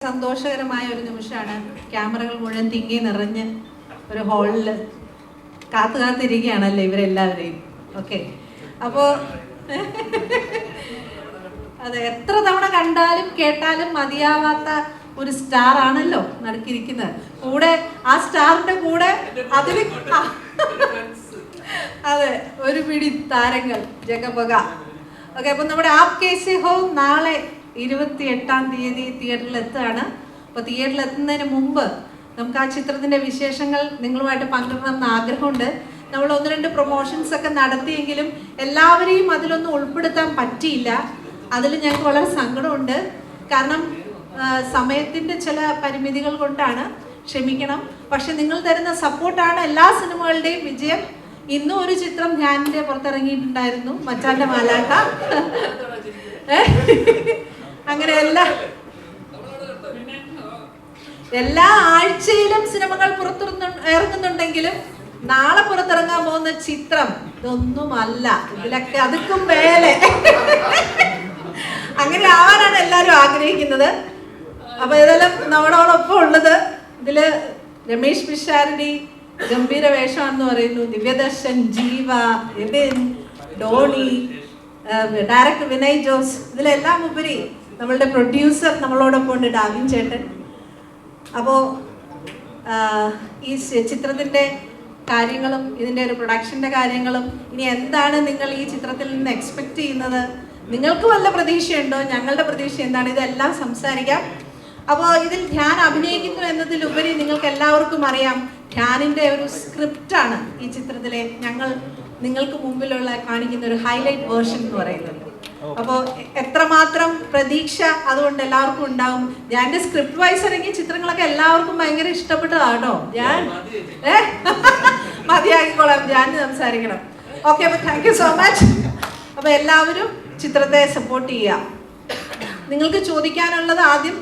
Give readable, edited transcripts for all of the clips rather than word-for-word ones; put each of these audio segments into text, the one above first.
സന്തോഷകരമായ ഒരു നിമിഷമാണ്. ക്യാമറകൾ മുഴുവൻ തിങ്ങി നിറഞ്ഞ് ഒരു ഹാളിൽ കാത്തിരിക്കുകയാണല്ലേ ഇവരെല്ലാവരെയും. ഓക്കെ, അപ്പോൾ അതെ, എത്ര തവണ കണ്ടാലും കേട്ടാലും മതിയാവാത്ത ഒരു സ്റ്റാർ ആണല്ലോ നടുക്കിരിക്കുന്നത്. കൂടെ ആ സ്റ്റാറിന്റെ കൂടെ അതിൽ അതെ ഒരു പിടി താരങ്ങൾ ജഗപക. ഓക്കെ, അപ്പൊ നമ്മുടെ ആപ് കേസേ ഹോ നാളെ 28-ാം തീയതി തിയേറ്ററിൽ എത്തുകയാണ്. അപ്പോൾ തിയേറ്ററിൽ എത്തുന്നതിന് മുമ്പ് നമുക്ക് ആ ചിത്രത്തിന്റെ വിശേഷങ്ങൾ നിങ്ങളുമായിട്ട് പങ്കിടണം എന്ന് ആഗ്രഹമുണ്ട്. നമ്മൾ 1-2 പ്രൊമോഷൻസ് ഒക്കെ നടത്തിയെങ്കിലും എല്ലാവരെയും അതിലൊന്നും ഉൾപ്പെടുത്താൻ പറ്റിയില്ല. അതിൽ ഞങ്ങൾക്ക് വളരെ സങ്കടമുണ്ട്. കാരണം സമയത്തിന്റെ ചില പരിമിതികൾ കൊണ്ടാണ്, ക്ഷമിക്കണം. പക്ഷെ നിങ്ങൾ തരുന്ന സപ്പോർട്ടാണ് എല്ലാ സിനിമകളുടെയും വിജയം. ഇന്നും ഒരു ചിത്രം ധ്യാനിന്റെ പുറത്തിറങ്ങിയിട്ടുണ്ടായിരുന്നു, മച്ചാന്റെ മാലാട്ട. അങ്ങനെ എല്ലാ ആഴ്ചയിലും സിനിമകൾ ഇറങ്ങുന്നുണ്ടെങ്കിലും നാളെ പുറത്തിറങ്ങാൻ പോകുന്ന ചിത്രം ഇതൊന്നുമല്ല, ഇതിലൊക്കെ അതുക്കും മേലെ. അങ്ങനെ ആവാനാണ് എല്ലാവരും ആഗ്രഹിക്കുന്നത്. അപ്പൊ ഏതായാലും നമ്മളോടൊപ്പം ഉള്ളത് ഇതില് രമേശ് പിഷാരടി ഗംഭീര വേഷമാണെന്ന് പറയുന്നു, ദിവ്യദർശൻ, ജീവ, എബിൻ, ഡോണി, ഡയറക്ടർ വിനയ് ജോസ്, ഇതിലെല്ലാം ഉപരി നമ്മളുടെ പ്രൊഡ്യൂസർ നമ്മളോടൊപ്പം ഉണ്ട്, ഡാവിൻ ചേട്ടൻ. അപ്പോൾ ഈ ചിത്രത്തിൻ്റെ കാര്യങ്ങളും ഇതിൻ്റെ ഒരു പ്രൊഡക്ഷൻ്റെ കാര്യങ്ങളും ഇനി എന്താണ് നിങ്ങൾ ഈ ചിത്രത്തിൽ നിന്ന് എക്സ്പെക്റ്റ് ചെയ്യുന്നത്, നിങ്ങൾക്ക് വല്ല പ്രതീക്ഷയുണ്ടോ, ഞങ്ങളുടെ പ്രതീക്ഷ എന്താണ്, ഇതെല്ലാം സംസാരിക്കാം. അപ്പോൾ ഇതിൽ ധ്യാൻ അഭിനയിക്കുന്നു എന്നതിലുപരി നിങ്ങൾക്ക് എല്ലാവർക്കും അറിയാം, ധ്യാനിൻ്റെ ഒരു സ്ക്രിപ്റ്റാണ് ഈ ചിത്രത്തിലെ ഞങ്ങൾ നിങ്ങൾക്ക് മുമ്പിലുള്ള കാണിക്കുന്ന ഒരു ഹൈലൈറ്റ് വേർഷൻ എന്ന് പറയുന്നത്. അപ്പോൾ എത്രമാത്രം പ്രതീക്ഷ അതുകൊണ്ട് എല്ലാവർക്കും ഉണ്ടാവും. ധ്യാന്റെ സ്ക്രിപ്റ്റ് വൈസ് ഇറങ്ങിയ ചിത്രങ്ങളൊക്കെ എല്ലാവർക്കും ഭയങ്കര ഇഷ്ടപ്പെട്ടതാട്ടോ. ഞാൻ മതിയാക്കിക്കോളാം, ധ്യാൻ സംസാരിക്കണം. ഓക്കെ, അപ്പോൾ താങ്ക് യു സോ മച്ച്. അപ്പോൾ എല്ലാവരും ചിത്രത്തെ സപ്പോർട്ട് ചെയ്യാം. നിങ്ങൾക്ക് ചോദിക്കാനുള്ളത് ആദ്യം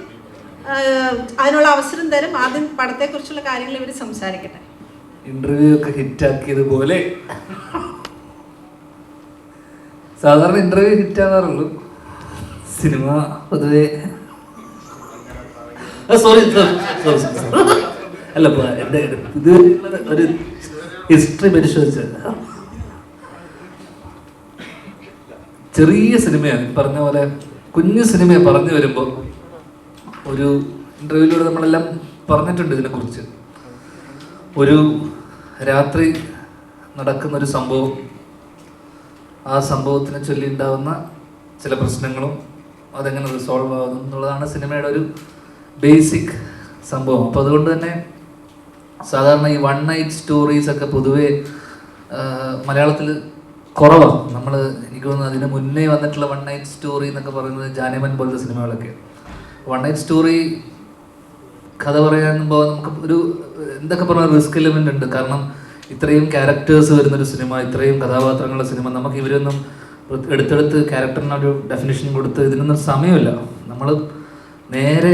അതിനുള്ള അവസരം തരും. ആദ്യം പടത്തെക്കുറിച്ചുള്ള കാര്യങ്ങൾ ഇവർ സംസാരിക്കട്ടെ. ഇന്റർവ്യൂ ഒക്കെ ഹിറ്റാക്കിയതുപോലെ സാധാരണ ഇന്റർവ്യൂ ഹിറ്റാകാറുള്ളൂ, സിനിമ പൊതുവെ സോറി അല്ല എൻ്റെ ഇത് ഒരു ഹിസ്റ്ററി പരിശോധിച്ച ചെറിയ സിനിമയാണ്. പറഞ്ഞ പോലെ കുഞ്ഞു സിനിമയെ പറഞ്ഞു വരുമ്പോൾ ഒരു ഇന്റർവ്യൂവിലൂടെ നമ്മളെല്ലാം പറഞ്ഞിട്ടുണ്ട് ഇതിനെക്കുറിച്ച്. ഒരു രാത്രി നടക്കുന്നൊരു സംഭവം, ആ സംഭവത്തിനെ ചൊല്ലി ഉണ്ടാകുന്ന ചില പ്രശ്നങ്ങളും അതെങ്ങനെ റിസോൾവ് ആകുന്നു എന്നുള്ളതാണ് സിനിമയുടെ ഒരു ബേസിക് സംഭവം. അപ്പോൾ അതുകൊണ്ട് തന്നെ സാധാരണ ഈ 1 നൈറ്റ് സ്റ്റോറീസ് ഒക്കെ പൊതുവേ മലയാളത്തിൽ കുറവാണ്. നമ്മൾ എനിക്ക് തോന്നുന്നു അതിന് മുന്നേ വന്നിട്ടുള്ള 1 നൈറ്റ് സ്റ്റോറി എന്നൊക്കെ പറയുന്നത് ജാനമൻ പോലത്തെ സിനിമകളൊക്കെ. 1 നൈറ്റ് സ്റ്റോറി കഥ പറയാനുമ്പോൾ നമുക്ക് ഒരു എന്തൊക്കെ പറഞ്ഞാൽ റിസ്ക് എലിമെൻ്റ് ഉണ്ട്. കാരണം ഇത്രയും ക്യാരക്ടേഴ്സ് വരുന്നൊരു സിനിമ, ഇത്രയും കഥാപാത്രങ്ങളുടെ സിനിമ, നമുക്ക് ഇവരൊന്നും എടുത്തെടുത്ത് ക്യാരക്ടറിനൊരു ഡെഫിനിഷൻ കൊടുത്ത് ഇതിനൊന്നും സമയമില്ല. നമ്മൾ നേരെ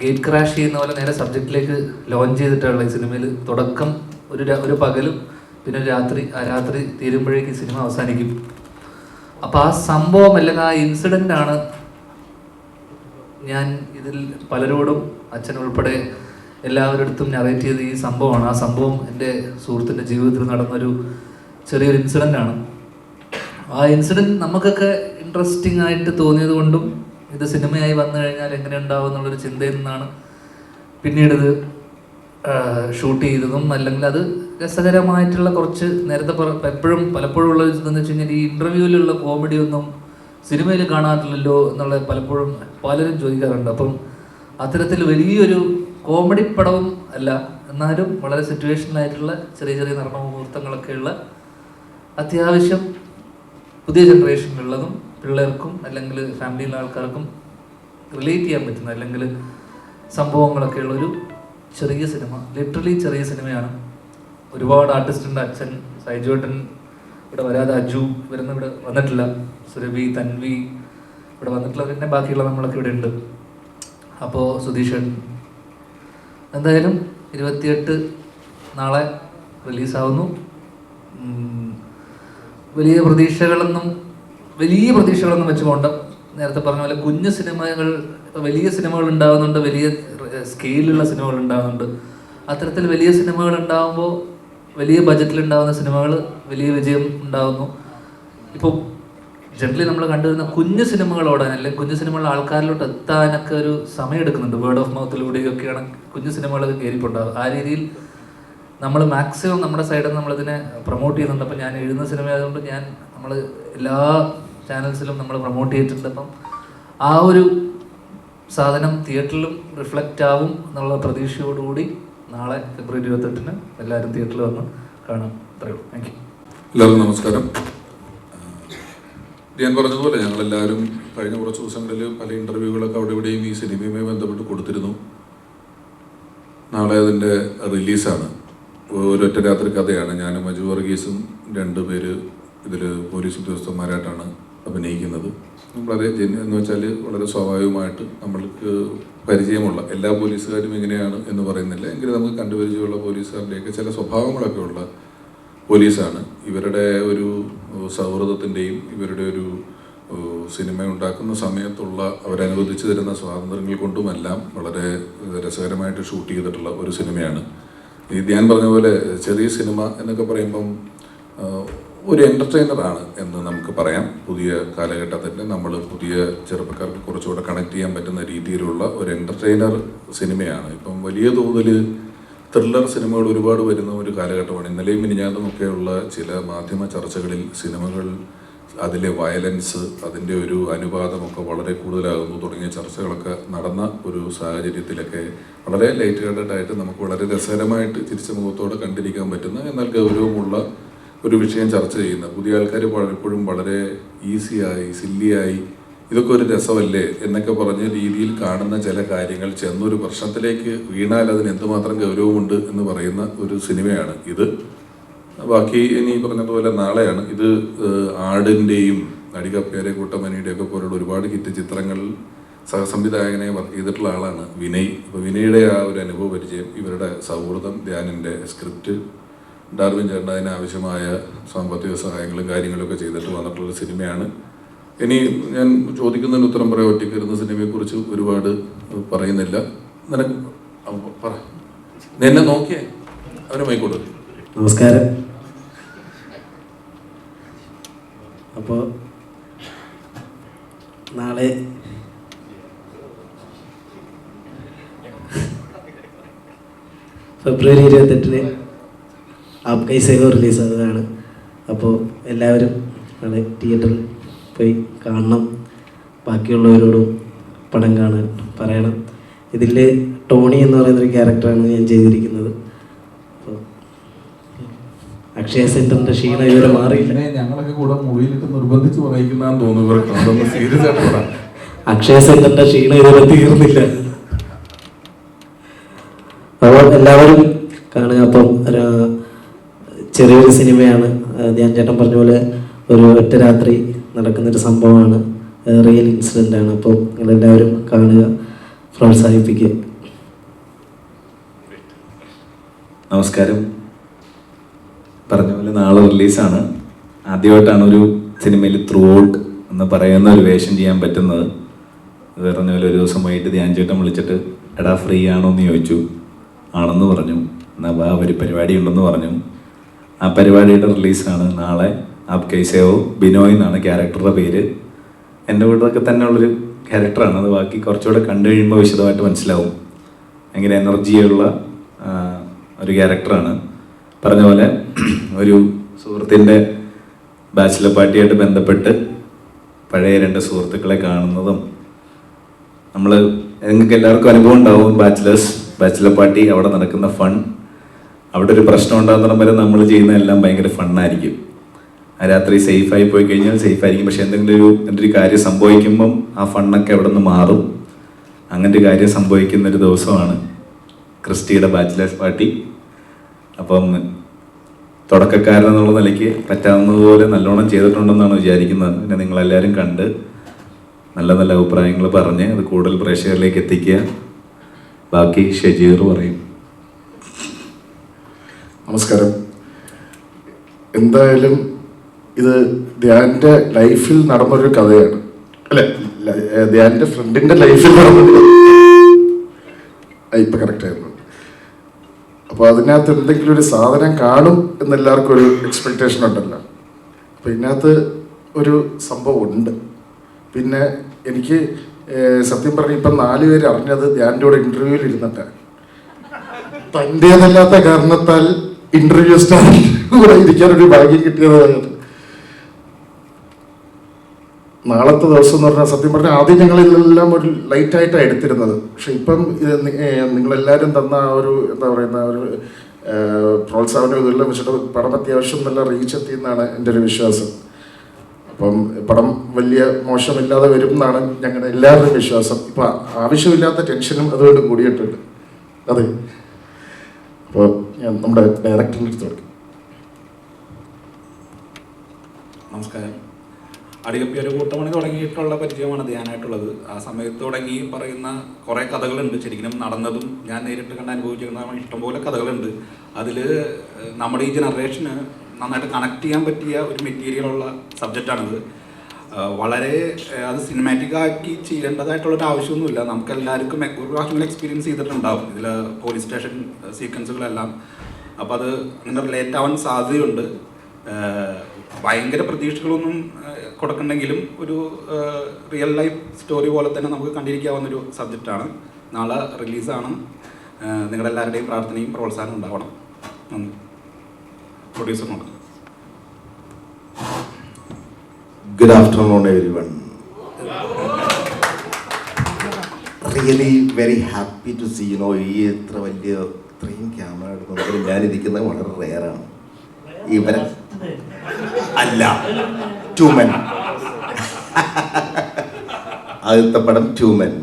ഗേറ്റ് ക്രാഷ് ചെയ്യുന്ന പോലെ നേരെ സബ്ജക്റ്റിലേക്ക് ലോഞ്ച് ചെയ്തിട്ടുള്ള ഈ സിനിമയിൽ തുടക്കം ഒരു പകലും പിന്നെ രാത്രി, ആ രാത്രി തീരുമ്പോഴേക്ക് ഈ സിനിമ അവസാനിക്കും. അപ്പോൾ ആ സംഭവം അല്ലെങ്കിൽ ആ ഇൻസിഡൻ്റ് ആണ് ഞാൻ ഇതിൽ പലരോടും അച്ഛൻ ഉൾപ്പെടെ എല്ലാവരുടെ അടുത്തും നറേറ്റ് ചെയ്ത് ഈ സംഭവമാണ്. ആ സംഭവം എൻ്റെ സുഹൃത്തിൻ്റെ ജീവിതത്തിൽ നടന്നൊരു ചെറിയൊരു ഇൻസിഡൻ്റ് ആണ്. ആ ഇൻസിഡൻറ്റ് നമുക്കൊക്കെ ഇൻട്രസ്റ്റിംഗ് ആയിട്ട് തോന്നിയത് കൊണ്ടും ഇത് സിനിമയായി വന്നു കഴിഞ്ഞാൽ എങ്ങനെ ഉണ്ടാവും എന്നുള്ളൊരു ചിന്തയിൽ നിന്നാണ് പിന്നീട് ഇത് ഷൂട്ട് ചെയ്തതും. അല്ലെങ്കിൽ അത് രസകരമായിട്ടുള്ള കുറച്ച് നേരത്തെ പലപ്പോഴും ഉള്ള ഇതെന്ന് വെച്ച് കഴിഞ്ഞാൽ ഈ ഇൻ്റർവ്യൂവിലുള്ള കോമഡി ഒന്നും സിനിമയിൽ കാണാറില്ലല്ലോ എന്നുള്ള പലപ്പോഴും പലരും ചോദിക്കാറുണ്ട്. അപ്പം അത്തരത്തിൽ വലിയൊരു കോമഡി പടവും അല്ല, എന്നാലും വളരെ സിറ്റുവേഷനിലായിട്ടുള്ള ചെറിയ ചെറിയ നർമ്മ മുഹൂർത്തങ്ങളൊക്കെയുള്ള അത്യാവശ്യം പുതിയ ജനറേഷനിലുള്ളതും പിള്ളേർക്കും അല്ലെങ്കിൽ ഫാമിലിയിലുള്ള ആൾക്കാർക്കും റിലേറ്റ് ചെയ്യാൻ പറ്റുന്ന അല്ലെങ്കിൽ സംഭവങ്ങളൊക്കെ ഉള്ളൊരു ചെറിയ സിനിമ. ലിറ്ററലി ചെറിയ സിനിമയാണ്. ഒരുപാട് ആർട്ടിസ്റ്റ് ഉണ്ട്. അച്ഛൻ, സൈജുവേട്ടൻ ഇവിടെ വരാതെ, അജു ഇവിടെ വന്നിട്ടില്ല, സുരഭി, തൻവി ഇവിടെ വന്നിട്ടുള്ള, പിന്നെ ബാക്കിയുള്ള നമ്മളൊക്കെ ഇവിടെ ഉണ്ട്. അപ്പോൾ സുധീഷൻ എന്തായാലും 28 നാളെ റിലീസാവുന്നു. വലിയ പ്രതീക്ഷകളൊന്നും വെച്ച് പോകണ്ട. നേരത്തെ പറഞ്ഞ പോലെ കുഞ്ഞു സിനിമകൾ വലിയ സിനിമകൾ ഉണ്ടാകുന്നുണ്ട്, വലിയ സ്കെയിലുള്ള സിനിമകൾ ഉണ്ടാകുന്നുണ്ട്. അത്തരത്തിൽ വലിയ സിനിമകൾ ഉണ്ടാകുമ്പോൾ, വലിയ ബജറ്റിൽ ഉണ്ടാകുന്ന സിനിമകൾ വലിയ വിജയം ഉണ്ടാകുന്നു. ഇപ്പോൾ ജനറലി നമ്മൾ കണ്ടുവരുന്ന കുഞ്ഞു സിനിമകൾ ഓടാൻ, അല്ലെങ്കിൽ കുഞ്ഞു സിനിമകൾ ആൾക്കാരിലോട്ട് എത്താനൊക്കെ ഒരു സമയം എടുക്കുന്നുണ്ട്. വേർഡ് ഓഫ് മൗത്തിലൂടെയൊക്കെയാണ് കുഞ്ഞു സിനിമകളൊക്കെ കയറിയിട്ടുണ്ടാകും. ആ രീതിയിൽ നമ്മൾ മാക്സിമം നമ്മുടെ സൈഡിൽ നിന്ന് നമ്മളിതിനെ പ്രൊമോട്ട് ചെയ്യുന്നുണ്ട്. അപ്പം ഞാൻ എഴുതുന്ന സിനിമ ആയതുകൊണ്ട് നമ്മൾ എല്ലാ ചാനൽസിലും നമ്മൾ പ്രൊമോട്ട് ചെയ്തിട്ടുണ്ട്. അപ്പം ആ ഒരു സാധനം തിയേറ്ററിലും റിഫ്ലക്റ്റ് ആവും എന്നുള്ള പ്രതീക്ഷയോടുകൂടി നാളെ ഫെബ്രുവരി 28-ന് എല്ലാവരും തിയേറ്ററിൽ വന്ന് കാണാം. അത്രയേ ഉള്ളൂ. Thank you. എല്ലാവർക്കും നമസ്കാരം. ഞാൻ പറഞ്ഞതുപോലെ ഞങ്ങളെല്ലാവരും കഴിഞ്ഞ കുറച്ച് ദിവസങ്ങളിൽ പല ഇൻ്റർവ്യൂകളൊക്കെ അവിടെ ഇവിടെയും ഈ സിനിമയുമായി ബന്ധപ്പെട്ട് കൊടുത്തിരുന്നു. നാളെ അതിൻ്റെ റിലീസാണ്. ഒരൊറ്റ രാത്രി കഥയാണ്. ഞാനും മജു വർഗീസും 2 പേര് ഇതിൽ പോലീസ് ഉദ്യോഗസ്ഥന്മാരായിട്ടാണ് അഭിനയിക്കുന്നത്. വളരെ എന്ന് വെച്ചാൽ വളരെ സ്വാഭാവികമായിട്ട് നമ്മൾക്ക് പരിചയമുള്ള എല്ലാ പോലീസുകാരും എങ്ങനെയാണ് എന്ന് പറയുന്നില്ല, എങ്കിലും നമുക്ക് കണ്ടുപരിചയമുള്ള പോലീസുകാരുടെയൊക്കെ ചില സ്വഭാവങ്ങളൊക്കെ ഉള്ള പോലീസാണ്. ഇവരുടെ ഒരു സൗഹൃദത്തിൻ്റെയും ഇവരുടെ ഒരു സിനിമ ഉണ്ടാക്കുന്ന സമയത്തുള്ള അവരനുവദിച്ചു തരുന്ന സ്വാതന്ത്ര്യങ്ങൾ കൊണ്ടുമെല്ലാം വളരെ രസകരമായിട്ട് ഷൂട്ട് ചെയ്തിട്ടുള്ള ഒരു സിനിമയാണ്. ഈ ഞാൻ പറഞ്ഞ പോലെ ചെറിയ സിനിമ എന്നൊക്കെ പറയുമ്പം ഒരു എൻ്റർടൈനറാണ് എന്ന് നമുക്ക് പറയാം. പുതിയ കാലഘട്ടത്തിൻ്റെ നമ്മൾ പുതിയ ചെറുപ്പക്കാർക്ക് കുറച്ചുകൂടെ കണക്ട് ചെയ്യാൻ പറ്റുന്ന രീതിയിലുള്ള ഒരു എൻ്റർടൈനർ സിനിമയാണ്. ഇപ്പം വലിയ തോതിൽ ത്രില്ലർ സിനിമകൾ ഒരുപാട് വരുന്ന ഒരു കാലഘട്ടമാണ്. ഇന്നലെയും മിനിഞ്ഞാന്നുമൊക്കെയുള്ള ചില മാധ്യമ ചർച്ചകളിൽ സിനിമകൾ, അതിലെ വയലൻസ്, അതിൻ്റെ ഒരു അനുപാതമൊക്കെ വളരെ കൂടുതലാകുന്നു തുടങ്ങിയ ചർച്ചകളൊക്കെ നടന്ന ഒരു സാഹചര്യത്തിലൊക്കെ വളരെ ലൈറ്റ് ഹാർട്ടഡായിട്ട് നമുക്ക് വളരെ രസകരമായിട്ട് ചിരിച്ച മുഖത്തോടെ കണ്ടിരിക്കാൻ പറ്റുന്ന, എന്നാൽ ഗൗരവമുള്ള ഒരു വിഷയം ചർച്ച ചെയ്യുന്ന പുതിയ ആൾക്കാർ പലപ്പോഴും വളരെ ഈസിയായി സില്ലിയായി ഇതൊക്കെ ഒരു രസമല്ലേ എന്നൊക്കെ പറഞ്ഞ രീതിയിൽ കാണുന്ന ചില കാര്യങ്ങൾ ചെന്നൊരു പ്രശ്നത്തിലേക്ക് വീണാൽ അതിന് എന്തുമാത്രം ഗൗരവമുണ്ട് എന്ന് പറയുന്ന ഒരു സിനിമയാണ് ഇത്. ബാക്കി ഇനി പറഞ്ഞതുപോലെ നാളെയാണ് ഇത്. ആടിൻ്റെയും നടികപ്പേരെ കൂട്ടമനിയുടെയൊക്കെ പോലുള്ള ഒരുപാട് ഹിറ്റ് ചിത്രങ്ങൾ സഹസംവിധായകനെ വർക്ക് ചെയ്തിട്ടുള്ള ആളാണ് വിനയ്. അപ്പോൾ വിനയുടെ ആ ഒരു അനുഭവ പരിചയം, ഇവരുടെ സൗഹൃദം, ധ്യാനിൻ്റെ സ്ക്രിപ്റ്റ്, ഡാർവിൻ ചേട്ടൻ അതിന് ആവശ്യമായ സാമ്പത്തിക സഹായങ്ങളും കാര്യങ്ങളൊക്കെ ചെയ്തിട്ട് വന്നിട്ടുള്ളൊരു സിനിമയാണ്. ഇനി ഞാൻ ചോദിക്കുന്നതിന് ഉത്തരം പറയാൻ ഒറ്റയ്ക്കിരുന്ന സിനിമയെക്കുറിച്ച് ഒരുപാട് പറയുന്നില്ല. നിനക്ക് പറ, എന്നെ നോക്കിയേ അവന് മൈക്കോട്ട്. നമസ്കാരം. അപ്പോൾ നാളെ ഫെബ്രുവരി 28-ന് ആപ് കൈസേ ഹോ റിലീസാകുകയാണ്. അപ്പോൾ എല്ലാവരും നാളെ തിയേറ്ററിൽ പോയി കാണണം. ബാക്കിയുള്ളവരോടും പടം കാണാൻ പറയണം. ഇതിൽ ടോണി എന്ന് പറയുന്നൊരു ക്യാരക്ടറാണ് ഞാൻ ചെയ്തിരിക്കുന്നത്. അപ്പോൾ അക്ഷയ സെന്ററിന്റെ ക്ഷീണം ഇതുവരെ മാറിയില്ല. ഞങ്ങളൊക്കെ കൂടെ മൊബൈലിട്ട് നിർബന്ധിച്ച് പറയിക്കുന്നതാന്ന് തോന്നുന്നു. സീരിയസ് ആയിട്ട് അക്ഷയ സെന്ററിന്റെ ക്ഷീണം ഇതുവരെ തീർന്നില്ല. അപ്പോൾ എല്ലാവരും കാണുക. അപ്പം ചെറിയൊരു സിനിമയാണ്. ധ്യാൻ ചേട്ടൻ പറഞ്ഞ പോലെ ഒരു ഒറ്റ രാത്രി നടക്കുന്നൊരു സംഭവമാണ്, റിയൽ ഇൻസിഡൻ്റ് ആണ്. അപ്പോൾ നിങ്ങളെല്ലാവരും കാണുക, പ്രോത്സാഹിപ്പിക്കുക. നമസ്കാരം. പറഞ്ഞ പോലെ നാളെ റിലീസാണ്. ആദ്യമായിട്ടാണ് ഒരു സിനിമയിൽ ത്രൂ ഔട്ട് എന്ന് പറയുന്ന ഒരു വേഷം ചെയ്യാൻ പറ്റുന്നത്. പറഞ്ഞ പോലെ ഒരു ദിവസം വൈകിട്ട് ധ്യാൻ ചേട്ടൻ വിളിച്ചിട്ട്, എടാ ഫ്രീ ആണോ എന്ന് ചോദിച്ചു. ആണെന്ന് പറഞ്ഞു. എന്നാൽ ആ ഒരു പരിപാടി ഉണ്ടെന്ന് പറഞ്ഞു. ആ പരിപാടിയുടെ റിലീസാണ് നാളെ. ആപ് കൈസേ ഹോ. ബിനോയ് എന്നാണ് ക്യാരക്ടറുടെ പേര്. എൻ്റെ വീട്ടിലൊക്കെ തന്നെ ഉള്ളൊരു ക്യാരക്ടറാണ്. അത് ബാക്കി കുറച്ചുകൂടെ കണ്ടു കഴിയുമ്പോൾ വിശദമായിട്ട് മനസ്സിലാവും. ഭയങ്കര എനർജിയുള്ള ഒരു ക്യാരക്ടറാണ്. പറഞ്ഞ പോലെ ഒരു സുഹൃത്തിൻ്റെ ബാച്ചിലർ പാർട്ടിയായിട്ട് ബന്ധപ്പെട്ട് പഴയ 2 സുഹൃത്തുക്കളെ കാണുന്നതും, നിങ്ങൾക്ക് എല്ലാവർക്കും അനുഭവം ഉണ്ടാവും. ബാച്ചിലർ പാർട്ടി, അവിടെ നടക്കുന്ന ഫൺ, അവിടെ ഒരു പ്രശ്നം ഉണ്ടാകുന്ന വരെ നമ്മൾ ചെയ്യുന്നതെല്ലാം ഭയങ്കര ഫണ്ണായിരിക്കും. ആ രാത്രി സേഫായി പോയി കഴിഞ്ഞാൽ സേഫായിരിക്കും. പക്ഷെ എന്തെങ്കിലും ഒരു കാര്യം സംഭവിക്കുമ്പം ആ ഫണ്ണൊക്കെ അവിടെ നിന്ന് മാറും. അങ്ങനെ ഒരു കാര്യം സംഭവിക്കുന്നൊരു ദിവസമാണ് ക്രിസ്റ്റിയുടെ ബാച്ചിലേഴ്സ് പാർട്ടി. അപ്പം തുടക്കക്കാരൻ എന്നുള്ള നിലയ്ക്ക് പറ്റാവുന്നതുപോലെ നല്ലോണം ചെയ്തിട്ടുണ്ടെന്നാണ് വിചാരിക്കുന്നത്. പിന്നെ നിങ്ങളെല്ലാവരും കണ്ട് നല്ല നല്ല അഭിപ്രായങ്ങൾ പറഞ്ഞ് അത് കൂടുതൽ പ്രേക്ഷകരിലേക്ക് എത്തിക്കുക. ബാക്കി ഷജീർ പറയും. നമസ്കാരം. എന്തായാലും ഇത് ധ്യാൻ്റെ ലൈഫിൽ നടന്നൊരു കഥയാണ്, അല്ലെ? എൻ്റെ ഫ്രണ്ടിൻ്റെ ലൈഫിൽ നടന്നത് ഇപ്പം കറക്റ്റ് ആയിരുന്നു. അപ്പോൾ അതിനകത്ത് എന്തെങ്കിലും ഒരു സാധനം കാണും എന്നെല്ലാവർക്കും ഒരു എക്സ്പെക്റ്റേഷൻ ഉണ്ടല്ലോ. അപ്പോൾ ഇതിനകത്ത് ഒരു സംഭവം ഉണ്ട്. പിന്നെ എനിക്ക് സത്യം പറഞ്ഞ ഇപ്പം 4 പേര് അറിഞ്ഞത് ധ്യാൻ്റെ കൂടെ ഇൻ്റർവ്യൂവിൽ ഇരുന്നിട്ട് തൻ്റേതല്ലാത്ത കാരണത്താൽ ഇൻ്റർവ്യൂ സ്റ്റാറിൽ കൂടെ ഇരിക്കാനൊരു ഭാഗ്യം കിട്ടിയതാണ്. നാളത്തെ ദിവസം എന്ന് പറഞ്ഞാൽ സത്യം പറഞ്ഞാൽ ആദ്യം ഞങ്ങളിതെല്ലാം ഒരു ലൈറ്റായിട്ടാണ് എടുത്തിരുന്നത്. പക്ഷെ ഇപ്പം നിങ്ങളെല്ലാവരും തന്ന ആ ഒരു എന്താ പറയുന്ന ഒരു പ്രോത്സാഹനം ഇതെല്ലാം വെച്ചിട്ട് പടം അത്യാവശ്യം നല്ല റീച്ച് എത്തിയെന്നാണ് എൻ്റെ ഒരു വിശ്വാസം. അപ്പം പടം വലിയ മോശമില്ലാതെ വരും എന്നാണ് ഞങ്ങളുടെ എല്ലാവരുടെയും വിശ്വാസം. ഇപ്പം ആവശ്യമില്ലാത്ത ടെൻഷനും അതുകൊണ്ട് കൂടിയിട്ടുണ്ട്. അതെ, അപ്പോൾ ഞാൻ നമ്മുടെ ഡയറക്ടറിൻ്റെ അടുത്ത് കൊടുക്കും. നമസ്കാരം. അടികപ്പി ഒരു കൂട്ടമണി തുടങ്ങിയിട്ടുള്ള പരിചയമാണ് ധ്യാനായിട്ടുള്ളത്. ആ സമയത്ത് തുടങ്ങി പറയുന്ന കുറേ കഥകളുണ്ട്. ശരിക്കും നടന്നതും ഞാൻ നേരിട്ട് കണ്ട് അനുഭവിച്ചിരുന്ന ഇഷ്ടംപോലെ കഥകളുണ്ട്. അതിൽ നമ്മുടെ ഈ ജനറേഷന് നന്നായിട്ട് കണക്ട് ചെയ്യാൻ പറ്റിയ ഒരു മെറ്റീരിയലുള്ള സബ്ജക്റ്റാണിത്. വളരെ അത് സിനിമാറ്റിക് ആക്കി ചെയ്യേണ്ടതായിട്ടുള്ളൊരു ആവശ്യമൊന്നുമില്ല. നമുക്ക് എല്ലാവർക്കും ഒരു പ്രാവശ്യം എക്സ്പീരിയൻസ് ചെയ്തിട്ടുണ്ടാവും ഇതിൽ പോലീസ് സ്റ്റേഷൻ സീക്വൻസുകളെല്ലാം. അപ്പോൾ അത് അങ്ങനെ റിലേറ്റ് ആവാൻ സാധ്യതയുണ്ട്. ഭയങ്കര പ്രതീക്ഷകളൊന്നും കൊടുക്കണ്ടെങ്കിലും ഒരു റിയൽ ലൈഫ് സ്റ്റോറി പോലെ തന്നെ നമുക്ക് കണ്ടിരിക്കാവുന്നൊരു സബ്ജക്റ്റാണ്. നാളെ റിലീസാണ്. നിങ്ങളുടെ എല്ലാവരുടെയും പ്രാർത്ഥനയും പ്രോത്സാഹനം ഉണ്ടാവണം. നന്ദി. പ്രൊഡ്യൂസറിനോട്. Good afternoon, everyone. Really very happy to see, ഈ ഇത്ര വലിയ ഇത്രയും ക്യാമറ എടുക്കുന്നത് ഞാനിരിക്കുന്നത് വളരെ റെയറാണ്. ഇവരെ അല്ല, 2 men. ആദ്യത്തെ പടം 2 men.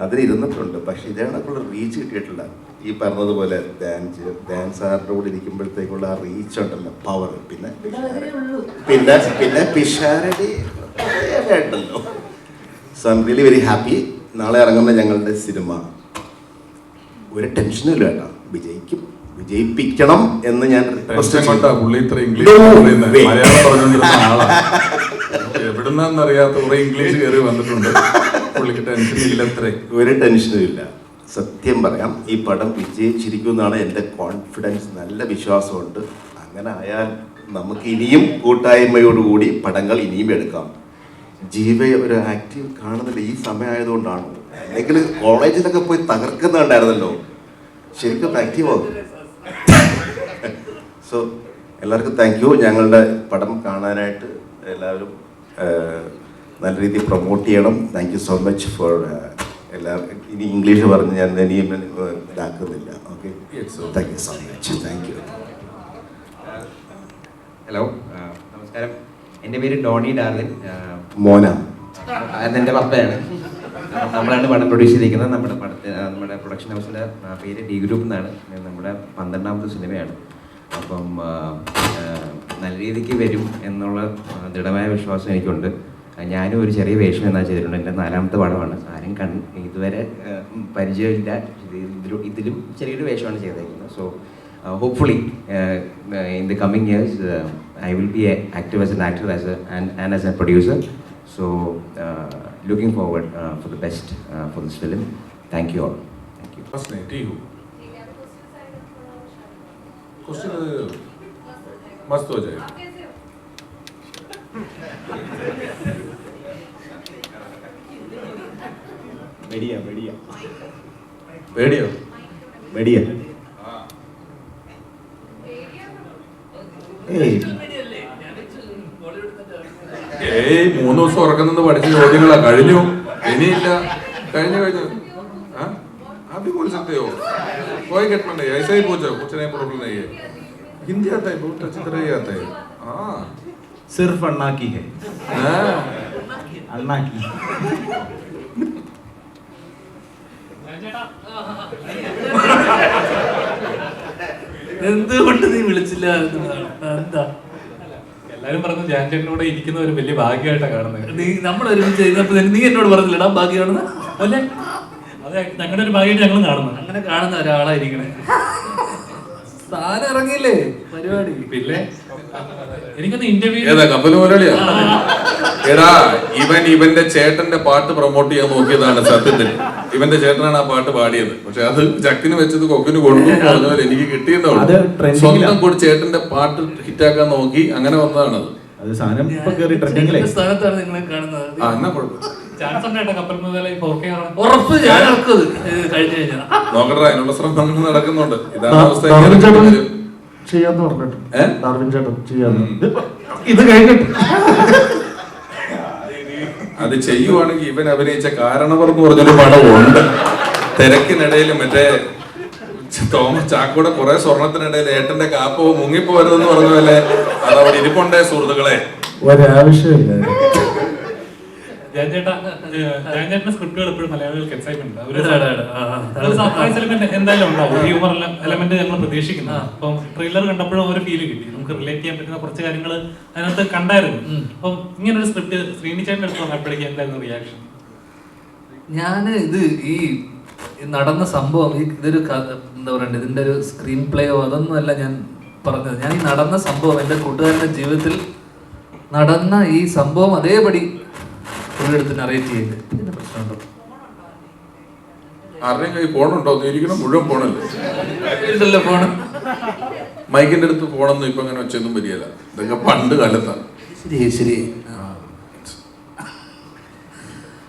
അതിലിരുന്നിട്ടുണ്ട്. പക്ഷെ ഇതിനൊക്കെയുള്ള റീച്ച് കിട്ടിയിട്ടില്ല. ഈ പറഞ്ഞതുപോലെ ധ്യാൻ സാറിൻ്റെ കൂടെ ഇരിക്കുമ്പോഴത്തേക്കുള്ള ആ റീച്ച് ഉണ്ടല്ലോ, പവർ. പിന്നെ പിന്നെ പിഷാരടി ഉണ്ടല്ലോ. So I am really very happy. നാളെ ഇറങ്ങുന്ന ഞങ്ങളുടെ സിനിമ ഒരു ടെൻഷനും ഇല്ല കേട്ടോ. വിജയിപ്പിക്കണം എന്ന് ഞാൻ എവിടുന്നറിയാത്ത കുറെ ഇംഗ്ലീഷ് കയറി വന്നിട്ടുണ്ട്. ഒരു ടെൻഷനും ഇല്ല. സത്യം പറയാം, ഈ പടം വിജയിച്ചിരിക്കുമെന്നാണ് എൻ്റെ കോൺഫിഡൻസ്. നല്ല വിശ്വാസമുണ്ട്. അങ്ങനെ ആയാൽ നമുക്ക് ഇനിയും കൂട്ടായ്മയോടുകൂടി പടങ്ങൾ ഇനിയും എടുക്കാം. ജീവ ഒരു ആക്റ്റീവ് കാണുന്നില്ല ഈ സമയമായതുകൊണ്ടാണ്. അല്ലെങ്കിൽ കോളേജിലൊക്കെ പോയി തകർക്കുന്നുണ്ടായിരുന്നല്ലോ. ശരിക്കും ആക്റ്റീവ് ആകും. സോ എല്ലാവർക്കും താങ്ക് യു. ഞങ്ങളുടെ പടം കാണാനായിട്ട് എല്ലാവരും നല്ല രീതിയിൽ പ്രൊമോട്ട് ചെയ്യണം. Thank you so much for എല്ലാവർക്കും. ഇനി ഇംഗ്ലീഷ് പറഞ്ഞ് ഞാൻ ഇനിയും ഇതാക്കുന്നില്ല. Okay, thank you so much. Thank you. Hello, നമസ്കാരം. എൻ്റെ പേര് ഡോണി ഡാർലിൻ. മോന. അതെൻ്റെ പപ്പയാണ്. നമ്മളാണ് പടം പ്രൊഡ്യൂസ് ചെയ്തിരിക്കുന്നത്. നമ്മുടെ പ്രൊഡക്ഷൻ ഹൗസിൻ്റെ പേര് ഡി ഗ്രൂപ്പ് എന്നാണ്. നമ്മുടെ 12ാമത്തെ സിനിമയാണ്. അപ്പം നല്ല രീതിക്ക് വരും എന്നുള്ള ദൃഢമായ വിശ്വാസം എനിക്കുണ്ട്. ഞാനും ഒരു ചെറിയ വേഷം എന്നാ ചെയ്തിട്ടുണ്ട്. എൻ്റെ 4ാമത്തെ പടമാണ്. ആരും ഇതുവരെ പരിചയമില്ല. ഇതിലും ചെറിയൊരു വേഷമാണ് ചെയ്തേക്കുന്നത്. So hopefully in the coming years I will be active as an actor and as a producer. So looking forward for the best for this film. Thank you all. Thank you. Question मस्त हो जाएगा. बढ़िया. ഏയ് 3 ദിവസം ഉറക്കം നിന്ന് പഠിച്ച ചോദ്യങ്ങളാ. കഴിഞ്ഞു. ഇനിയില്ല. കഴിഞ്ഞു. आप भी बोल सकते हो, कोई कटमट नहीं. ऐसा ही पूछो, कुछ नहीं, प्रॉब्लम नहीं है. हिंदी आता है, बहुत अच्छी तरह ही आता है. हाँ, സിർഫ് അണ്ണാ की है. अन्ना की. എന്തുകൊണ്ട് നീ വിളിച്ചില്ല? എന്താ എല്ലാരും പറഞ്ഞു ധ്യാൻ ചേട്ടനോട് ഇരിക്കുന്ന ഒരു വലിയ ഭാഗ്യമായിട്ടാണ് കാണുന്നത്. നീ നമ്മൾ ഒരുമിച്ച് ചെയ്തപ്പോ നീ എന്നോട് പറഞ്ഞില്ലടാ ഭാഗ്യമാണെന്ന്. അല്ലേ, അതെ, ഞങ്ങളുടെ ഒരു ഭാഗ്യമായിട്ട് ഞങ്ങൾ കാണുന്നത്. അങ്ങനെ കാണുന്ന ഒരാളായിരിക്കണേ. സ്ഥാനം ഇറങ്ങിയില്ലേ പരിപാടി. പിന്നെ എനിക്കൊന്ന് ഇന്റർവ്യൂ ഏതാ കപ്പൽ മുതലാളിയാ? എടാ ഇവന്റെ ചേട്ടന്റെ പാട്ട് പ്രൊമോട്ട് ചെയ്യാൻ നോക്കിയതാണ് സത്യത്തിൽ. ഇവന്റെ ചേട്ടനാണ് ആ പാട്ട് പാടിയത്. പക്ഷെ അത് ചക്കിന് വെച്ചത് കൊക്കിന് കൊടുത്തു പറഞ്ഞ എനിക്ക് കിട്ടിയെന്നുള്ളൂ. സ്വന്തം കൂടി ചേട്ടന്റെ പാട്ട് ഹിറ്റാക്കാൻ നോക്കി, അങ്ങനെ വന്നതാണത്. അത് സാധനം ഇപ്പൊ കേറി ട്രെൻഡിങ്ങിലെ സ്ഥാനത്താണ് നിങ്ങളെ കാണുന്നത്. ആ എന്നാ കുഴപ്പമില്ല. ചാൻസ് ഉണ്ടായിട്ടോ കപ്പൽ മുതൽ 4K കാണാൻ? ഉറപ്പ് ഞാൻ ഇറക്കും കഴിഞ്ഞു കഴിഞ്ഞാൽ. നോക്കട്ടെ, അതിനുള്ള ശ്രമങ്ങൾ നടക്കുന്നുണ്ട്. ഇതാണ് അവസ്ഥ. ചെയ്യാന്ന് പറഞ്ഞിട്ട് ഡാർവിൻ ചേട്ടൻ ചെയ്യാന്ന് ഇത് കഴിഞ്ഞിട്ട് അത് ചെയ്യുവാണെങ്കിൽ ഇവൻ അഭിനയിച്ച കാരണവർ എന്ന് പറഞ്ഞൊരു പടമുണ്ട്. തിരക്കിനിടയിൽ മറ്റേ തോമസ് ചാക്കോടെ കുറെ സ്വർണത്തിനിടയിൽ ഏട്ടന്റെ കാപ്പോ മുങ്ങിപ്പോരുതെന്ന് പറഞ്ഞ പോലെ അതവിടെ ഇരിപ്പുണ്ടേ സുഹൃത്തുക്കളെ. ഒരാവശ്യമില്ല. ജാൻചേട്ടന്റെ സ്ക്രിപ്റ്റുകൾ എപ്പോഴും മലയാളികൾക്ക് എക്സൈറ്റ്മെന്റ് ഉണ്ട്. സർപ്രൈസ് എലമെന്റ് എന്തായാലും ഉണ്ടാവും. ഹ്യൂമർ എലമെന്റ് ഞങ്ങൾ പ്രതീക്ഷിക്കുന്നു. അപ്പം ട്രെയിലർ കണ്ടപ്പോഴും ഒരു ഫീല് കിട്ടി. നമുക്ക് റിലേറ്റ് ചെയ്യാൻ പറ്റുന്ന കുറച്ച് കാര്യങ്ങൾ അതിനകത്ത് കണ്ടായിരുന്നു. അപ്പം ഇങ്ങനൊരു സ്ക്രിപ്റ്റ് ശ്രീനിച്ചേട്ടൻ്റെ അടുത്ത് വന്നപ്പോഴേക്കും എന്തായിരുന്നു റിയാക്ഷൻ? ഞാൻ ഇത് ഈ നടന്ന സംഭവം ഇതൊരു എന്താ പറയണ്ടേ, ഇതിന്റെ ഒരു സ്ക്രീൻ പ്ലേയോ അതൊന്നുമല്ല ഞാൻ പറഞ്ഞത്. ഞാൻ ഈ നടന്ന സംഭവം എൻ്റെ കൂട്ടുകാരൻ്റെ ജീവിതത്തിൽ നടന്ന ഈ സംഭവം അതേപടി എടുത്ത് നറേറ്റ് ചെയ്ത് ഇതിന്റെ പ്രശ്നമുണ്ടോ? ആരുടെയും കൈ ഫോണുണ്ടോ? ഇരിക്കണം മുഴുവൻ ഫോണല്ലേ. ഇല്ലല്ലോ ഫോണ്. മൈക്കിന്റെ അടുത്ത് ഫോണൊന്നും ഇപ്പൊ അങ്ങനെ വെച്ചൊന്നും വരികയില്ല. ഇതൊക്കെ പണ്ട് കാലത്താണ്. ശരി.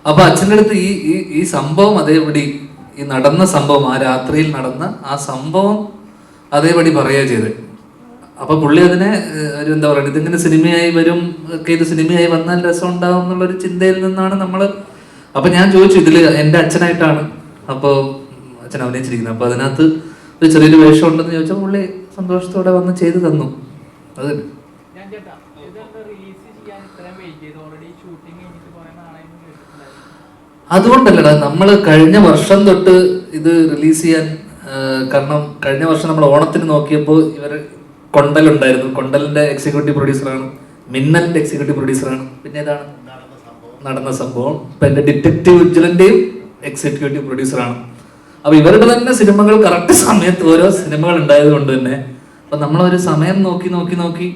അപ്പൊ അച്ഛൻ്റെ അടുത്ത് ഈ സംഭവം അതേപടി, ഈ നടന്ന സംഭവം, ആ രാത്രിയിൽ നടന്ന ആ സംഭവം അതേപടി പറയുക ചെയ്ത്. അപ്പൊ പുള്ളി അതിനെ ഒരു എന്താ പറയുക, ഇതിങ്ങനെ സിനിമയായി വരും ഒക്കെ, ഇത് സിനിമയായി വന്നാൽ രസം ഉണ്ടാവും എന്നുള്ളൊരു ചിന്തയിൽ നിന്നാണ് നമ്മള്. അപ്പൊ ഞാൻ ചോദിച്ചു, ഇതില് എൻ്റെ അച്ഛനായിട്ടാണ് അപ്പോൾ അച്ഛൻ അഭിനയിച്ചിരിക്കുന്നത്, അപ്പൊ അതിനകത്ത് ഒരു ചെറിയൊരു വേഷം ഉണ്ടെന്ന് ചോദിച്ചാൽ പുള്ളി സന്തോഷത്തോടെ വന്ന് ചെയ്തു തന്നു. അത് അതുകൊണ്ടല്ലടാ നമ്മൾ കഴിഞ്ഞ വർഷം തൊട്ട് ഇത് റിലീസ് ചെയ്യാൻ, കാരണം കഴിഞ്ഞ വർഷം നമ്മൾ ഓണത്തിന് നോക്കിയപ്പോൾ ഇവർ കൊണ്ടലുണ്ടായിരുന്നു. കൊണ്ടലിന്റെ എക്സിക്യൂട്ടീവ് പ്രൊഡ്യൂസറാണ്, മിന്നലിന്റെ എക്സിക്യൂട്ടീവ് പ്രൊഡ്യൂസറാണ്, പിന്നെ ഏതാണ് നടന്ന സംഭവം. ഇപ്പൊ എന്റെ ഡിറ്റക്റ്റീവ് വിജിലന്റെയും എക്സിക്യൂട്ടീവ് പ്രൊഡ്യൂസറാണ്. അപ്പൊ ഇവരുടെ തന്നെ സിനിമകൾ കറക്റ്റ് സമയത്ത് ഓരോ സിനിമകൾ ഉണ്ടായത് കൊണ്ട് തന്നെ അപ്പൊ നമ്മളൊരു സമയം നോക്കി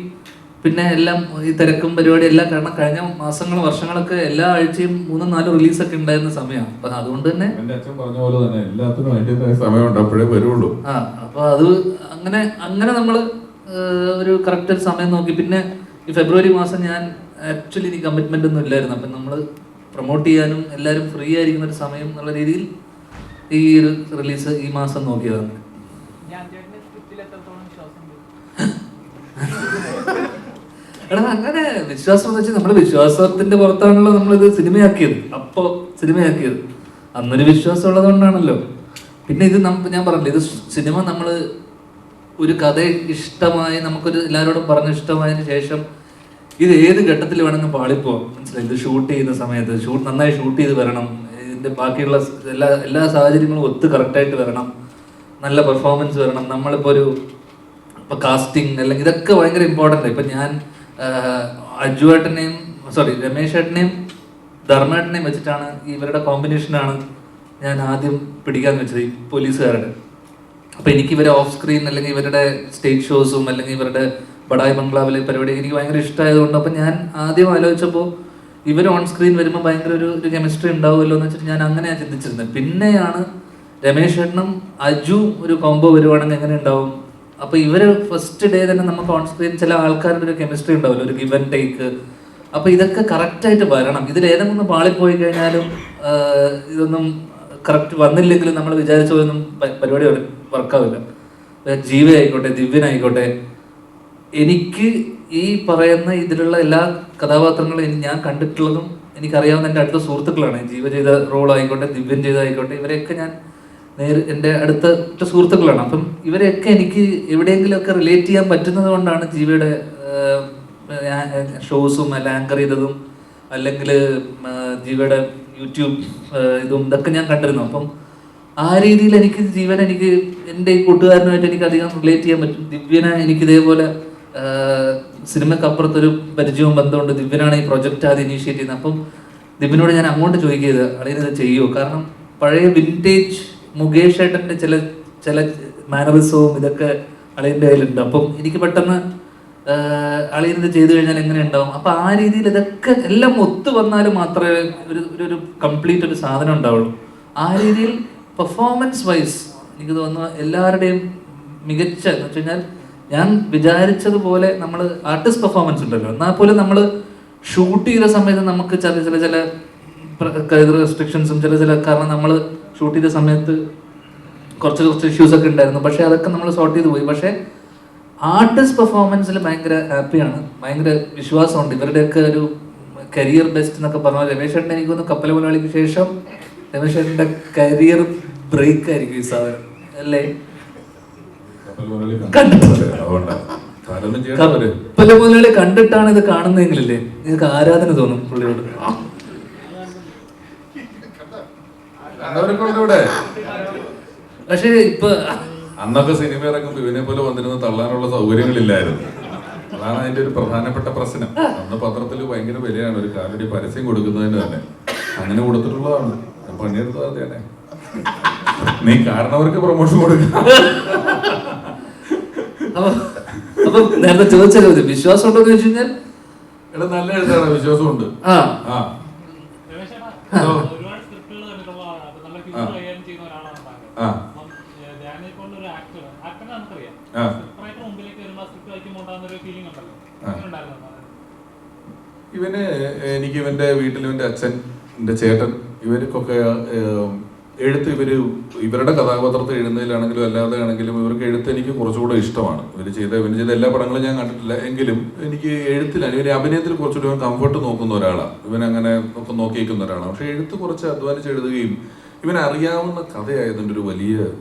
പിന്നെ എല്ലാം ഈ തിരക്കും പരിപാടി എല്ലാം, കാരണം കഴിഞ്ഞ മാസങ്ങളും വർഷങ്ങളൊക്കെ എല്ലാ ആഴ്ചയും 3-4 റിലീസൊക്കെ ഉണ്ടായിരുന്ന സമയമാണ്. അപ്പൊ അതുകൊണ്ട് തന്നെ അച്ഛൻ പറഞ്ഞ പോലെ തന്നെ എല്ലാത്തിനും അതിൻ്റെതായ സമയമുണ്ട്, അപ്പോഴേ വരുള്ളൂ. അപ്പൊ അത് അങ്ങനെ നമ്മള് ഒരു കറക്റ്റ് ഒരു സമയം നോക്കി. പിന്നെ ഈ ഫെബ്രുവരി മാസം ഞാൻ ആക്ച്വലി എനിക്ക് കമ്മിറ്റ്മെന്റ് ഒന്നും ഇല്ലായിരുന്നു. അപ്പം നമ്മൾ പ്രൊമോട്ട് ചെയ്യാനും എല്ലാവരും ഫ്രീ ആയിരിക്കുന്ന ഒരു സമയം എന്നുള്ള രീതിയിൽ ഈ ഒരു റിലീസ് ഈ മാസം നോക്കിയതാണ്. എടാ അങ്ങനെ വിശ്വാസം എന്ന് വെച്ചാൽ നമ്മള് വിശ്വാസത്തിന്റെ പുറത്താണല്ലോ നമ്മളിത് സിനിമയാക്കിയത്. അന്നൊരു വിശ്വാസം ഉള്ളത് കൊണ്ടാണല്ലോ. പിന്നെ ഇത് ഞാൻ പറഞ്ഞില്ല, ഇത് സിനിമ നമ്മള് ഒരു കഥ ഇഷ്ടമായി നമുക്കൊരു എല്ലാവരോടും പറഞ്ഞ് ഇഷ്ടമായതിനു ശേഷം ഇത് ഏത് ഘട്ടത്തിൽ വേണമെങ്കിൽ പാളിപ്പോവാം. മനസ്സിലായി? ഇത് ഷൂട്ട് ചെയ്യുന്ന സമയത്ത് നന്നായി ഷൂട്ട് ചെയ്ത് വരണം, ഇതിന്റെ ബാക്കിയുള്ള എല്ലാ സാഹചര്യങ്ങളും ഒത്ത് കറക്റ്റായിട്ട് വരണം, നല്ല പെർഫോമൻസ് വരണം. നമ്മളിപ്പോൾ ഇപ്പൊ കാസ്റ്റിംഗ് അല്ലെങ്കിൽ ഇതൊക്കെ ഭയങ്കര ഇമ്പോർട്ടൻ്റ്. ഇപ്പൊ ഞാൻ രമേശ് ഏട്ടനെയും ധർമ്മേട്ടനെയും വെച്ചിട്ടാണ്, ഇവരുടെ കോമ്പിനേഷനാണ് ഞാൻ ആദ്യം പിടിക്കാൻ വെച്ചത്, ഈ പോലീസുകാരുടെ. അപ്പൊ എനിക്ക് ഇവരെ ഓഫ് സ്ക്രീൻ അല്ലെങ്കിൽ ഇവരുടെ സ്റ്റേജ് ഷോസും അല്ലെങ്കിൽ ഇവരുടെ ബഡായി ബംഗ്ലാവിലെ പരിപാടി എനിക്ക് ഭയങ്കര ഇഷ്ടമായതുകൊണ്ട് അപ്പൊ ഞാൻ ആദ്യം ആലോചിച്ചപ്പോൾ ഇവർ ഓൺ സ്ക്രീൻ വരുമ്പോൾ ഭയങ്കര ഒരു കെമിസ്ട്രി ഉണ്ടാവുമല്ലോ എന്ന് വെച്ചിട്ട് ഞാൻ അങ്ങനെയാണ് ചിന്തിച്ചിരുന്നത്. പിന്നെയാണ് രമേശ് ഏട്ടനും അജു ഒരു കോംബോ വരുവാണെങ്കിൽ എങ്ങനെ ഉണ്ടാവും. അപ്പൊ ഇവര് ഫസ്റ്റ് ഡേ തന്നെ നമുക്ക് ഓൺ സ്ക്രീൻ ചില ആൾക്കാരുടെ ഒരു കെമിസ്ട്രി ഉണ്ടാവില്ല, ഒരു ഗിവ് ആൻഡ് ടേക്ക്. അപ്പൊ ഇതൊക്കെ കറക്റ്റായിട്ട് വരണം. ഇതിൽ ഏതെങ്കിലും പാളിപ്പോയി കഴിഞ്ഞാലും ഇതൊന്നും കറക്റ്റ് വന്നില്ലെങ്കിലും നമ്മൾ വിചാരിച്ച പോലൊന്നും പരിപാടി വർക്കാവില്ല. ജീവ ആയിക്കോട്ടെ, ദിവ്യനായിക്കോട്ടെ, എനിക്ക് ഈ പറയുന്ന ഇതിലുള്ള എല്ലാ കഥാപാത്രങ്ങളും ഞാൻ കണ്ടിട്ടുള്ളതും എനിക്കറിയാവുന്ന എൻ്റെ അടുത്ത സുഹൃത്തുക്കളാണ്. ജീവ ചെയ്ത റോളായിക്കോട്ടെ, ദിവ്യൻ ചെയ്തായിക്കോട്ടെ, ഇവരെയൊക്കെ ഞാൻ എൻ്റെ അടുത്ത സുഹൃത്തുക്കളാണ്. അപ്പം ഇവരെയൊക്കെ എനിക്ക് എവിടെയെങ്കിലുമൊക്കെ റിലേറ്റ് ചെയ്യാൻ പറ്റുന്നത് കൊണ്ടാണ് ജീവയുടെ ഷോസും അല്ല ആങ്കർ ചെയ്തതും അല്ലെങ്കിൽ ജീവയുടെ യൂട്യൂബ് ഇതൊക്കെ ഞാൻ കണ്ടിരുന്നു. അപ്പം ആ രീതിയിൽ എനിക്ക് എനിക്ക് എൻ്റെ ഈ കൂട്ടുകാരനുമായിട്ട് എനിക്ക് അധികം റിലേറ്റ് ചെയ്യാൻ പറ്റും. ദിവ്യനെ എനിക്ക് ഇതേപോലെ സിനിമക്കപ്പുറത്തൊരു പരിചയവും ബന്ധമുണ്ട്. ദിവ്യനാണ് ഈ പ്രൊജക്റ്റ് ആദ്യം ഇനീഷ്യേറ്റ് ചെയ്യുന്നത്. അപ്പം ദിവ്യനോട് ഞാൻ അങ്ങോട്ട് ചോദിക്കുന്നത് അളിയനിത് ചെയ്യുമോ, കാരണം പഴയ വിൻറ്റേജ് മുകേഷ് ഏട്ടൻ്റെ ചില മാനറിസവും ഇതൊക്കെ അളിയൻ്റെ കയ്യിലുണ്ട്. അപ്പം എനിക്ക് പെട്ടെന്ന് അളിയനിത് ചെയ്തു കഴിഞ്ഞാൽ എങ്ങനെ ഉണ്ടാവും. അപ്പൊ ആ രീതിയിൽ ഇതൊക്കെ എല്ലാം ഒത്തു വന്നാൽ മാത്രമേ ഒരു കംപ്ലീറ്റ് ഒരു സാധനം ഉണ്ടാവുള്ളൂ. ആ രീതിയിൽ പെർഫോമൻസ് വൈസ് എനിക്ക് തോന്നുന്നു എല്ലാവരുടെയും മികച്ച എന്ന് വെച്ച് കഴിഞ്ഞാൽ ഞാൻ വിചാരിച്ചതുപോലെ നമ്മൾ ആർട്ടിസ്റ്റ് പെർഫോമൻസ് ഉണ്ടല്ലോ, എന്നാൽ പോലും നമ്മൾ ഷൂട്ട് ചെയ്ത സമയത്ത് നമുക്ക് ചില റെസ്ട്രിക്ഷൻസും ചില കാരണം നമ്മൾ ഷൂട്ട് ചെയ്ത സമയത്ത് കുറച്ച് ഇഷ്യൂസ് ഒക്കെ ഉണ്ടായിരുന്നു. പക്ഷെ അതൊക്കെ നമ്മൾ സോർട്ട് ചെയ്ത് പോയി. പക്ഷെ ആർട്ടിസ്റ്റ് പെർഫോമൻസിൽ ഭയങ്കര ഹാപ്പിയാണ്, ഭയങ്കര വിശ്വാസമുണ്ട്. ഇവരുടെയൊക്കെ ഒരു കരിയർ ബെസ്റ്റ് എന്നൊക്കെ പറഞ്ഞാൽ രമേശ് ചേട്ടൻ എനിക്ക് തോന്നുന്നു കപ്പൽ മലയാളിക്ക് ശേഷം രമേശ് ചേട്ടൻ്റെ കരിയർ ബ്രേക്ക് ആയിരിക്കും ഈ സാധനം അല്ലേ? കപ്പൽ മുതലാളി കണ്ടിട്ടാണ് ഇത് കാണുന്നതെങ്കിലല്ലേ നിങ്ങൾക്ക് ആരാധന തോന്നും പുള്ളിയോട്. പക്ഷേ ഇപ്പൊ അന്നൊക്കെ സിനിമ ഇറങ്ങുമ്പോൾ ഇവനെ പോലെ വന്നിരുന്ന തള്ളാനുള്ള സൗകര്യങ്ങളില്ലായിരുന്നു. അതാണ് അതിന്റെ ഒരു പ്രധാനപ്പെട്ട പ്രശ്നം. അന്ന് പത്രത്തിൽ ഭയങ്കര വിലയാണ് ഒരു കാലടി പരസ്യം കൊടുക്കുന്നതിന് തന്നെ. അങ്ങനെ കൊടുത്തിട്ടുള്ളതാണ്. പണിയെടുത്തത് അതെയാണ്. നീ കാരണവർക്ക് പ്രൊമോഷൻ കൊടുക്കുക. അപ്പൊ നേരത്തെ ചോദിച്ചല്ലോ വിശ്വാസം ഉണ്ടോ എന്ന് ചോദിച്ചു കഴിഞ്ഞാൽ എടാ നല്ല എഴുത്താണ്, വിശ്വാസമുണ്ട്. ഇവന് എനിക്ക് ഇവന്റെ വീട്ടിൽ ഇവന്റെ അച്ഛൻ, എന്റെ ചേട്ടൻ, ഇവർക്കൊക്കെ എഴുത്ത് ഇവരുടെ കഥാപാത്രത്തെ എഴുതുന്നതിലാണെങ്കിലും അല്ലാതെ ആണെങ്കിലും ഇവർക്ക് എഴുത്ത് എനിക്ക് കുറച്ചുകൂടെ ഇഷ്ടമാണ്. ഇവന് ചെയ്ത എല്ലാ പടങ്ങളും ഞാൻ കണ്ടിട്ടില്ല എങ്കിലും എനിക്ക് എഴുത്തിലാണ്, ഇവന് അഭിനയത്തിൽ കുറച്ചുകൂടി ഇവൻ കംഫർട്ട് നോക്കുന്ന ഒരാളാണ്. ഇവനങ്ങനെ നോക്കിയിരിക്കുന്ന ഒരാളാണ്. പക്ഷെ എഴുത്ത് കുറച്ച് അധ്വാനിച്ച് എഴുതുകയും ഇവൻ അറിയാവുന്ന കഥയായതിൻ്റെ ഒരു വലിയ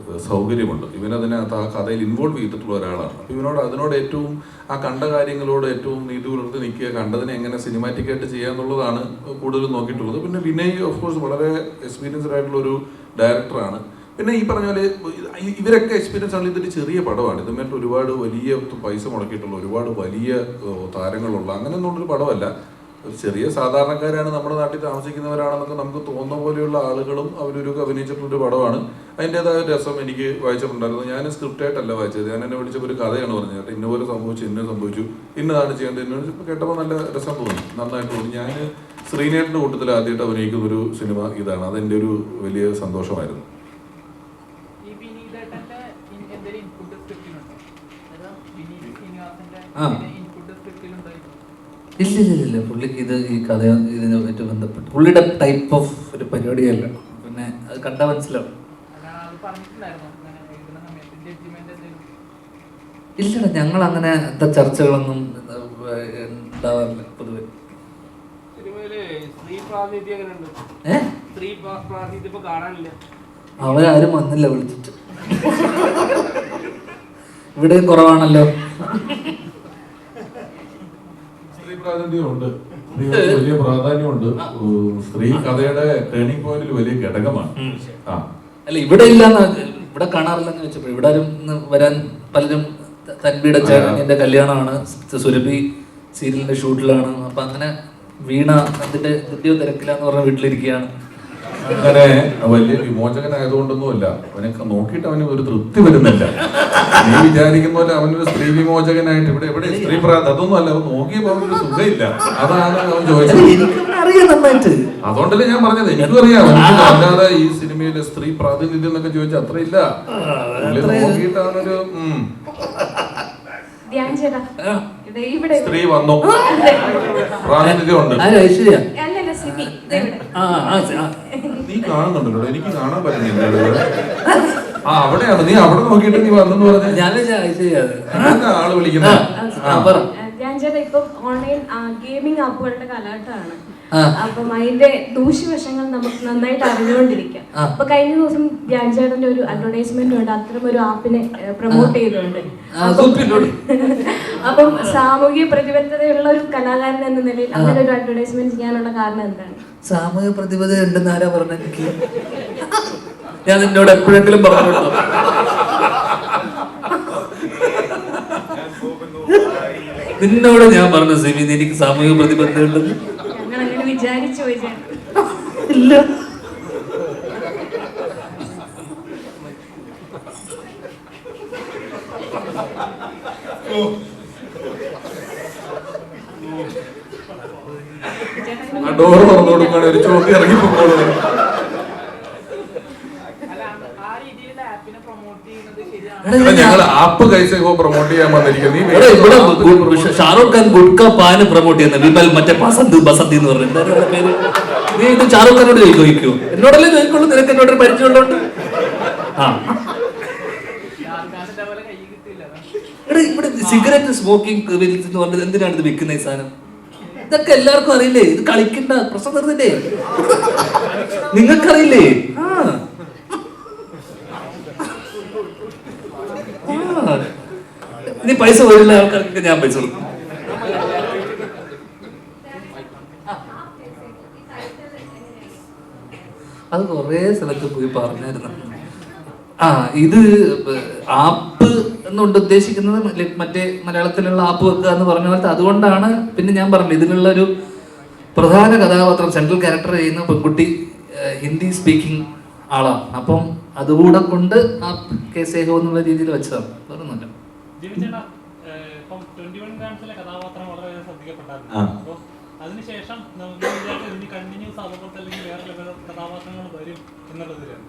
സൗകര്യമുണ്ട്. ഇവനതിനകത്ത് ആ കഥയിൽ ഇൻവോൾവ് ചെയ്തിട്ടുള്ള ഒരാളാണ്. അപ്പോൾ അതിനോട് ഏറ്റവും ആ കണ്ട കാര്യങ്ങളോട് ഏറ്റവും നീതി പുലർത്തി നിൽക്കുക, കണ്ടതിനെ എങ്ങനെ സിനിമാറ്റിക്കായിട്ട് ചെയ്യാന്നുള്ളതാണ് കൂടുതലും നോക്കിയിട്ടുള്ളത്. പിന്നെ വിനയ് ഓഫ് കോഴ്സ് വളരെ എക്സ്പീരിയൻസ്ഡ് ആയിട്ടുള്ള ഒരു ഡയറക്ടറാണ്. പിന്നെ ഈ പറഞ്ഞ പോലെ ഇവരൊക്കെ എക്സ്പീരിയൻസ് ആണ്. ഇതൊരു ചെറിയ പടമാണ്. ഇതുമായിട്ട് ഒരുപാട് വലിയ പൈസ മുടക്കിയിട്ടുള്ള ഒരുപാട് വലിയ താരങ്ങളുള്ള അങ്ങനെയൊന്നും ഒരു പടമല്ല. ഒരു ചെറിയ സാധാരണക്കാരാണ്, നമ്മുടെ നാട്ടിൽ താമസിക്കുന്നവരാണെന്നൊക്കെ നമുക്ക് തോന്നുന്ന പോലെയുള്ള ആളുകളും അവരൊരു അഭിനയിച്ചിട്ടുള്ളൊരു പടമാണ്. അതിൻ്റെതായ രസം എനിക്ക് വായിച്ചിട്ടുണ്ടായിരുന്നു. ഞാൻ സ്ക്രിപ്റ്റായിട്ടല്ല വായിച്ചത്. ഞാൻ എന്നെ വിളിച്ചപ്പോൾ ഒരു കഥയാണ് പറഞ്ഞത്. കേട്ടോ ഇന്നപോലെ സംഭവിച്ചു, ഇന്നതാണ് ചെയ്യേണ്ടത്. എന്നോട് കേട്ടപ്പോൾ നല്ല രസം തോന്നി, നന്നായിട്ട് തോന്നി. ഞാൻ ശ്രീനേട്ടൻ്റെ കൂട്ടത്തിൽ ആദ്യമായിട്ട് അഭിനയിക്കുന്ന ഒരു സിനിമ ഇതാണ്. അതെൻ്റെ ഒരു വലിയ സന്തോഷമായിരുന്നു. ഇല്ല പുള്ളിക്ക് ഈ കഥ ഇതിനുമായിട്ട് ബന്ധപ്പെട്ട് പുള്ളിയുടെ ടൈപ്പ് ഓഫ് ഒരു പരിപാടിയല്ല. പിന്നെ അത് കണ്ടാൽ മനസ്സിലാവും. ഇല്ലടാ, ഞങ്ങൾ അങ്ങനെ ചർച്ചകളൊന്നും ഉണ്ടാവാറില്ല പൊതുവെ. അവരാരും വന്നില്ല വിളിച്ചിട്ട്. ഇവിടെയും കുറവാണല്ലോ. പ്രാതിനിധ്യമുണ്ട്, വലിയ പ്രാധാന്യമുണ്ട്. സ്ത്രീ കഥയുടെ ടേണിംഗ് പോയിന്റിൽ വലിയ ഘടകമാണ്. അല്ല ഇവിടെ ഇല്ലെന്ന്, ഇവിടെ കാണാറില്ലെന്ന് വെച്ചപ്പോൾ ഇവിടെ വരാൻ പലരും തൻവീടെ ചേട്ടൻ്റെ കല്യാണമാണ്, സുരഭി സീരിയലിന്റെ ഷൂട്ടിലാണ്. അപ്പൊ അങ്ങനെ വീണ അതിന്റെ കൃത്യോ തിരക്കിലാന്ന് പറഞ്ഞ വീട്ടിലിരിക്കുകയാണ്. അങ്ങനെ വലിയ വിമോചകനായതുകൊണ്ടൊന്നുമല്ല, അവനൊക്കെ നോക്കിയിട്ട് അവന് ഒരു തൃപ്തി വരുന്നില്ല. നീ വിചാരിക്കുന്ന പോലെ അവനൊരു സ്ത്രീ വിമോചകനായിട്ട് ഇവിടെ സ്ത്രീ അതൊന്നും അല്ല. അവൻ നോക്കിയപ്പോ അവനൊരു സുഖമില്ല. അതാണ് അവൻ ചോദിച്ചത്. അതുകൊണ്ടല്ലേ ഞാൻ പറഞ്ഞത്, എനിക്കും അറിയാം. അല്ലാതെ ഈ സിനിമയിലെ സ്ത്രീ പ്രാതിനിധ്യം എന്നൊക്കെ ചോദിച്ചാൽ അത്രയില്ല. നോക്കിയിട്ട് അവനൊരു സ്ത്രീ വന്നു, പ്രാതിനിധ്യമുണ്ട്. നീ കാണുന്നുണ്ടല്ലോ, എനിക്ക് കാണാൻ പറ്റുന്നില്ല. അവിടെയാണ്, നീ അവിടെ നോക്കിയിട്ട് നീ വന്നെന്ന് പറഞ്ഞ ആള് വിളിക്കുന്നത്. ഇപ്പം ഓൺലൈൻ ഗെയിമിംഗ് ആപ്പുകളുടെ കാലഘട്ടമാണ്. അപ്പം അതിന്റെ ദൂഷ്യവശങ്ങൾ നമുക്ക് നന്നായിട്ട് അറിഞ്ഞുകൊണ്ടിരിക്കാം. അപ്പൊ കഴിഞ്ഞ ദിവസം ധ്യാൻ ചേട്ടന്റെ ഒരു അഡ്വർടൈസ്മെന്റ് ഉണ്ട്, അത്തരം ഒരു ആപ്പിനെ പ്രൊമോട്ട് ചെയ്തുകൊണ്ട്. അപ്പം സാമൂഹിക പ്രതിബദ്ധതയുള്ള ഒരു കലാകാരൻ എന്ന നിലയിൽ അങ്ങനെ ഒരു അഡ്വർടൈസ്മെന്റ് ചെയ്യാനുള്ള കാരണം എന്താണ്? സാമൂഹിക പ്രതിബദ്ധത ഉണ്ടെന്ന് ആരാ പറഞ്ഞ? എനിക്ക് ഞാൻ നിന്നോട് എപ്പോഴെങ്കിലും പറഞ്ഞിട്ടുണ്ടോ? നിന്നോട് ഞാൻ പറഞ്ഞു സിമി എനിക്ക് സാമൂഹിക പ്രതിബദ്ധത ഉണ്ടെന്ന്? ഞങ്ങൾ അങ്ങനെ വിചാരിച്ചു ഇല്ല. ഡോറ് തുറന്നു കൊടുക്കുകയാണ്, ഒരു ചോദ്യം ഇറങ്ങി പോകുന്നത്. ഞങ്ങൾ ആപ്പ് കൈസോ പ്രൊമോട്ട് ചെയ്യാൻ വന്നിരിക്കുന്നത്. ഷാറൂഖ് ഖാൻ ഗുഡ്ക പാന് പ്രൊമോട്ട് ചെയ്യുന്നത് വിമൽ മറ്റേ ബസന്തി എന്ന് പറഞ്ഞു. എന്താ പേര്? നീ ഇത് ഷാറൂഖ് ഖാനോട് ചോദിക്കോ? എന്നോടല്ലേ ചോദിക്കുള്ളൂ, നിനക്ക് എന്നോട് പരിചയമുള്ളതുകൊണ്ട്. ആ ഇവിടെ സിഗരറ്റ് സ്മോക്കിംഗ് എന്ന് പറഞ്ഞത് എന്തിനാണ് ഇത് വെക്കുന്ന ഈ സാധനം? ഇതൊക്കെ എല്ലാവർക്കും അറിയില്ലേ? ഇത് കളിക്കണ്ട, പ്രശ്നം തീർന്നില്ലേ? നിങ്ങൾക്കറിയില്ലേ? ഇനി പൈസ വരില്ല ആൾക്കാർക്ക് ഞാൻ പൈസ കൊടുക്കും. അത് കുറേ സ്ഥലത്ത് പോയി പറഞ്ഞായിരുന്നു. ഇത് ആപ്പ് എന്നുകൊണ്ട് ഉദ്ദേശിക്കുന്നത് മറ്റേ മലയാളത്തിലുള്ള ആപ്പ് വെക്കുക എന്ന് പറഞ്ഞ പോലത്തെ. അതുകൊണ്ടാണ് പിന്നെ ഞാൻ പറഞ്ഞു ഇതിനുള്ള ഒരു പ്രധാന കഥാപാത്രം സെൻട്രൽ ക്യാരക്ടർ ചെയ്യുന്ന പെൺകുട്ടി ഹിന്ദി സ്പീക്കിംഗ് ആളാണ്. അപ്പം അതുകൂടെ കൊണ്ട് ആ കേസേഹോ എന്നുള്ള രീതിയിൽ വെച്ചതാണ്, വേറൊന്നുമില്ല. കഥാപാത്രം വളരെ ശ്രദ്ധിക്കപ്പെട്ടായിരുന്നു. അപ്പോൾ അതിനുശേഷം കണ്ടിന്യൂസ് അതുപോലത്തെ അല്ലെങ്കിൽ വേറെ കഥാപാത്രങ്ങൾ വരും എന്നുള്ളതിലാണ്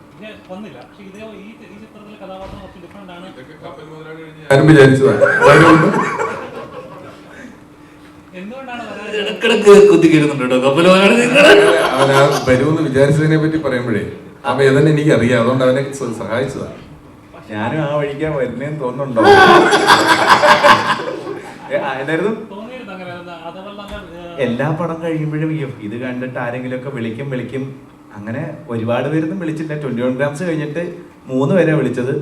വന്നില്ല. പക്ഷെ ഇതേ ഈ ചിത്രത്തിലെ കഥാപാത്രം കുറച്ച് ഡിഫറെന്റ് ആണ്. എന്തുകൊണ്ടാണ് ഇടക്കിടക്ക് കുത്തിക്കരുന്നുണ്ടോ അവൻ വരുമെന്ന് വിചാരിച്ചതിനെ പറ്റി പറയുമ്പോഴേ അവൻ ഏതെന്നെ എനിക്ക് അറിയാം, അതുകൊണ്ട് അവനെ സഹായിച്ചതാണ്. ഞാനും ആ വഴിക്കാൻ വരുന്നേന്ന് തോന്നുന്നുണ്ടോ? എല്ലാ പടം കഴിയുമ്പോഴും ഇത് കണ്ടിട്ട് ആരെങ്കിലും ഒക്കെ വിളിക്കും. അങ്ങനെ ഒരുപാട് പേരൊന്നും വിളിച്ചില്ല. 21 ഗ്രാംസ് കഴിഞ്ഞിട്ട് 3 പേരെ വിളിച്ചത്,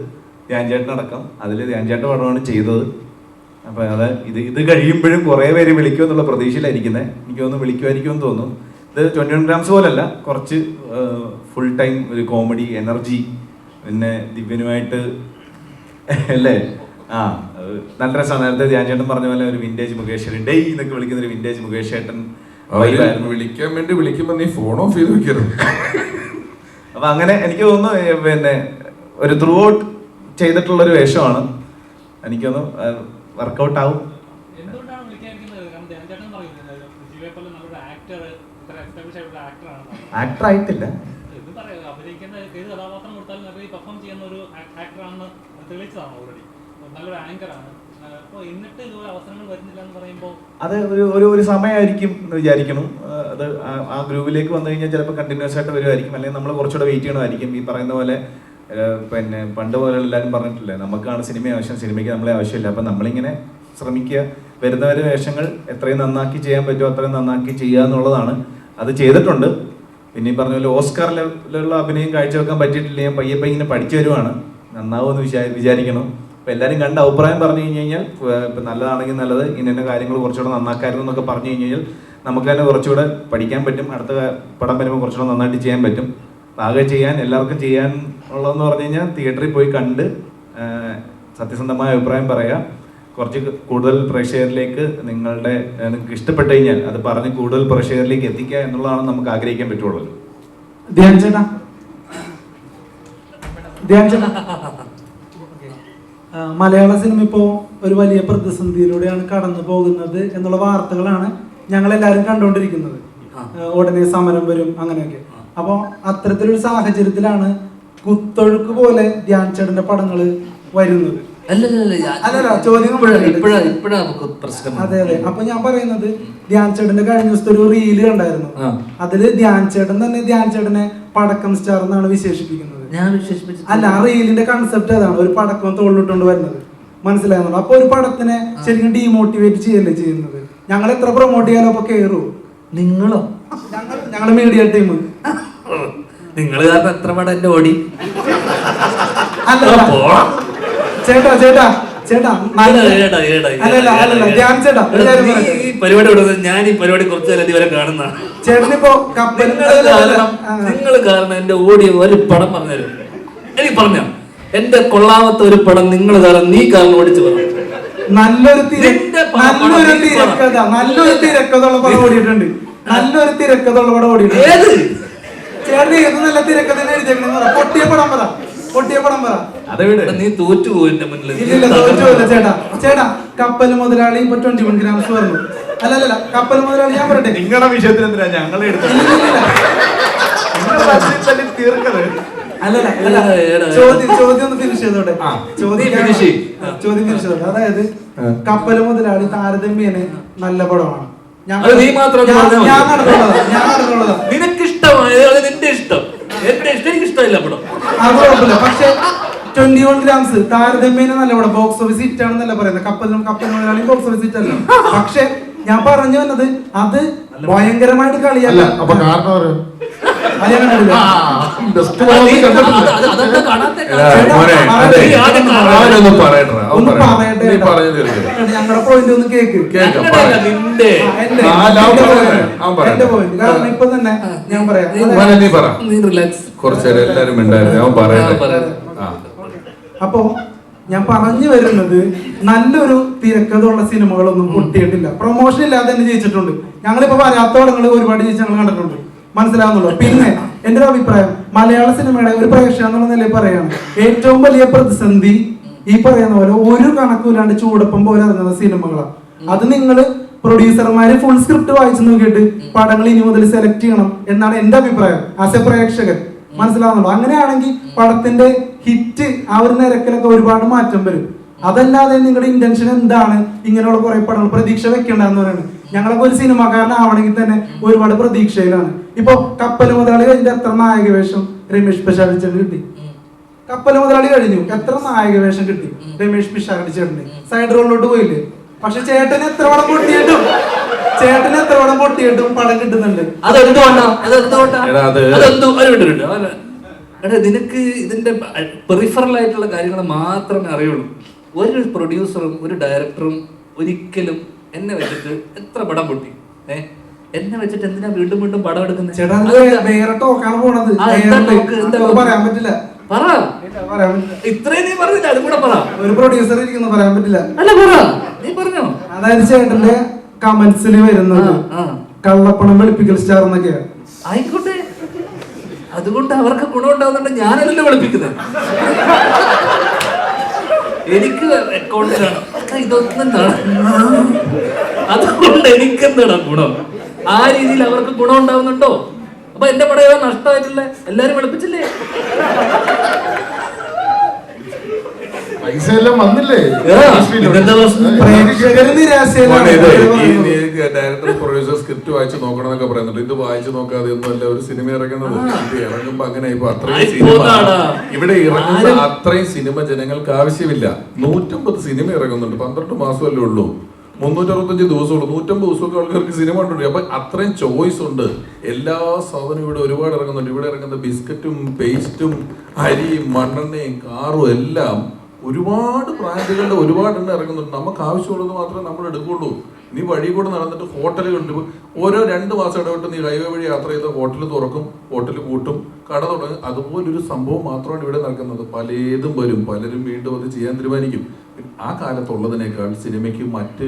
ധ്യാൻ ചേട്ടനടക്കം. അതിൽ ധ്യാൻ ചേട്ടൻ പടമാണ് ചെയ്തത്. അപ്പൊ അത് ഇത് കഴിയുമ്പോഴും കുറെ പേര് വിളിക്കും എന്നുള്ള പ്രതീക്ഷയിലായിരിക്കുന്നത്. എനിക്ക് തോന്നുന്നു വിളിക്കുമായിരിക്കുമെന്ന് തോന്നുന്നു. ഇത് 21 ഗ്രാംസ് പോലല്ല, കുറച്ച് ഫുൾ ടൈം ഒരു കോമഡി എനർജി, പിന്നെ ദിവ്യനുമായിട്ട് അല്ലേ നല്ല രസമാണ്. നേരത്തെ ധ്യാൻ ചേട്ടൻ പറഞ്ഞ പോലെ ഒരു വിന്റേജ് മുകേഷ് ഡേ എന്നൊക്കെ വിളിക്കുന്ന ഒരു വിന്റേജ് മുകേഷ് ചേട്ടൻ വിളിക്കാൻ വേണ്ടി വിളിക്കുമ്പോ നീ ഫോൺ ഓഫ് ചെയ്ത് വെക്കരുത്. അപ്പൊ അങ്ങനെ എനിക്ക് തോന്നുന്നു പിന്നെ ഒരു ത്രൂ ഔട്ട് ചെയ്തിട്ടുള്ള ഒരു വേഷമാണ്. എനിക്കൊന്ന് വർക്കൗട്ട് ആവും. ആക്ടർ ആയിട്ടില്ല, അത് ഒരു സമയമായിരിക്കും എന്ന് വിചാരിക്കണം. അത് ആ ഗ്രൂപ്പിലേക്ക് വന്നു കഴിഞ്ഞാൽ ചിലപ്പോൾ കണ്ടിന്യൂസ് ആയിട്ട് വരുമായിരിക്കും, അല്ലെങ്കിൽ നമ്മൾ കുറച്ചുകൂടെ വെയിറ്റ് ചെയ്യണമായിരിക്കും. ഈ പറയുന്ന പോലെ പിന്നെ പണ്ട് പോലെ എല്ലാവരും പറഞ്ഞിട്ടില്ലേ, നമുക്കാണ് സിനിമ ആവശ്യം, സിനിമയ്ക്ക് നമ്മളെ ആവശ്യമില്ല. അപ്പം നമ്മളിങ്ങനെ ശ്രമിക്കുക, വരുന്നവരെ വേഷങ്ങൾ എത്രയും നന്നാക്കി ചെയ്യാൻ പറ്റുമോ അത്രയും നന്നാക്കി ചെയ്യുക എന്നുള്ളതാണ്. അത് ചെയ്തിട്ടുണ്ട്. പിന്നെ ഈ പറഞ്ഞ പോലെ ഓസ്കാർ ലെവലിലുള്ള അഭിനയം കാഴ്ചവെക്കാൻ പറ്റിയിട്ടില്ല. ഞാൻ പയ്യെ ഇങ്ങനെ പഠിച്ചു വരുവാണ്, നന്നാവുമെന്ന് വിചാരിക്കണം. അപ്പം എല്ലാവരും കണ്ട അഭിപ്രായം പറഞ്ഞു കഴിഞ്ഞാൽ ഇപ്പം നല്ലതാണെങ്കിൽ നല്ലത്, ഇന്ന കാര്യങ്ങൾ കുറച്ചുകൂടെ നന്നാക്കായിരുന്നു എന്നൊക്കെ പറഞ്ഞു കഴിഞ്ഞാൽ നമുക്ക് തന്നെ കുറച്ചുകൂടെ പഠിക്കാൻ പറ്റും. അടുത്ത പടം വരുമ്പോൾ കുറച്ചുകൂടെ നന്നായിട്ട് ചെയ്യാൻ പറ്റും. ആകെ ചെയ്യാൻ എല്ലാവർക്കും ചെയ്യാൻ ഉള്ളതെന്ന് പറഞ്ഞു കഴിഞ്ഞാൽ തിയേറ്ററിൽ പോയി കണ്ട് സത്യസന്ധമായ അഭിപ്രായം പറയുക, കുറച്ച് കൂടുതൽ പ്രേക്ഷകരിലേക്ക് നിങ്ങൾക്ക് ഇഷ്ടപ്പെട്ടു കഴിഞ്ഞാൽ അത് പറഞ്ഞ് കൂടുതൽ പ്രേക്ഷകരിലേക്ക് എത്തിക്കുക എന്നുള്ളതാണ് നമുക്ക് ആഗ്രഹിക്കാൻ പറ്റുള്ളൂ. ധ്യാൻ ചേട്ടാ മലയാള സിനിമ ഇപ്പോൾ ഒരു വലിയ പ്രതിസന്ധിയിലൂടെയാണ് കടന്നു പോകുന്നത് എന്നുള്ള വാർത്തകളാണ് ഞങ്ങളെല്ലാവരും കണ്ടുകൊണ്ടിരിക്കുന്നത്. ഉടനെ സമരം വരും അങ്ങനെയൊക്കെ. അപ്പോൾ അത്തരത്തിലൊരു സാഹചര്യത്തിലാണ് കുത്തൊഴുക്ക് പോലെ ധ്യാൻ ചേട്ടന്റെ പടങ്ങൾ വരുന്നത്. അല്ലല്ല ചോദ്യം. അതെ അതെ. അപ്പൊ ഞാൻ പറയുന്നത് ധ്യാൻ ചേട്ടന്റെ കഴിഞ്ഞ ദിവസത്തെ ഒരു റീല് കണ്ടായിരുന്നു. അതില് ധ്യാൻ ചേട്ടൻ തന്നെ ധ്യാൻ ചേട്ടനെ പടക്കം സ്റ്റാർ എന്നാണ് വിശേഷിപ്പിക്കുന്നത്. അല്ല, ആ റീലിന്റെ കൺസെപ്റ്റ് അതാണ്, ഒരു പടക്കം തോളിലിട്ടുകൊണ്ട് വരുന്നത്. മനസ്സിലാകുന്നുണ്ടോ? അപ്പൊ ഒരു പടത്തിനെ ശരിക്കും ഡീമോട്ടിവേറ്റ് ചെയ്യല്ലേ ചെയ്യുന്നത്. ഞങ്ങൾ എത്ര പ്രൊമോട്ട് ചെയ്യാലോ അപ്പൊ കേറൂ. നിങ്ങളോ? ഞങ്ങള് മീഡിയ ടീം. നിങ്ങൾ കാരണം എത്ര പടം എന്റെ ഓടി. അല്ല ചേട്ടാ പരിപാടി ഞാൻ ഈ പരിപാടി കുറച്ചു നേരം ഇതുവരെ കാണുന്ന ചേട്ടനിപ്പോ നിങ്ങൾ കാരണം എന്റെ ഓടിയ ഒരു പടം പറഞ്ഞുതരും. എനിക്ക് പറഞ്ഞോ, എന്റെ കൊള്ളാമത്ത ഒരു പടം നിങ്ങൾ കാരണം നീ കാരണം ഓടിച്ചു പറഞ്ഞു. നല്ലൊരു തിരക്കഥയുള്ള പടം ഓടിയിട്ടുണ്ട്. നല്ലൊരു തിരക്കഥയുള്ള പടം ഓടിയിട്ടുണ്ട്. ഏത് ചേട്ടൻ ഏത് നല്ല തിരക്കഥ എഴുതിയേക്കണെന്ന് പൊട്ടിയ പടം പറ. നീ തോറ്റുപോയി എന്റെ മുന്നിൽ. ഇല്ല തോറ്റുപോയില്ല ചേട്ടാ. കപ്പൽ മുതലാളി ഇപ്പൊ 21 ഗ്രാംസ് പറഞ്ഞു. അല്ലല്ല കപ്പൽ മുതലാളി ഞാൻ പറയട്ടെ, നിങ്ങളുടെ വിഷയത്തിന് എന്തിനാ ഞങ്ങളെ എടുത്തത്? തീർക്കത്. അല്ലല്ല ചോദ്യം ഒന്ന് ഫിനിഷ് ചെയ്തോട്ടെ. ചോദ്യം ഫിനിഷ് ചെയ്തോട്ടെ. അതായത് കപ്പൽ മുതലാളി താരതമ്യേന നല്ല പടമാണ്. ഞാൻ കണ്ടിട്ടുള്ളതാ. നിനക്ക് ഇഷ്ടമായ നിന്റെ ഇഷ്ടം, എന്റെ ഇഷ്ടം എനിക്ക് ഇഷ്ടമില്ല പടം. അത് കുഴപ്പമില്ല. പക്ഷെ 21 ഗ്രാംസ് താരതമ്യേന നല്ല പടം. ബോക്സ് ഓഫീസ് ഹിറ്റ് ആണെന്നല്ല പറയുന്നത്. കപ്പൽ മുതലാളി ബോക്സ് ഓഫീസ് ഹിറ്റ് അല്ല. പക്ഷെ ഞാൻ പറഞ്ഞു വന്നത് അത് ഭയങ്കരമായിട്ട് കളിയല്ല. അപ്പൊ കാരണം ഞങ്ങളുടെ പോയിന്റ് ഒന്ന് കേക്ക്. എന്റെ പോയിന്റ് കാരണം ഇപ്പൊ തന്നെ ഞാൻ പറയാം. കുറച്ചേരം എല്ലാരും ഉണ്ടായിരുന്നു, അവൻ പറയട്ടെ. അപ്പോ ഞാൻ പറഞ്ഞു വരുന്നത്, നല്ലൊരു തിരക്കഥയുള്ള സിനിമകളൊന്നും പൊട്ടിയിട്ടില്ല. പ്രൊമോഷൻ ഇല്ലാതെ തന്നെ ജയിച്ചിട്ടുണ്ട്. ഞങ്ങളിപ്പോ പറയാത്ത പടങ്ങൾ ഒരുപാട് ജയിച്ച് ഞങ്ങൾ കണ്ടിട്ടുണ്ട്, മനസ്സിലാവുന്നുള്ളൂ. പിന്നെ എന്റെ ഒരു അഭിപ്രായം, മലയാള സിനിമയുടെ ഒരു പ്രേക്ഷക എന്നുള്ള നിലയിൽ പറയാണ്, ഏറ്റവും വലിയ പ്രതിസന്ധി ഈ പറയുന്ന പോലെ ഒരു കണക്കില്ലാണ്ട് ചൂടപ്പം പോലെ ഇറങ്ങുന്ന സിനിമകളാണ്. അത് നിങ്ങള് പ്രൊഡ്യൂസർമാര് ഫുൾ സ്ക്രിപ്റ്റ് വായിച്ചു നോക്കിയിട്ട് പടങ്ങൾ ഇനി മുതൽ സെലക്ട് ചെയ്യണം എന്നാണ് എന്റെ അഭിപ്രായം ആസ് എ പ്രേക്ഷകൻ, മനസ്സിലാവുന്നുള്ളൂ. അങ്ങനെയാണെങ്കിൽ പടത്തിന്റെ ഹിറ്റ് ആ ഒരു നിരക്കിലൊക്കെ ഒരുപാട് മാറ്റം വരും. അതല്ലാതെ നിങ്ങളുടെ ഇന്റൻഷൻ എന്താണ് ഇങ്ങനെയുള്ള കുറെ പടങ്ങൾ പ്രതീക്ഷ വെക്കേണ്ടതെന്ന് പറയുന്നത്? ഞങ്ങളൊക്കെ ഒരു സിനിമാക്കാരനാവണമെങ്കിൽ തന്നെ ഒരുപാട് പ്രതീക്ഷയിലാണ്. ഇപ്പൊ കപ്പൽ മുതലാളി കഴിഞ്ഞ എത്ര നായക വേഷം രമേഷ് പിഷാരടി കിട്ടി? കപ്പൽ മുതലാളി കഴിഞ്ഞു, എത്ര നായക വേഷം കിട്ടി രമേഷ് പിഷാരടി ചേട്ടന്? സൈഡ് റോളിലോട്ട് പോയില്ലേ? പക്ഷെ ചേട്ടന് എത്ര പടം പൊട്ടിയിട്ടും പടം കിട്ടുന്നുണ്ട്. നിനക്ക് ഇതിന്റെ പെറിഫറൽ ആയിട്ടുള്ള കാര്യങ്ങൾ മാത്രമേ അറിയുള്ളൂ. ഒരു പ്രൊഡ്യൂസറും ഒരു ഡയറക്ടറും ഒരിക്കലും എന്നെ വെച്ചിട്ട് എത്ര പടം പൊട്ടി, എന്നെ വെച്ചിട്ട് എന്തിനാ വീണ്ടും വീണ്ടും പടം എടുക്കുന്നത്? പറയാൻ പറ്റില്ല. ഇത്രയും നീ പറഞ്ഞില്ല, അതും കൂടെ പറ. ഒരു പ്രൊഡ്യൂസർ ഇരിക്കുന്നു, പറയാൻ പറ്റില്ല. അല്ല പറ, നീ പറഞ്ഞോ. അതായത് ചേട്ടന്റെ കമന്റ്സിൽ വരുന്നത് കള്ളപ്പണം വെളുപ്പിക്കൽ സ്റ്റാർ എന്നൊക്കെയാണ്. ആയിക്കോട്ടെ, അതുകൊണ്ട് അവർക്ക് ഗുണമുണ്ടാവുന്നുണ്ട്. ഞാനല്ലല്ലോ വെളുപ്പിക്കുന്നത്, എനിക്ക് അക്കൗണ്ടിലാണ്. ഇതൊന്നും അതുകൊണ്ട് എനിക്കെന്താണ് ഗുണം? ആ രീതിയിൽ അവർക്ക് ഗുണം ഉണ്ടാവുന്നുണ്ടോ? അപ്പൊ എന്റെ പടയോ നഷ്ടമായിട്ടില്ല, എല്ലാരും വെളുപ്പിച്ചില്ലേ? പൈസ എല്ലാം വന്നില്ലേ? ഡയറക്ടർ പ്രൊഡ്യൂസർ സ്ക്രിപ്റ്റ് വായിച്ചു നോക്കണം എന്നൊക്കെ പറയുന്നുണ്ട്. ഇത് വായിച്ചു നോക്കാതെ ഒന്നുമല്ല ഒരു സിനിമ ഇറങ്ങുന്നത്. ഇത് ഇറങ്ങുമ്പോ അങ്ങനെ ഇപ്പൊ അത്രയും സിനിമ ഇവിടെ ഇറങ്ങുന്ന അത്രയും സിനിമ ജനങ്ങൾക്ക് ആവശ്യമില്ല. 150 സിനിമ ഇറങ്ങുന്നുണ്ട്, 12 മാസമല്ലേ ഉള്ളൂ, 365 ദിവസമുള്ളൂ. 150 ദിവസമൊക്കെ ആൾക്കാർക്ക് സിനിമ കണ്ടുണ്ട്. അപ്പൊ അത്രയും ചോയ്സ് ഉണ്ട്. എല്ലാ സാധനവും ഇവിടെ ഒരുപാട് ഇറങ്ങുന്നുണ്ട്. ഇവിടെ ഇറങ്ങുന്ന ബിസ്ക്കറ്റും പേസ്റ്റും അരിയും മണ്ണെണ്ണയും കാറും എല്ലാം ഒരുപാട് ബ്രാൻഡുകളുടെ ഒരുപാട് എണ്ണം ഇറങ്ങുന്നുണ്ട്. നമുക്ക് ആവശ്യമുള്ളത് മാത്രമേ നമ്മൾ എടുക്കുള്ളൂ. നീ വഴി കൂടെ നടന്നിട്ട് ഹോട്ടലുകളുണ്ട്, ഓരോ 2 മാസം ഇടവിട്ട് നീ ഹൈവേ വഴി യാത്ര ചെയ്ത് ഹോട്ടൽ തുറക്കും, ഹോട്ടൽ കൂട്ടും, കട തുടങ്ങും. അതുപോലൊരു സംഭവം മാത്രമാണ് ഇവിടെ നടക്കുന്നത്. പലതും വരും, പലരും വീണ്ടും അത് ചെയ്യാൻ തീരുമാനിക്കും. ആ കാലത്തുള്ളതിനേക്കാൾ സിനിമയ്ക്ക് മറ്റ്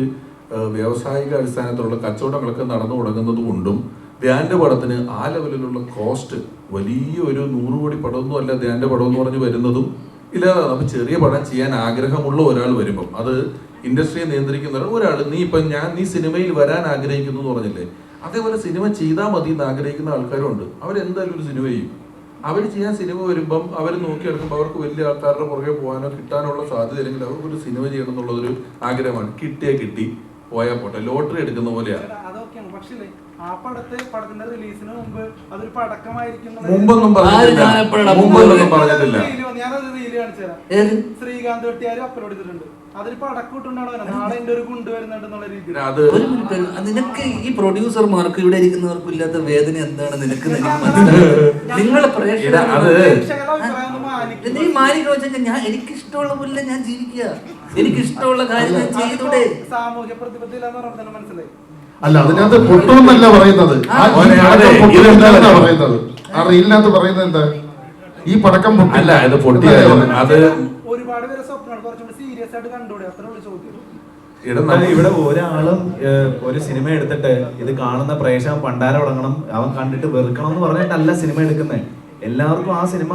വ്യാവസായിക അടിസ്ഥാനത്തിലുള്ള കച്ചവടങ്ങളൊക്കെ നടന്നു തുടങ്ങുന്നത് കൊണ്ടും ധ്യാന്റെ പടത്തിന് ആ ലെവലിലുള്ള കോസ്റ്റ് വലിയ ഒരു 100 കോടി പടമൊന്നും അല്ല ധ്യാന്റെ പടം എന്ന് പറഞ്ഞ് വരുന്നതും ഇല്ലാതെ. അപ്പൊ ചെറിയ പടം ചെയ്യാൻ ആഗ്രഹമുള്ള ഒരാൾ വരുമ്പം, അത് ഇൻഡസ്ട്രിയെ നിയന്ത്രിക്കുന്ന ഒരാൾ, നീ സിനിമയിൽ വരാൻ ആഗ്രഹിക്കുന്നു എന്ന് പറഞ്ഞില്ലേ, അതേപോലെ സിനിമ ചെയ്താൽ മതി എന്ന് ആഗ്രഹിക്കുന്ന ആൾക്കാരും ഉണ്ട്. അവരെന്തായാലും ഒരു സിനിമ ചെയ്യും. അവർ ചെയ്യാൻ സിനിമ വരുമ്പം അവർ നോക്കിയെടുക്കുമ്പോൾ അവർക്ക് വലിയ ആൾക്കാരുടെ പുറകെ പോകാനോ കിട്ടാനുള്ള സാധ്യത ഇല്ലെങ്കിൽ അവർക്കൊരു സിനിമ ചെയ്യണം എന്നുള്ളതൊരു ആഗ്രഹമാണ്. കിട്ടിയാ കിട്ടി, പോയാൽ പോട്ടെ, ലോട്ടറി എടുക്കുന്ന പോലെയാണ്. മുമ്പൊന്നും പറഞ്ഞിട്ടില്ല. ശ്രീകാന്ത് വെട്ടിയാരും അപ്ലോഡ് ചെയ്തിട്ടുണ്ട്. അതൊരു പടക്കൂട്ടുണ്ടാണോ, നാളെ എന്റെ ഒരു ഗുണ്ട് വരുന്നുണ്ടെന്നുള്ള രീതിയിൽ. നിനക്ക് ഈ പ്രൊഡ്യൂസർമാർക്ക് ഇവിടെ ഇരിക്കുന്നവർക്കും ഇല്ലാത്ത വേദന എന്താണ് നിനക്ക്? നിങ്ങളെ നീ മാനിക്കോ വെച്ചാൽ ഞാൻ എനിക്കിഷ്ടമുള്ള പോലെ ഞാൻ ജീവിക്കുക, എനിക്കിഷ്ടമുള്ള കാര്യം ഞാൻ ചെയ്തൂടെ? സാമൂഹ്യ പ്രതിബദ്ധത ഇല്ലാന്ന് പറഞ്ഞാൽ മനസ്സിലായി. അല്ല, അതിനകത്ത് പൊട്ടുമെന്നല്ല പറയുന്നത്, പറയുന്നത് ആ റീലിനകത്ത് പറയുന്നത് എന്താ, ഈ പടക്കം പൊട്ടില്ല, ഇത് പൊട്ടിയാലും അത് ഒരുപാട് പേരെ സ്വപ്നമാണ്, കുറച്ചുകൂടി സീരിയസ് ആയിട്ട് കണ്ടുകൂടെ? അത്ര ചോദ്യം. ഇവിടെ ഒരാളും ഒരു സിനിമ എടുത്തിട്ട് ഇത് കാണുന്ന പ്രേക്ഷകൻ പണ്ടാരം തുടങ്ങണം, അവൻ കണ്ടിട്ട് വെറുക്കണം എന്ന് പറഞ്ഞിട്ടല്ല സിനിമ എടുക്കുന്നത്. എല്ലാവർക്കും ആ സിനിമ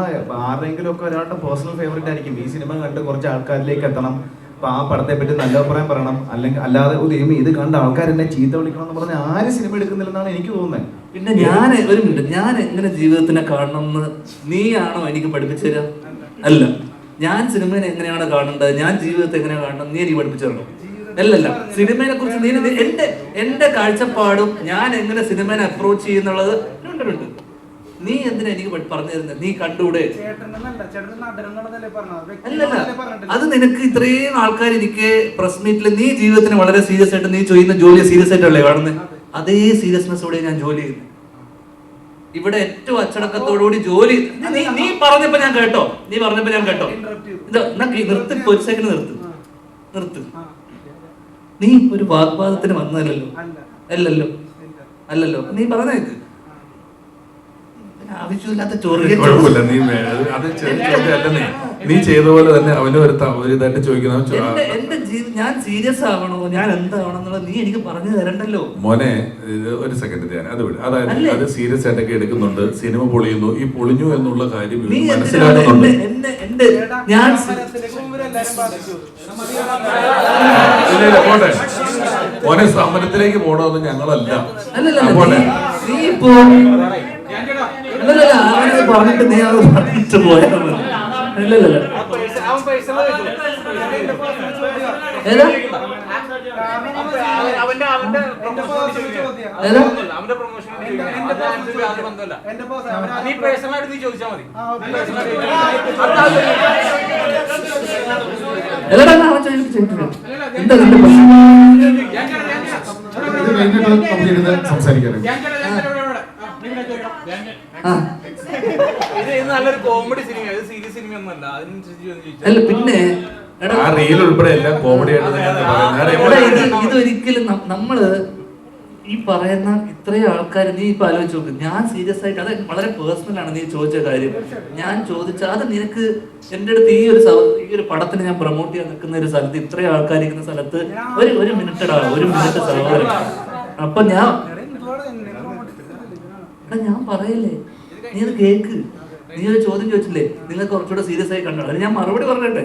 ആരുടെയെങ്കിലും ഒക്കെ ഒരാളുടെ പേഴ്സണൽ ഫേവറേറ്റ് ആയിരിക്കും. ഈ സിനിമ കണ്ട് കുറച്ച് ആൾക്കാരിലേക്ക് എത്തണം, അപ്പൊ ആ പടത്തെ പറ്റി നല്ല അഭിപ്രായം പറയണം, അല്ലെങ്കിൽ അല്ലാതെ ദൈവം ഇത് കണ്ട ആൾക്കാർ എന്നെ ചീത്ത വിളിക്കണം എന്ന് പറഞ്ഞാൽ ആരും സിനിമ എടുക്കുന്നില്ലെന്നാണ് എനിക്ക് തോന്നുന്നത്. പിന്നെ ഞാൻ ഒരു മിനിറ്റ്, ഞാൻ എങ്ങനെ ജീവിതത്തിനെ കാണണം എന്ന് നീയാണോ എനിക്ക് പഠിപ്പിച്ചു തരാം? അല്ല, ഞാൻ സിനിമയെ എങ്ങനെയാണ് കാണേണ്ടത്, ഞാൻ ജീവിതത്തെ എങ്ങനെയാണ് കാണണം നീ എനിക്ക് പഠിപ്പിച്ചു തരണം. അല്ലല്ല, സിനിമയെ കുറിച്ച് നീ എന്റെ കാഴ്ചപ്പാടും ഞാൻ എങ്ങനെ സിനിമയെ അപ്രോച്ച് ചെയ്യുന്നുള്ളത് ഉണ്ട്. നീ എന്തിനാ എനിക്ക് പറഞ്ഞു തരുന്നത്? നീ കണ്ടൂടെ? അല്ലല്ല, അത് നിനക്ക് ഇത്രയും ആൾക്കാർ എനിക്ക് പ്രസ് മീറ്റിൽ നീ ജീവിതത്തിന് വളരെ സീരിയസ് ആയിട്ട് നീ ചെയ്യുന്ന ജോലിയെ സീരിയസ് ആയിട്ടല്ലേ കാണുന്നത്? അതേ സീരിയസ്നെസ്സോടെ ഞാൻ ജോലി ചെയ്യുന്നത്. ഇവിടെ ഏറ്റവും അച്ചടക്കത്തോടുകൂടി ജോലി നീ പറഞ്ഞപ്പോ ഞാൻ കേട്ടോ, നിർത്തി, ഒരു സെക്കൻഡ് നിർത്ത്. നീ ഒരു വാഗ്വാദത്തിന് വന്നതല്ലോ? അല്ലല്ലോ, നീ പറഞ്ഞേക്ക്. ആവശ്യമില്ലാത്ത കുഴപ്പമില്ല, നീ ചെയ്ത പോലെ തന്നെ അവനും ഒരു ഇതായിട്ട് ചോദിക്കുന്ന ഞാൻ സീരിയസ് ആവണോ, ഞാൻ എന്താവണം എന്നുള്ളത് നീ എനിക്ക് പറഞ്ഞു തരണ്ടല്ലോ. മോനെ ഒരു സെക്കൻഡ് ധ്യാൻ, അത് വിട്. അതായത് അത് സീരിയസ് ആയിട്ടൊക്കെ എടുക്കുന്നുണ്ട്, സിനിമ പൊളിയുന്നു. ഈ പൊളിഞ്ഞു എന്നുള്ള കാര്യം മനസ്സിലാക്കുന്നുണ്ട്. ഞാൻ പോട്ടെ മോനെ, സമരത്തിലേക്ക് പോണമെന്ന് ഞങ്ങളല്ല. നീ ഇപ്പോ പറഞ്ഞിട്ട് നീ അത് പറഞ്ഞിട്ട് പോയാൽ സംസാരിക്കാൻ നല്ലൊരു കോമഡി സിനിമ, സീരിയസ് സിനിമ ഒന്നല്ല. അല്ല പിന്നെ ഇതൊരിക്കലും നമ്മള് ഈ പറയുന്ന ഇത്രയും ആൾക്കാർ നീ ഇപ്പൊ ആലോചിച്ച് നോക്ക്. ഞാൻ സീരിയസ് ആയിട്ട്, അത് വളരെ പേഴ്സണൽ ആണ് നീ ചോദിച്ച കാര്യം. ഞാൻ ചോദിച്ച അത് നിനക്ക് എന്റെ അടുത്ത് ഈ ഒരു പടത്തിന് ഞാൻ പ്രൊമോട്ട് ചെയ്യാൻ നിൽക്കുന്ന ഒരു സ്ഥലത്ത് ഇത്രയും ആൾക്കാരിക്കുന്ന സ്ഥലത്ത് ഒരു മിനിറ്റ് സഹോദരൻ. അപ്പൊ ഞാൻ പറയല്ലേ, നീ അത് കേക്ക്. നീ ഒരു ചോദ്യം ചോദിച്ചില്ലേ, നിങ്ങൾ കുറച്ചുകൂടെ സീരിയസ് ആയി കണ്ടോ? അതിന് ഞാൻ മറുപടി പറഞ്ഞിട്ടെ.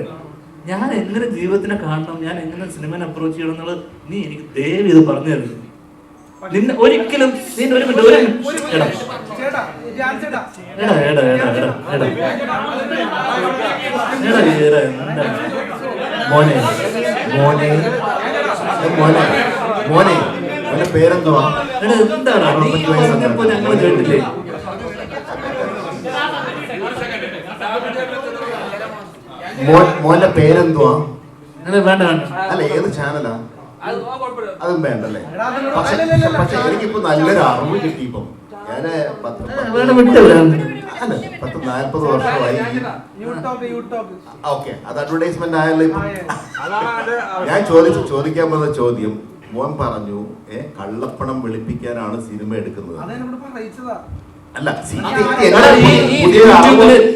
ഞാൻ എങ്ങനെ ജീവിതത്തിനെ കാണണം, ഞാൻ എങ്ങനെ സിനിമനെ അപ്രോച്ച് ചെയ്യണം എന്നുള്ളത് നീ എനിക്ക് ദയവ് ഇത് പറഞ്ഞു തരുന്നു. നിന്നെ ഒരിക്കലും പേരെന്തുവാ? എന്താടാ നീ പറഞ്ഞപ്പോ ഞങ്ങൾ കേട്ടില്ലേ? മോന്റെ പേരെന്തുവാ? വേണ്ട അല്ല, ഏത് ചാനലാ? അതും വേണ്ടല്ലേ. പക്ഷെ എനിക്കിപ്പോ നല്ലൊരു അറിവ് കിട്ടിയപ്പോ ഞാന് 40 വർഷമായി. ഓക്കെ, അത് അഡ്വർടൈസ്മെന്റ് ആയല്ലോ ഇപ്പൊ. ഞാൻ ചോദിക്കാൻ പോകുന്ന ചോദ്യം, മോൻ പറഞ്ഞു കള്ളപ്പണം വെളുപ്പിക്കാനാണ് സിനിമ എടുക്കുന്നത്. അല്ല,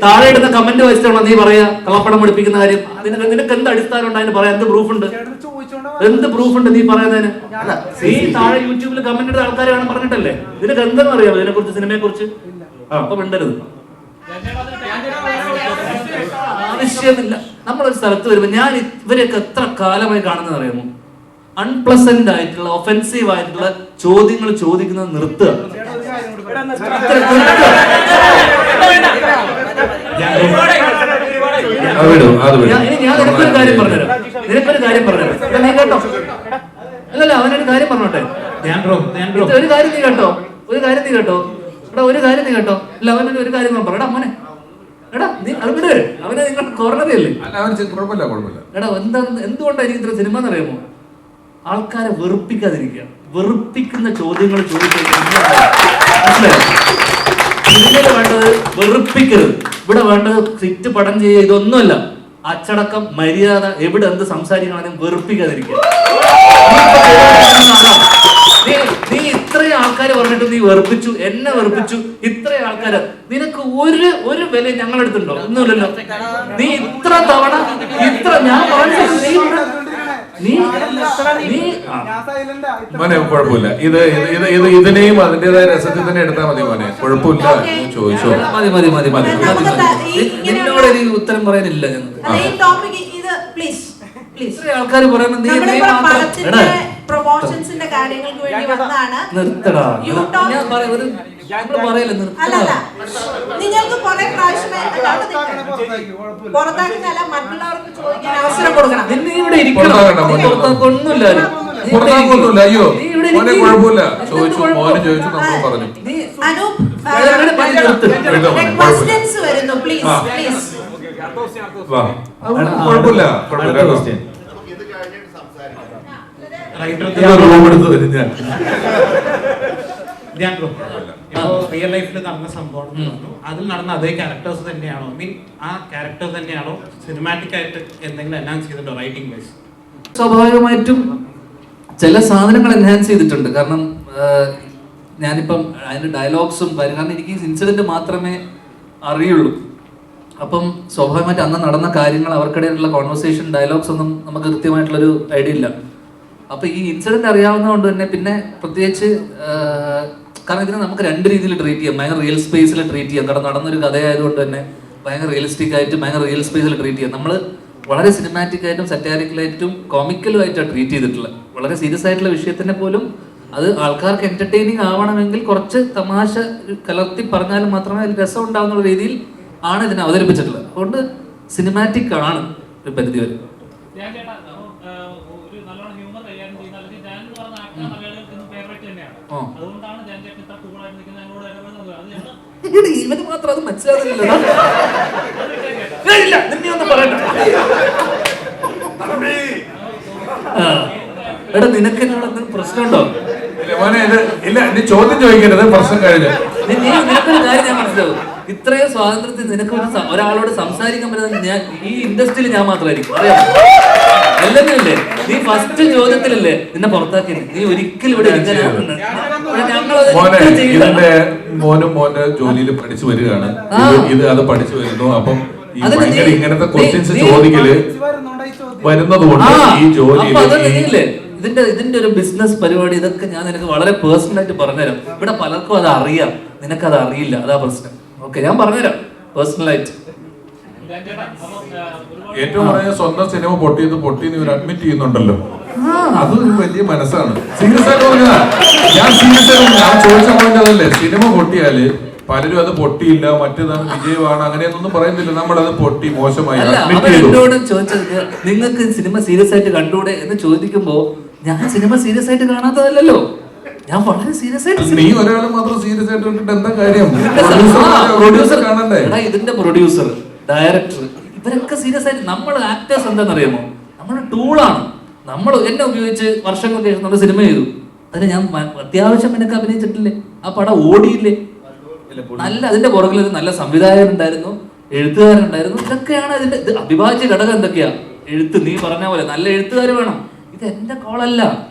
താഴെ ഇടുന്ന കമന്റ് വായിച്ചിട്ടാണോ നീ പറയാ കള്ളപ്പണം വെളുപ്പിക്കുന്ന കാര്യം? നിനക്ക് എന്ത് അടിസ്ഥാനം ഉണ്ട് അതിന് പറയാൻ? എന്ത് പ്രൂഫ് ഉണ്ട് നീ പറയുന്നതിന്? നീ താഴെ യൂട്യൂബിൽ കമന്റ് ഇടുന്ന ആൾക്കാരാണ് പറഞ്ഞിട്ടല്ലേ? നിനക്ക് എന്തെന്ന് അറിയാമോ ഇതിനെ കുറിച്ച്, സിനിമയെ കുറിച്ച്? അപ്പൊ മിണ്ടരുത്. ആവശ്യമില്ല. നമ്മളൊരു സ്ഥലത്ത് വരുമ്പോ ഞാൻ ഇവരെയൊക്കെ എത്ര കാലമായി കാണുന്നത് അറിയാമോ? അൺപ്ലസന്റ് ആയിട്ടുള്ള ഒഫെൻസീവ് ആയിട്ടുള്ള ചോദ്യങ്ങൾ ചോദിക്കുന്നത് നിർത്തുക. നിനക്കൊരു കാര്യം പറഞ്ഞുതരാം. നീ കേട്ടോ? അല്ലല്ല, അവനൊരു കാര്യം പറഞ്ഞോട്ടെ. ഒരു കാര്യം നീ കേട്ടോ? എടാ, ഒരു കാര്യം നീ കേട്ടോ? അല്ല, അവനൊരു ഒരു കാര്യം പറ. എടാ മോനെ, എടാ നീ അത് വിട്. അവനെ നിങ്ങൾ കോർണറിയല്ലേ? എടാ, എന്തുകൊണ്ടായിരിക്കും ഇത്ര സിനിമ എന്നറിയാമോ? ആൾക്കാരെ വെറുപ്പിക്കാതിരിക്കുക. വെറുപ്പിക്കുന്ന ചോദ്യങ്ങൾ ചോദിക്കുന്നത് വേണ്ടത് വെറുപ്പിക്കരുത്. ഇവിടെ വേണ്ടത് സിറ്റ് പടം ചെയ്യുക, ഇതൊന്നുമല്ല. അച്ചടക്കം, മര്യാദ, എവിടെ എന്ത് സംസാരിക്കണമെങ്കിലും വെറുപ്പിക്കാതിരിക്കുക. നീ ഇത്രയും ആൾക്കാർ പറഞ്ഞിട്ട് നീ വെറുപ്പിച്ചു, എന്നെ വെറുപ്പിച്ചു. ഇത്രയും ആൾക്കാര്, നിനക്ക് ഒരു വില ഞങ്ങളെടുത്തുണ്ടോ? ഒന്നുമില്ലല്ലോ. നീ ഇത്ര തവണ ഞാൻ മോനെ കുഴപ്പമില്ല. ഇതിനെയും അതിന്റേതായ രസത്തിൽ തന്നെ എടുത്താൽ മതി മോനെ, കുഴപ്പമില്ല. ചോദിച്ചോ. മതി. നിന്നോട് എനിക്ക് ഉത്തരം പറയാനില്ല. പ്ലീസ്. ഇത്രയും ആൾക്കാർ പറയുമ്പോൾ നീ പടത്തിന്റെ പ്രൊമോഷൻസിന്റെ കാര്യങ്ങൾക്ക് വേണ്ടി വന്നാണ്. നിർത്തടാ. ഞാൻ പറയുന്നത് അല്ലല്ല, നിങ്ങൾക്ക് കുറെ പ്രാവശ്യമേ പുറത്താക്കുന്നല്ല, മറ്റുള്ളവർക്ക് ചോദിക്കാൻ അവസരം കൊടുക്കണം. ഒന്നുമില്ല. അയ്യോ മോനെ കുഴപ്പമില്ല, ചോദിച്ചു മോനെ ചോദിച്ചു നമ്മൾ പറഞ്ഞു. അനൂപ് ക്വസ്റ്റ്യൻസ് വരുന്നു, പ്ലീസ് പ്ലീസ്. കുഴപ്പമില്ല റിയൽ ലൈഫിൽ നടന്ന സംഭവം അതിൽ നടന്ന അതേ ക്യാരക്ടേഴ്സ് തന്നെയാണോ, മീൻ ആ ക്യാരക്ടർ തന്നെയാണോ സിനിമാറ്റിക് ആയിട്ട് എന്തെങ്കിലും എൻഹാൻസ് ചെയ്തിട്ടുണ്ടോ റൈറ്റിംഗ് വൈസ്? സ്വാഭാവികമായിട്ടും ചില സാധനങ്ങൾ എൻഹാൻസ് ചെയ്തിട്ടുണ്ട്. കാരണം ഞാനിപ്പം അതിന്റെ ഡയലോഗ്സും കാരണം എനിക്ക് ഇൻസിഡന്റ് മാത്രമേ അറിയുള്ളൂ. അപ്പം സ്വാഭാവികമായിട്ട് അന്ന് നടന്ന കാര്യങ്ങൾ, അവർക്കിടയിലുള്ള കോൺവെർസേഷൻ, ഡയലോഗ്സ് ഒന്നും നമുക്ക് കൃത്യമായിട്ടുള്ളൊരു ഐഡിയ ഇല്ല. അപ്പൊ ഈ ഇൻസിഡന്റ് അറിയാവുന്നതുകൊണ്ട് തന്നെ പിന്നെ പ്രത്യേകിച്ച് കാരണം ഇതിനെ നമുക്ക് രണ്ട് രീതിയിൽ ട്രീറ്റ് ചെയ്യാം. ഭയങ്കര റിയൽ സ്പേസിൽ ട്രീറ്റ് ചെയ്യാം. കാരണം നടന്നൊരു കഥയായതുകൊണ്ട് തന്നെ ഭയങ്കര റിയലിസ്റ്റിക് ആയിട്ട് ഭയങ്കര റിയൽ സ്പേസിൽ ട്രീറ്റ് ചെയ്യാം. നമ്മൾ വളരെ സിനിമാറ്റിക് ആയിട്ടും സറ്റാരിക്കലായിട്ടും കോമിക്കലും ആയിട്ടാണ് ട്രീറ്റ് ചെയ്തിട്ടുള്ളത്. വളരെ സീരിയസ് ആയിട്ടുള്ള വിഷയത്തിനെ പോലും അത് ആൾക്കാർക്ക് എന്റർടൈനിങ് ആവണമെങ്കിൽ കുറച്ച് തമാശ കലർത്തി പറഞ്ഞാലും മാത്രമേ അതിൽ രസം ഉണ്ടാകുന്ന രീതിയിൽ ആണ് ഇതിനെ അവതരിപ്പിച്ചിട്ടുള്ളത്. അതുകൊണ്ട് സിനിമാറ്റിക് ആണ് ഒരു പരിധി വരെ. ഇവന് മാത്രം അത് മനസ്സിലാകുന്നില്ല. എടാ നിനക്ക് എന്നോട് എന്തെങ്കിലും പ്രശ്നമുണ്ടോ? ഇല്ല, നീ ചോദ്യം ചോദിക്കരുത്, പ്രശ്നം കഴിഞ്ഞു. നിനക്കൊരു കാര്യം ഞാൻ മനസ്സിലാവും, ഇത്രയും സ്വാതന്ത്ര്യത്തിൽ നിനക്ക് ഒരാളോട് സംസാരിക്കാൻ പറ്റുന്നത് ഞാൻ ഈ ഇൻഡസ്ട്രിയിൽ ഞാൻ മാത്രമായിരിക്കും. അറിയാം, അല്ലെന്നല്ലേ നീ ഫസ്റ്റ് ചോദ്യത്തിലല്ലേ നിന്നെ പുറത്താക്കി. നീ ഒരിക്കലും ഇവിടെ ഇതിന്റെ മോനും മോന്റെ ജോലിയിൽ പഠിച്ചു വരികയാണ്. ഇത് അത് പഠിച്ചു വരുന്നു. അപ്പം ഇങ്ങനത്തെ ക്വസ്റ്റ്യൻസ് ചോദിക്കല് വരുന്നത് കൊണ്ട് ഈ ജോലിയിൽ ഇതിന്റെ ഒരു ബിസിനസ് പരിപാടി ഇതൊക്കെ ഞാൻ നിനക്ക് വളരെ പേഴ്സണൽ ആയിട്ട് പറഞ്ഞുതരാം. ഇവിടെ പലർക്കും അത് അറിയാം, നിനക്കത് അറിയില്ല, അതാ പ്രശ്നം. ഓക്കെ, ഞാൻ പറഞ്ഞുതരാം പേഴ്സണലായിട്ട്. ഏറ്റവും പറഞ്ഞ സ്വന്തം സിനിമ പൊട്ടിയെന്ന് ഇവർ അഡ്മിറ്റ് ചെയ്യുന്നുണ്ടല്ലോ, അത് വലിയ മനസ്സാണ്. സീരിയസ് ആയിട്ട് പറഞ്ഞതാ, ഞാൻ സീരിയസ് ആയിട്ട് ഞാൻ ചോദിച്ച പോയിന്റ് അതല്ലേ. സിനിമ പൊട്ടിയാല് പലരും അത് പൊട്ടിയില്ല, മറ്റേതാണ് വിജയമാണ്, അങ്ങനെയൊന്നും പറയുന്നില്ല. നമ്മളത് പൊട്ടി മോശമായി എന്നോട് ചോദിച്ചത് നിങ്ങൾക്ക് സിനിമ സീരിയസ് ആയിട്ട് കണ്ടൂടെ എന്ന് ചോദിക്കുമ്പോ ഞാൻ സിനിമ സീരിയസ് ആയിട്ട് കാണാത്തതല്ലോ. ഞാൻ വളരെ സീരിയസ് ആയിട്ട്. നീ ഒരാൾ മാത്രം സീരിയസ് ആയിട്ട് കണ്ടിട്ട് എന്താ കാര്യം? പ്രൊഡ്യൂസർ കാണണ്ടേ? ഇതിന്റെ പ്രൊഡ്യൂസർ, ഡയറക്ടർ, ഇവരൊക്കെ സീരിയസ് ആയിട്ട്. നമ്മൾ ആക്ടേഴ്സ് എന്താണെന്നറിയാമോ, നമ്മുടെ ടൂളാണ്. നമ്മൾ എന്നെ ഉപയോഗിച്ച് വർഷങ്ങൾക്ക് ശേഷം നമ്മൾ സിനിമ ചെയ്തു. അതിന് ഞാൻ അത്യാവശ്യം എനിക്ക് അഭിനയിച്ചിട്ടില്ലേ? ആ പടം ഓടിയില്ലേ? നല്ല അതിന്റെ പുറകിൽ ഒരു നല്ല സംവിധായകൻ ഉണ്ടായിരുന്നു, എഴുത്തുകാരുണ്ടായിരുന്നു. ഇതൊക്കെയാണ് അതിന്റെ അവിഭാജ്യ ഘടകം. എന്തൊക്കെയാ? എഴുത്ത്, നീ പറഞ്ഞ പോലെ നല്ല എഴുത്തുകാർ വേണം. ഇത് എന്റെ കോളല്ല,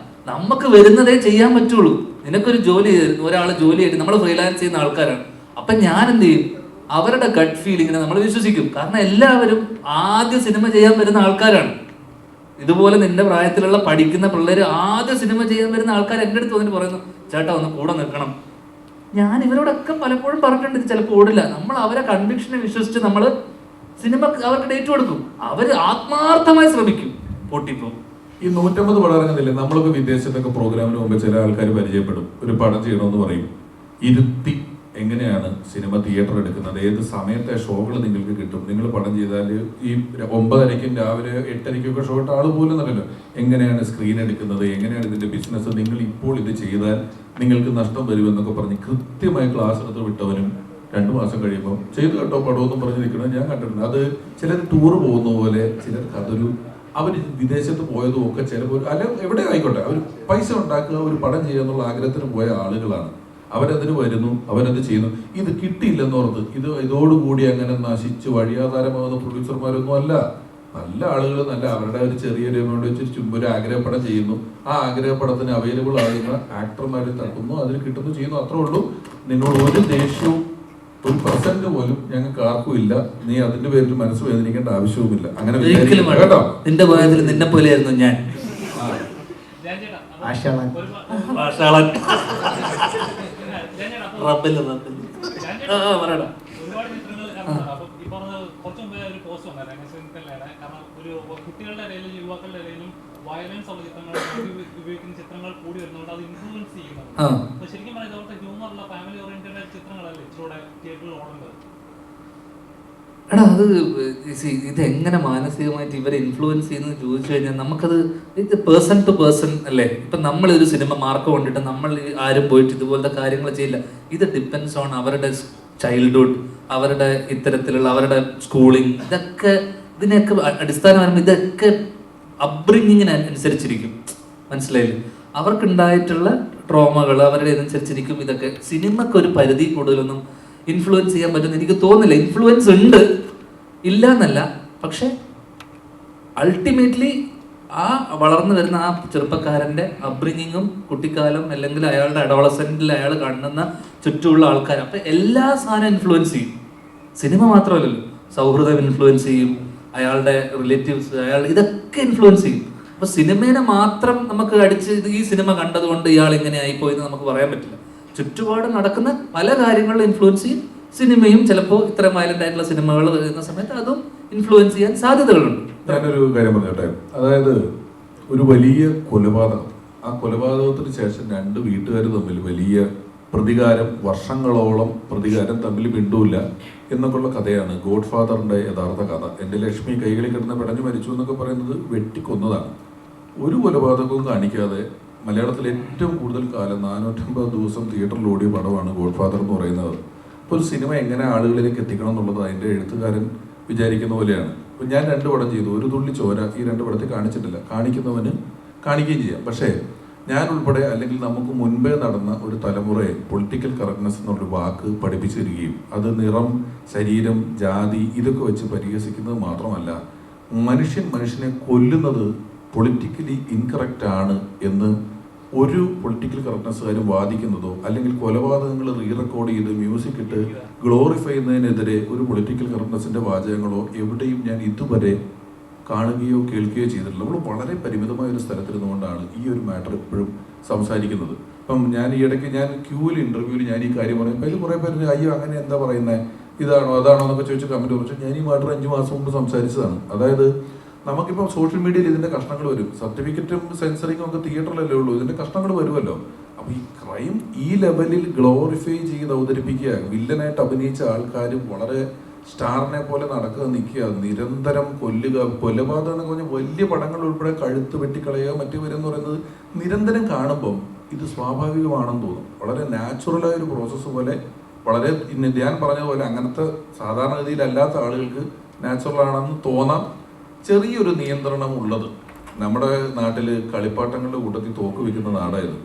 നമുക്ക് വരുന്നതേ ചെയ്യാൻ പറ്റുള്ളൂ. നിനക്കൊരു ജോലി ചെയ്തിരുന്നു, ഒരാൾ ജോലി ആയിട്ട് നമ്മൾ ഫ്രീലാൻസ് ചെയ്യുന്ന ആൾക്കാരാണ്. അപ്പൊ ഞാൻ എന്ത് ചെയ്യും? അവരുടെ ഗട്ട് ഫീലിങ്ങിനെ നമ്മൾ വിശ്വസിക്കും. കാരണം എല്ലാവരും ആദ്യ സിനിമ ചെയ്യാൻ വരുന്ന ആൾക്കാരാണ്. ഇതുപോലെ നിന്റെ പ്രായത്തിലുള്ള പഠിക്കുന്ന പിള്ളേർ ആദ്യ സിനിമ ചെയ്യാൻ വരുന്ന ആൾക്കാർ എൻ്റെ അടുത്ത് വന്നിട്ട് പറയുന്നു, ചേട്ടാ ഒന്ന് കൂടെ നിൽക്കണം. ഞാൻ ഇവരോടൊക്കെ പലപ്പോഴും പറഞ്ഞിട്ടുണ്ട്, ഇത് ചിലപ്പോൾ ഓടില്ല. നമ്മൾ അവരെ കൺവിക്ഷനെ വിശ്വസിച്ച് നമ്മൾ സിനിമ അവർക്ക് ഡേറ്റ് കൊടുക്കും. അവർ ആത്മാർത്ഥമായി ശ്രമിക്കും, പൊട്ടിപ്പോ. ഈ 150 പടം ഇറങ്ങുന്നില്ല. നമ്മളൊക്കെ വിദേശത്തൊക്കെ പ്രോഗ്രാമിന് മുമ്പ് ചില ആൾക്കാർ പരിചയപ്പെടും, ഒരു പടം ചെയ്യണമെന്ന് പറയും. ഇരുത്തി എങ്ങനെയാണ് സിനിമ തിയേറ്റർ എടുക്കുന്നത്, ഏത് സമയത്തെ ഷോകൾ നിങ്ങൾക്ക് കിട്ടും, നിങ്ങൾ പടം ചെയ്താൽ ഈ 9:30 രാവിലെ 8:30 ഷോ ഇട്ട ആൾ പോലും എന്നല്ലോ, എങ്ങനെയാണ് സ്ക്രീൻ എടുക്കുന്നത്, എങ്ങനെയാണ് ഇതിന്റെ ബിസിനസ്, നിങ്ങൾ ഇപ്പോൾ ഇത് ചെയ്താൽ നിങ്ങൾക്ക് നഷ്ടം വരുമെന്നൊക്കെ പറഞ്ഞ് കൃത്യമായി ക്ലാസ് എടുത്ത് വിട്ടവനും 2 മാസം കഴിയുമ്പോൾ ചെയ്തു കേട്ടോ പടമൊന്നും പറഞ്ഞ് നിൽക്കുന്നത് ഞാൻ കണ്ടിട്ടുണ്ട്. അത് ചിലർ ടൂർ പോകുന്ന പോലെ, ചിലർക്ക് അതൊരു അവർ വിദേശത്ത് പോയതും ഒക്കെ ചിലപ്പോൾ അല്ല എവിടെ ആയിക്കോട്ടെ, അവർ പൈസ ഉണ്ടാക്കുക, ഒരു പടം ചെയ്യുക എന്നുള്ള ആഗ്രഹത്തിന് പോയ ആളുകളാണ്. അവരതിന് വരുന്നു, അവരത് ചെയ്യുന്നു. ഇത് കിട്ടിയില്ലെന്നോർത്ത് ഇതോടുകൂടി അങ്ങനെ നശിച്ച് വഴിയാധാരമാകുന്ന പ്രൊഡ്യൂസർമാരൊന്നും അല്ല. നല്ല ആളുകൾ നല്ല അവരുടെ ഒരു ചെറിയൊരു എമൗണ്ട് വെച്ച് ചുമ്പ് ഒരു ആഗ്രഹപ്പടം ചെയ്യുന്നു. ആ ആഗ്രഹപ്പടത്തിന് അവൈലബിൾ ആകുന്ന ആക്ടർമാരെ തട്ടുന്നു, അതിന് കിട്ടുന്നു, ചെയ്യുന്നു. അത്രേ ഉള്ളൂ. നിന്നോട് ഒരു ദേഷ്യവും ഒരു % പോലും ഞങ്ങൾക്ക് ആർക്കും ഇല്ല. നീ അതിന്റെ പേരിൽ മനസ്സ് വേദനിക്കേണ്ട ആവശ്യവുമില്ല. അങ്ങനെ കേട്ടോ, നിന്റെ പോയതിൽ നിന്നെ പോലെയായിരുന്നു ഞാൻ. കുട്ടികളുടെ ഇടയിലും യുവാക്കളുടെ ഇടയിലും വയലൻസ് ഉള്ള ചിത്രങ്ങൾ ഉപയോഗിക്കുന്ന ചിത്രങ്ങൾ കൂടി വരുന്നതുകൊണ്ട് അത് ഇൻഫ്ലുവൻസ് ചെയ്യുന്നത്. അപ്പൊ ശരിക്കും പറഞ്ഞാൽ ഇതോടത്തെ ഹ്യൂമറുള്ള ഫാമിലി ഓറിയന്റഡ് ചിത്രങ്ങളല്ലേ ഇച്ചിലൂടെ തിയേറ്ററിൽ ഓടേണ്ടത്. എടാ അത് ഇതെങ്ങനെ മാനസികമായിട്ട് ഇവരെ ഇൻഫ്ലുവൻസ് ചെയ്യുന്നത് ചോദിച്ചു കഴിഞ്ഞാൽ നമുക്കത് ഇത് പേഴ്സൺ ടു പേഴ്സൺ അല്ലേ. ഇപ്പം നമ്മളൊരു സിനിമ മാർക്ക് കൊണ്ടിട്ട് നമ്മൾ ആരും പോയിട്ട് ഇതുപോലത്തെ കാര്യങ്ങൾ ചെയ്യില്ല. ഇത് ഡിപ്പെൻസ് ഓൺ അവരുടെ ചൈൽഡ്ഹുഡ്, അവരുടെ ഇത്തരത്തിലുള്ള അവരുടെ സ്കൂളിങ്, ഇതിനെയൊക്കെ അടിസ്ഥാനപരമായി ഇതൊക്കെ അപ്ബ്രിങ്ങിങ്ങിന് അനുസരിച്ചിരിക്കും. മനസ്സിലായില്ലേ? അവർക്കുണ്ടായിട്ടുള്ള ട്രോമകൾ അവരുടെ ഇതനുസരിച്ചിരിക്കും. ഇതൊക്കെ സിനിമക്കൊരു പരിധി കൂടുതലൊന്നും ഇൻഫ്ലുവൻസ് ചെയ്യാൻ പറ്റുന്ന എനിക്ക് തോന്നുന്നില്ല. ഇൻഫ്ലുവൻസ് ഉണ്ട്, ഇല്ല എന്നല്ല, പക്ഷെ അൾട്ടിമേറ്റ്ലി ആ വളർന്നു വരുന്ന ആ ചെറുപ്പക്കാരൻ്റെ അപ്ബ്രിങ്ങിങ്ങും കുട്ടിക്കാലം അല്ലെങ്കിൽ അയാളുടെ അഡോളസെന്റിൽ അയാൾ കാണുന്ന ചുറ്റുമുള്ള ആൾക്കാർ, അപ്പം എല്ലാ സാധനം ഇൻഫ്ലുവൻസ് ചെയ്യും. സിനിമ മാത്രമല്ലല്ലോ, സൗഹൃദം ഇൻഫ്ലുവൻസ് ചെയ്യും, അയാളുടെ റിലേറ്റീവ്സ്, ഇതൊക്കെ ഇൻഫ്ലുവൻസ് ചെയ്യും. അപ്പൊ സിനിമേനെ മാത്രം നമുക്ക് അടിച്ച് ഈ സിനിമ കണ്ടതുകൊണ്ട് ഇയാൾ ഇങ്ങനെ ആയിപ്പോയെന്ന് നമുക്ക് പറയാൻ പറ്റില്ല. ചുറ്റുപാട് നടക്കുന്ന പല കാര്യങ്ങളിലും ഇൻഫ്ലുവൻസ് ചെയ്യും. സിനിമയും ചിലപ്പോൾ ഇത്രയും വയലന്റ് ആയിട്ടുള്ള സിനിമകൾ വരുന്ന സമയത്ത് അതും ഇൻഫ്ലുവൻസ് ചെയ്യാൻ സാധ്യതകളുണ്ട്. ഞാനൊരു കാര്യം പറഞ്ഞോട്ടെ. അതായത് ഒരു വലിയ കൊലപാതകം, ആ കൊലപാതകത്തിന് ശേഷം രണ്ട് വീട്ടുകാർ തമ്മിൽ വലിയ പ്രതികാരം, വർഷങ്ങളോളം പ്രതികാരം, തമ്മിൽ മിണ്ടൂല്ല എന്നൊക്കെയുള്ള കഥയാണ് ഗോഡ് ഫാദറിന്റെ യഥാർത്ഥ കഥ. എൻ്റെ ലക്ഷ്മി കൈകളിൽ കിടന്ന് പിടഞ്ഞു മരിച്ചു എന്നൊക്കെ പറയുന്നത് വെട്ടിക്കൊന്നതാണ്. ഒരു കൊലപാതകവും കാണിക്കാതെ മലയാളത്തിൽ ഏറ്റവും കൂടുതൽ കാലം 450 ദിവസം തിയേറ്ററിൽ ഓടിയ പടമാണ് ഗോഡ് ഫാദർ എന്ന് പറയുന്നത്. അപ്പോൾ ഒരു സിനിമ എങ്ങനെ ആളുകളിലേക്ക് എത്തിക്കണം എന്നുള്ളത് അതിൻ്റെ എഴുത്തുകാരൻ വിചാരിക്കുന്ന പോലെയാണ്. അപ്പോൾ ഞാൻ 2 പടം ചെയ്തു, ഒരു തുള്ളി ചോര ഈ 2 പടത്തിൽ കാണിച്ചിട്ടില്ല. കാണിക്കുന്നവന് കാണിക്കുകയും ചെയ്യാം. പക്ഷേ ഞാൻ ഉൾപ്പെടെ അല്ലെങ്കിൽ നമുക്ക് മുൻപേ നടന്ന ഒരു തലമുറയെ പൊളിറ്റിക്കൽ കറക്റ്റ്നെസ് എന്നുള്ളൊരു വാക്ക് പഠിപ്പിച്ചു തരികയും അത് നിറം, ശരീരം, ജാതി ഇതൊക്കെ വെച്ച് പരിഹസിക്കുന്നത് മാത്രമല്ല, മനുഷ്യനെ കൊല്ലുന്നത് പൊളിറ്റിക്കലി ഇൻകറക്റ്റ് ആണ് എന്ന് ഒരു പൊളിറ്റിക്കൽ കറക്റ്റ്നെസ്സുകാരും വാദിക്കുന്നതോ അല്ലെങ്കിൽ കൊലപാതകങ്ങൾ റീറെക്കോർഡ് ചെയ്ത് മ്യൂസിക് ഇട്ട് ഗ്ലോറിഫൈ ചെയ്യുന്നതിനെതിരെ ഒരു പൊളിറ്റിക്കൽ കറക്റ്റ്നെസ്സിൻ്റെ വാചകങ്ങളോ എവിടെയും ഞാൻ ഇതുവരെ കാണുകയോ കേൾക്കുകയോ ചെയ്തിട്ടില്ല. നമ്മൾ വളരെ പരിമിതമായ ഒരു സ്ഥലത്തിരുന്നുകൊണ്ടാണ് ഈ ഒരു മാറ്റർ എപ്പോഴും സംസാരിക്കുന്നത്. അപ്പം ഞാൻ ഈ ഇടയ്ക്ക് ക്യൂവിൽ ഇൻ്റർവ്യൂവിൽ ഞാൻ ഈ കാര്യം പറയുമ്പോൾ അതിൽ കുറേ പേര് അയ്യോ അങ്ങനെ എന്താ പറയുന്നത്, ഇതാണോ അതാണോ എന്നൊക്കെ ചോദിച്ച് കമൻറ്റ് കുറച്ച് ഞാൻ ഈ മാറ്റർ 5 മാസം മുമ്പ് സംസാരിച്ചതാണ്. അതായത് നമുക്കിപ്പോൾ സോഷ്യൽ മീഡിയയിൽ ഇതിൻ്റെ കഷ്ണങ്ങൾ വരും, സർട്ടിഫിക്കറ്റും സെൻസറിങ്ങും ഒക്കെ തിയേറ്ററിലല്ലേ ഉള്ളൂ, ഇതിൻ്റെ കഷ്ണങ്ങൾ വരുമല്ലോ. അപ്പോൾ ഈ ക്രൈം ഈ ലെവലിൽ ഗ്ലോറിഫൈ ചെയ്ത് അവതരിപ്പിക്കുക, വില്ലനായിട്ട് അഭിനയിച്ച ആൾക്കാർ വളരെ സ്റ്റാറിനെ പോലെ നടക്കുക, നിൽക്കുക, നിരന്തരം കൊല്ലുക, കൊലപാതകം എന്നൊക്കെ പറഞ്ഞാൽ വലിയ പടങ്ങൾ ഉൾപ്പെടെ കഴുത്ത് വെട്ടിക്കളയുക മറ്റു വരെന്ന് പറയുന്നത് നിരന്തരം കാണുമ്പം ഇത് സ്വാഭാവികമാണെന്ന് തോന്നും. വളരെ നാച്ചുറലായ ഒരു പ്രോസസ്സ് പോലെ, വളരെ ഞാൻ പറഞ്ഞതുപോലെ അങ്ങനത്തെ സാധാരണഗതിയിലല്ലാത്ത ആളുകൾക്ക് നാച്ചുറൽ ആണെന്ന് തോന്നാം. ചെറിയൊരു നിയന്ത്രണം ഉള്ളത്. നമ്മുടെ നാട്ടിൽ കളിപ്പാട്ടങ്ങളുടെ കൂട്ടത്തിൽ തോക്ക് വെക്കുന്ന നാടായത്.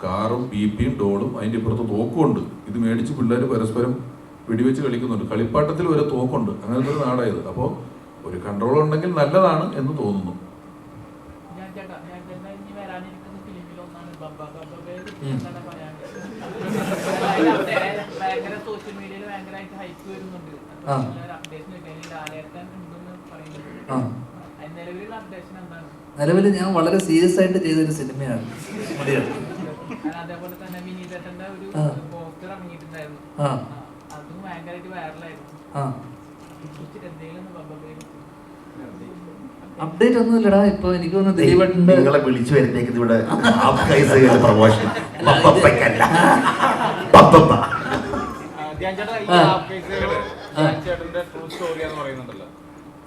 കാറും ബിപിയും ഡോളും അതിൻ്റെ ഇപ്പുറത്ത് തോക്കുമുണ്ട്. ഇത് മേടിച്ച് പിള്ളേർ പരസ്പരം വെടിവെച്ച് കളിക്കുന്നുണ്ട്. കളിപ്പാട്ടത്തിൽ വരെ തോക്കുണ്ട്. അങ്ങനത്തെ ഒരു നാടായത്. അപ്പോൾ ഒരു കൺട്രോൾ ഉണ്ടെങ്കിൽ നല്ലതാണ് എന്ന് തോന്നുന്നു. നിലവിൽ ഞാൻ വളരെ സീരിയസ് ആയിട്ട് ചെയ്തൊരു സിനിമയാണ്. അപ്ഡേറ്റ് ഒന്നുമില്ലടാ. ഇപ്പൊ എനിക്ക് നിങ്ങളെ വിളിച്ചു വരുന്നേക്ക് ഇവിടെ പ്രൊമോഷൻ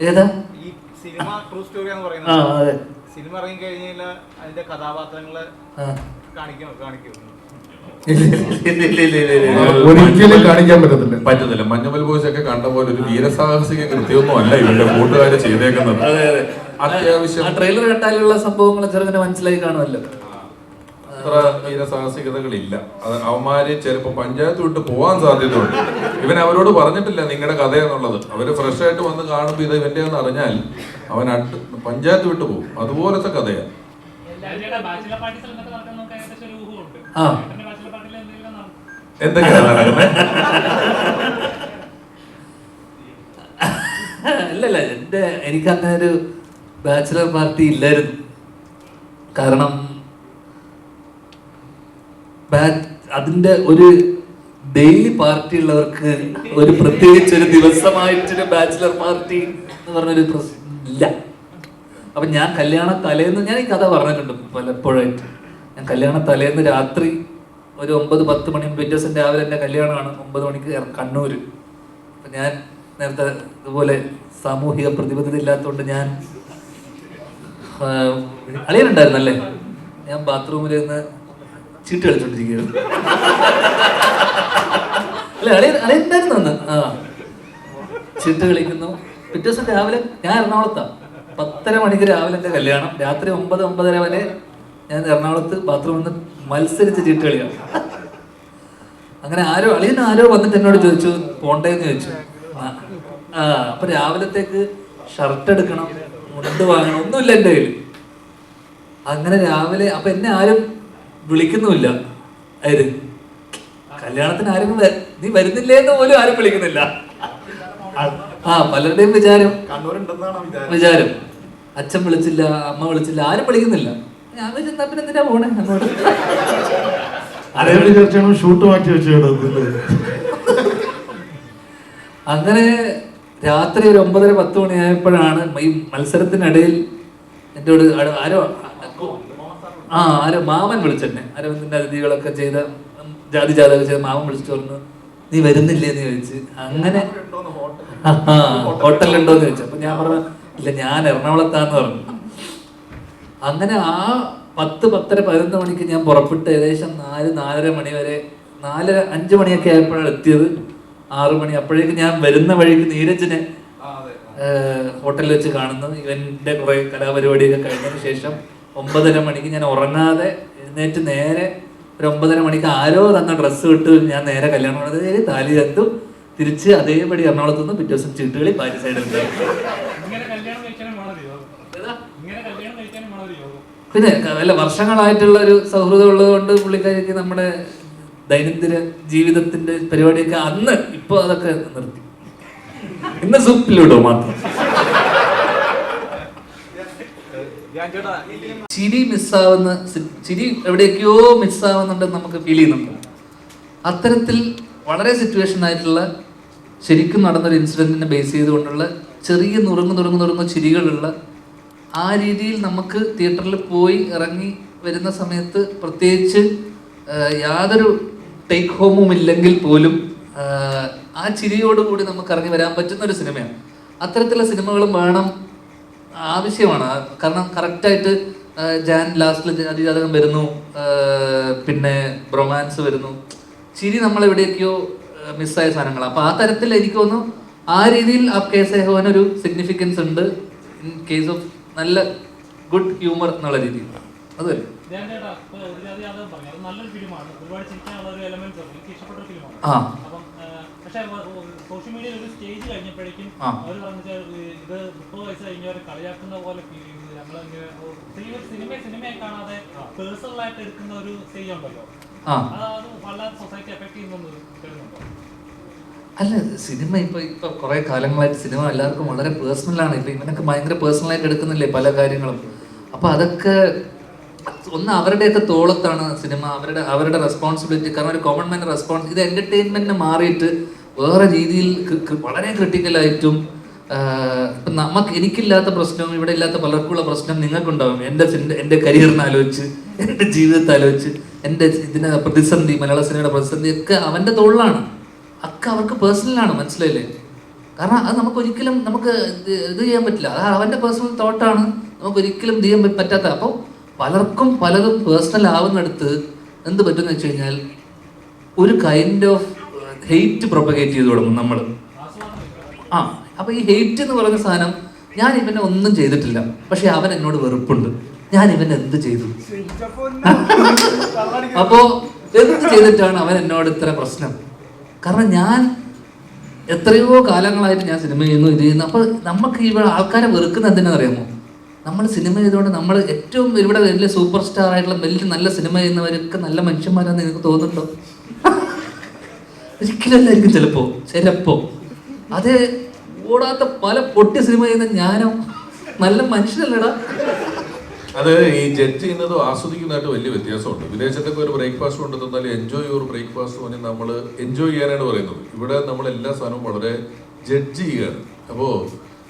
ഏതാ സിനിമ ട്രൂ സ്റ്റോറി എന്ന് പറയുന്നത്. സിനിമ ഇറങ്ങി കഴിഞ്ഞാൽ അതിന്റെ കഥാപാത്രങ്ങളെ ഒരിക്കലും കാണിക്കാൻ പറ്റത്തില്ല. മഞ്ഞുമൽ ബോയ്സ് ഒക്കെ കണ്ട പോലെ ഒരു വീരസാഹസിക കൃത്യമൊന്നും അല്ല ഇവരുടെ കൂട്ടുകാര് ചെയ്തേക്കുന്നത്. അത്യാവശ്യം ട്രെയിലർ കണ്ടാലുള്ള സംഭവങ്ങൾ ചെറുങ്ങനെ മനസ്സിലായി കാണുമല്ലോ. അത്ര വീരസാഹസികതകളില്ല. അവന്മാര് ചിലപ്പോ പഞ്ചായത്ത് വിട്ട് പോവാൻ സാധ്യതയുണ്ട്. ഇവൻ അവരോട് പറഞ്ഞിട്ടില്ല നിങ്ങളുടെ കഥ എന്നുള്ളത്. അവര് ഫ്രഷ് ആയിട്ട് വന്ന് കാണുമ്പോൾ ഇത് ഇവന്റെ എന്ന് അറിഞ്ഞാൽ അവൻ പഞ്ചായത്ത് വിട്ട് പോകും. അതുപോലത്തെ കഥയാണ്. എന്തൊക്കെയാണ് നടക്കുന്നത്? അല്ലല്ല, എനിക്കങ്ങനെ ഒരു ബാച്ചിലർ പാർട്ടി ഇല്ലായിരുന്നു. കാരണം അതിന്റെ ഒരു ഡെയിലി പാർട്ടി ഉള്ളവർക്ക് ഒരു പ്രത്യേകിച്ച് ഒരു ദിവസമായിട്ടൊരു ബാച്ചിലർ പാർട്ടി എന്ന് പറഞ്ഞൊരു ഇല്ല. അപ്പം ഞാൻ കല്യാണ തലേന്ന്, ഞാൻ ഈ കഥ പറഞ്ഞിട്ടുണ്ട് പലപ്പോഴായിട്ട്. ഞാൻ കല്യാണ തലേന്ന് രാത്രി ഒരു 9-10 മണി, പിറ്റേ ദിവസം രാവിലെ എൻ്റെ കല്യാണമാണ് 9 മണിക്ക് കണ്ണൂർ. അപ്പം ഞാൻ നേരത്തെ ഇതുപോലെ സാമൂഹിക പ്രതിബദ്ധത ഇല്ലാത്തതുകൊണ്ട് ഞാൻ അളിയനുണ്ടായിരുന്നല്ലേ, ഞാൻ ബാത്റൂമിൽ നിന്ന് ചീട്ട് കളിച്ചോണ്ടിരിക്കുകയാണ്. അല്ല അളിയനുണ്ടായിരുന്നു അന്ന്. ചീട്ട് കളിക്കുന്നു. പിറ്റേ ദിവസം രാവിലെ ഞാൻ എറണാകുളത്താണ്. 10:30 മണിക്ക് രാവിലെ എൻ്റെ കല്യാണം. രാത്രി 9-9:30 വരെ ഞാൻ എറണാകുളത്ത് ബാത്റൂമിൽ നിന്ന് മത്സരിച്ച് ചീട്ട് കളിയാണ്. അങ്ങനെ ആരോ വന്നിട്ട് എന്നോട് ചോദിച്ചു പോണ്ടേന്ന് ചോദിച്ചു. അപ്പൊ രാവിലത്തേക്ക് ഷർട്ട് എടുക്കണം, മുണ്ട് വാങ്ങണം, ഒന്നുമില്ല എൻ്റെ കയ്യിൽ. അങ്ങനെ രാവിലെ അപ്പൊ എന്നെ ആരും വിളിക്കുന്നുമില്ല. ആര് കല്യാണത്തിന് ആരും നീ വരുന്നില്ലേന്ന് പോലും ആരും വിളിക്കുന്നില്ല. പലരുടെയും വിചാരം അച്ഛൻ വിളിച്ചില്ല, അമ്മ വിളിച്ചില്ല, ആരും വിളിക്കുന്നില്ല. ഞാൻ വിളിച്ചാ പിന്നെ എന്തിനാ പോണേ അങ്ങോട്ട്. ഷൂട്ട് മാറ്റി വെച്ചു. അങ്ങനെ രാത്രി ഒരു 9:30-10 മണിയായപ്പോഴാണ് ഈ മത്സരത്തിനിടയിൽ എന്നോട് ആരോ മാമൻ വിളിച്ചെന്നെ. അരവിന്ദിന്റെ അതിഥികളൊക്കെ ചെയ്ത ജാതിജാതൊക്കെ ചെയ്ത മാമൻ വിളിച്ചിട്ട് പറഞ്ഞു നീ വരുന്നില്ലേന്ന് ചോദിച്ച്. അങ്ങനെ ഹോട്ടലിലുണ്ടോന്ന് ചോദിച്ചു. അപ്പൊ ഞാൻ പറഞ്ഞു ഇല്ല, ഞാൻ എറണാകുളത്താന്ന് പറഞ്ഞു. അങ്ങനെ ആ 10-10:30-11 മണിക്ക് ഞാൻ പുറപ്പെട്ട് ഏകദേശം 4-4:30 മണി വരെ, 4-5 മണിയൊക്കെ ആയപ്പോഴാണ് എത്തിയത്. 6 മണി അപ്പോഴേക്ക് ഞാൻ വരുന്ന വഴിക്ക് നീരജിനെ ഹോട്ടലിൽ വെച്ച് കാണുന്നു. ഇവന്റെ കുറെ കലാപരിപാടിയൊക്കെ കഴിഞ്ഞതിന് ശേഷം 9:30 മണിക്ക് ഞാൻ ഉറങ്ങാതെ എഴുന്നേറ്റ് നേരെ ഒരു 9:30 മണിക്ക് ആരോ തന്ന ഡ്രസ്സ് ഇട്ട് ഞാൻ നേരെ കല്യാണം നടന്നത് താലി തത്തു തിരിച്ച് അതേപടി എറണാകുളത്ത് നിന്ന് പിറ്റേ ദിവസം ചീട്ടുകളി പാരി സൈഡിൽ. പിന്നെ വല്ല വർഷങ്ങളായിട്ടുള്ള ഒരു സൗഹൃദം ഉള്ളത് കൊണ്ട് പുള്ളിക്കാരിക്ക് നമ്മുടെ ദൈനംദിന ജീവിതത്തിന്റെ പരിപാടിയൊക്കെ അന്ന്, ഇപ്പൊ അതൊക്കെ നിർത്തി. ഇന്ന് സൂപ്പിലൂടോ മാത്രം. ചിരി മിസ്സാവുന്ന, ചിരി എവിടേക്കോ മിസ്സാവുന്നുണ്ടെന്ന് നമുക്ക് ഫീൽ ചെയ്യുന്നുണ്ട്. അത്തരത്തിൽ വളരെ സിറ്റുവേഷൻ ആയിട്ടുള്ള ശരിക്കും നടന്നൊരു ഇൻസിഡന്റിനെ ബേസ് ചെയ്തുകൊണ്ടുള്ള ചെറിയ നുറുങ്ങു ചിരികളുള്ള ആ രീതിയിൽ നമുക്ക് തിയേറ്ററിൽ പോയി ഇറങ്ങി വരുന്ന സമയത്ത് പ്രത്യേകിച്ച് യാതൊരു ടേക്ക് ഹോമും ഇല്ലെങ്കിൽ പോലും ആ ചിരിയോടുകൂടി നമുക്ക് ഇറങ്ങി വരാൻ പറ്റുന്ന ഒരു സിനിമയാണ്. അത്തരത്തിലുള്ള സിനിമകളും വേണം, ആവശ്യമാണ്. കാരണം കറക്റ്റായിട്ട് ലാസ്റ്റിൽ അതിജാതകം വരുന്നു, പിന്നെ ബ്രൊമാൻസ് വരുന്നു, ചിരി നമ്മളെവിടെയൊക്കെയോ മിസ്സായ സാധനങ്ങളാണ്. അപ്പോൾ ആ തരത്തിൽ എനിക്ക് തോന്നുന്നു ആ രീതിയിൽ ആ കേസ് ഹോനൊരു സിഗ്നിഫിക്കൻസ് ഉണ്ട് ഇൻ കേസ് ഓഫ് നല്ല ഗുഡ് ഹ്യൂമർ എന്നുള്ള രീതിയിൽ. അതല്ലേ നല്ലൊരു ഫിലിമാണ്, ഒരുപാട് ചിരിക്കാനുള്ള ഒരു എലമെന്റ്സ് ഉണ്ട്, എനിക്ക് ഇഷ്ടപ്പെട്ട ഫിലിമാണ്. അപ്പം പക്ഷേ സോഷ്യൽ മീഡിയയിൽ ഒരു സ്റ്റേജ് കഴിഞ്ഞപ്പോഴേക്കും അവർ പറഞ്ഞാൽ ഇത് 30 വയസ്സ് കഴിഞ്ഞവരെ കളിയാക്കുന്ന പോലെ ഫീൽ ചെയ്തു. ഞങ്ങളിങ്ങനെ സിനിമയെ കാണാതെ പേഴ്സണൽ ആയിട്ട് എടുക്കുന്ന ഒരു സ്റ്റേജ് ഉണ്ടല്ലോ, അത് വളരെ സൊസൈറ്റി എഫക്ട് ചെയ്യുന്നുണ്ടോ? അല്ല, സിനിമ ഇപ്പൊ കുറെ കാലങ്ങളായിട്ട് സിനിമ എല്ലാവർക്കും വളരെ പേഴ്സണലാണ്. ഇപ്പൊ ഇവനൊക്കെ ഭയങ്കര പേഴ്സണലായിട്ട് എടുക്കുന്നില്ലേ പല കാര്യങ്ങളും. അപ്പൊ അതൊക്കെ ഒന്ന് അവരുടെയൊക്കെ തോളത്താണ് സിനിമ, അവരുടെ റെസ്പോൺസിബിലിറ്റി. കാരണം ഒരു കോമൺ മാൻ റെസ്പോൺസ്, ഇത് എന്റർടൈൻമെന്റിന് മാറിയിട്ട് വേറെ രീതിയിൽ വളരെ ക്രിട്ടിക്കലായിട്ടും ഇപ്പം എനിക്കില്ലാത്ത പ്രശ്നവും ഇവിടെ ഇല്ലാത്ത പലർക്കുള്ള പ്രശ്നം നിങ്ങൾക്കുണ്ടാവും. എൻ്റെ കരിയറിനെ ആലോചിച്ച്, എൻ്റെ ജീവിതത്തെ ആലോചിച്ച്, എൻ്റെ ഇതിന് പ്രതിസന്ധി, മലയാള സിനിമയുടെ പ്രതിസന്ധി ഒക്കെ അവൻ്റെ തോളിലാണ്. ഒക്കെ അവർക്ക് പേഴ്സണലാണ്, മനസ്സിലായില്ലേ? കാരണം അത് നമുക്കൊരിക്കലും ഇത് ചെയ്യാൻ പറ്റില്ല. അത് അവൻ്റെ പേഴ്സണൽ തോട്ടാണ്, നമുക്കൊരിക്കലും ഇത് ചെയ്യാൻ പറ്റാത്ത. അപ്പോൾ പലർക്കും പലതും പേഴ്സണൽ ആവുന്നിടത്ത് എന്ത് പറ്റുമെന്ന് വെച്ച് കഴിഞ്ഞാൽ ഒരു കൈൻഡ് ഓഫ് ഹെയ്റ്റ് പ്രൊപ്പഗേറ്റ് ചെയ്ത് തുടങ്ങും നമ്മൾ. അപ്പൊ ഈ ഹെയ്റ്റ് എന്ന് പറയുന്ന സാധനം, ഞാൻ ഇവനെ ഒന്നും ചെയ്തിട്ടില്ല, പക്ഷെ അവൻ എന്നോട് വെറുപ്പുണ്ട്, ഞാൻ ഇവൻ എന്ത് ചെയ്തു, അപ്പോ എന്ത് ചെയ്തിട്ടാണ് അവൻ എന്നോട് ഇത്ര പ്രശ്നം? കാരണം ഞാൻ എത്രയോ കാലങ്ങളായിട്ട് ഞാൻ സിനിമ ചെയ്യുന്നു, ഇത് ചെയ്യുന്നു. അപ്പൊ നമുക്ക് ഇവിടെ ആൾക്കാരെ വെറുക്കുന്ന എന്തിനാണെന്ന് അറിയാമോ? നമ്മൾ സിനിമ ചെയ്തുകൊണ്ട് നമ്മൾ ഏറ്റവും ഇവിടെ വലിയ സൂപ്പർ സ്റ്റാർ ആയിട്ടുള്ള വലിയ നല്ല സിനിമ ചെയ്യുന്നവരൊക്കെ നല്ല മനുഷ്യന്മാരാണെന്ന് എനിക്ക് തോന്നുന്നുണ്ടോ? ഒരിക്കലല്ലായിരിക്കും ചിലപ്പോ അത് ഓടാത്ത പല പൊട്ടിയ സിനിമ ചെയ്യുന്ന ഞാനോ നല്ല മനുഷ്യനല്ലടാ. അത് ഈ ജഡ്ജ് ചെയ്യുന്നതും ആസ്വദിക്കുന്നതായിട്ട് വലിയ വ്യത്യാസമുണ്ട്. വിദേശത്തൊക്കെ ഒരു ബ്രേക്ക്ഫാസ്റ്റ് കൊണ്ട് തന്നാൽ എൻജോയ് യുവർ ബ്രേക്ക്ഫാസ്റ്റ് പറഞ്ഞാൽ നമ്മൾ എൻജോയ് ചെയ്യാനാണ് പറയുന്നത്. ഇവിടെ നമ്മൾ എല്ലാ സാധനവും വളരെ ജഡ്ജ് ചെയ്യുകയാണ്. അപ്പോൾ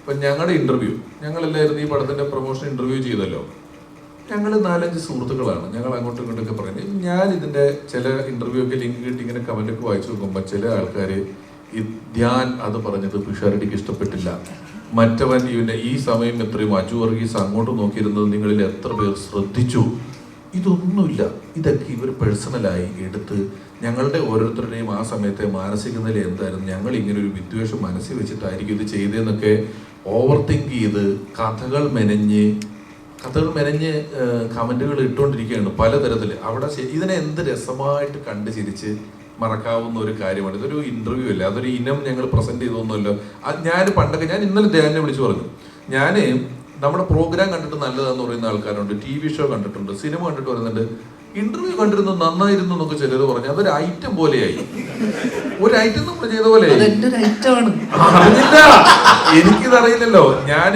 ഇപ്പം ഞങ്ങളുടെ ഇൻ്റർവ്യൂ, ഞങ്ങളെല്ലാവരും ഈ പടത്തിൻ്റെ പ്രൊമോഷൻ ഇൻ്റർവ്യൂ ചെയ്തല്ലോ. ഞങ്ങൾ 4-5 സുഹൃത്തുക്കളാണ്. ഞങ്ങൾ അങ്ങോട്ടും ഇങ്ങോട്ടൊക്കെ പറയുന്നത്. ഞാൻ ഇതിൻ്റെ ചില ഇൻ്റർവ്യൂ ഒക്കെ ലിങ്ക് കിട്ടി ഇങ്ങനെ കമൻറ്റൊക്കെ വായിച്ചു നോക്കുമ്പോൾ ചില ആൾക്കാർ ഈ ധ്യാൻ അത് പറഞ്ഞത് പിഷാരടിക്ക് ഇഷ്ടപ്പെട്ടില്ല, മറ്റവൻ ഇവൻ്റെ ഈ സമയം എത്രയും അജു വർഗീസ് അങ്ങോട്ട് നോക്കിയിരുന്നത് നിങ്ങളിൽ എത്ര പേർ ശ്രദ്ധിച്ചു. ഇതൊന്നുമില്ല. ഇതൊക്കെ ഇവർ പേഴ്സണലായി എടുത്ത് ഞങ്ങളുടെ ഓരോരുത്തരുടെയും ആ സമയത്തെ മാനസിക നില എന്തായിരുന്നു, ഞങ്ങൾ ഇങ്ങനെ ഒരു വിദ്വേഷം മനസ്സിൽ വെച്ചിട്ടായിരിക്കും ഇത് ചെയ്തതെന്നൊക്കെ ഓവർ തിങ്ക് ചെയ്ത് കഥകൾ മെനഞ്ഞ് കമൻറ്റുകൾ ഇട്ടുകൊണ്ടിരിക്കുകയാണ് പലതരത്തിൽ. അവിടെ ഇതിനെ എന്ത് രസമായിട്ട് കണ്ട് ചിരിച്ച് മറക്കാവുന്ന ഒരു കാര്യമാണ്. ഇതൊരു ഇൻ്റർവ്യൂ അല്ല, അതൊരു ഇനം ഞങ്ങൾ പ്രസൻറ്റ് ചെയ്തൊന്നുമല്ലോ. ഞാൻ ഇന്നലെ ധ്യാനെ വിളിച്ചു പറഞ്ഞു, ഞാൻ നമ്മുടെ പ്രോഗ്രാം കണ്ടിട്ട് നല്ലതാന്ന് പറയുന്ന ആൾക്കാരുണ്ട്, TV ഷോ കണ്ടിട്ടുണ്ട്, സിനിമ കണ്ടിട്ട് പറയുന്നുണ്ട്, ഇന്റർവ്യൂ കണ്ടിരുന്നു നന്നായിരുന്നു എന്നൊക്കെ ചിലർ പറഞ്ഞു. അതൊരു ഐറ്റം പോലെയായി, ഒരു ഐറ്റം നമ്മൾ ചെയ്ത പോലെ. അറിഞ്ഞില്ല, എനിക്കിതറിയില്ലല്ലോ. ഞാൻ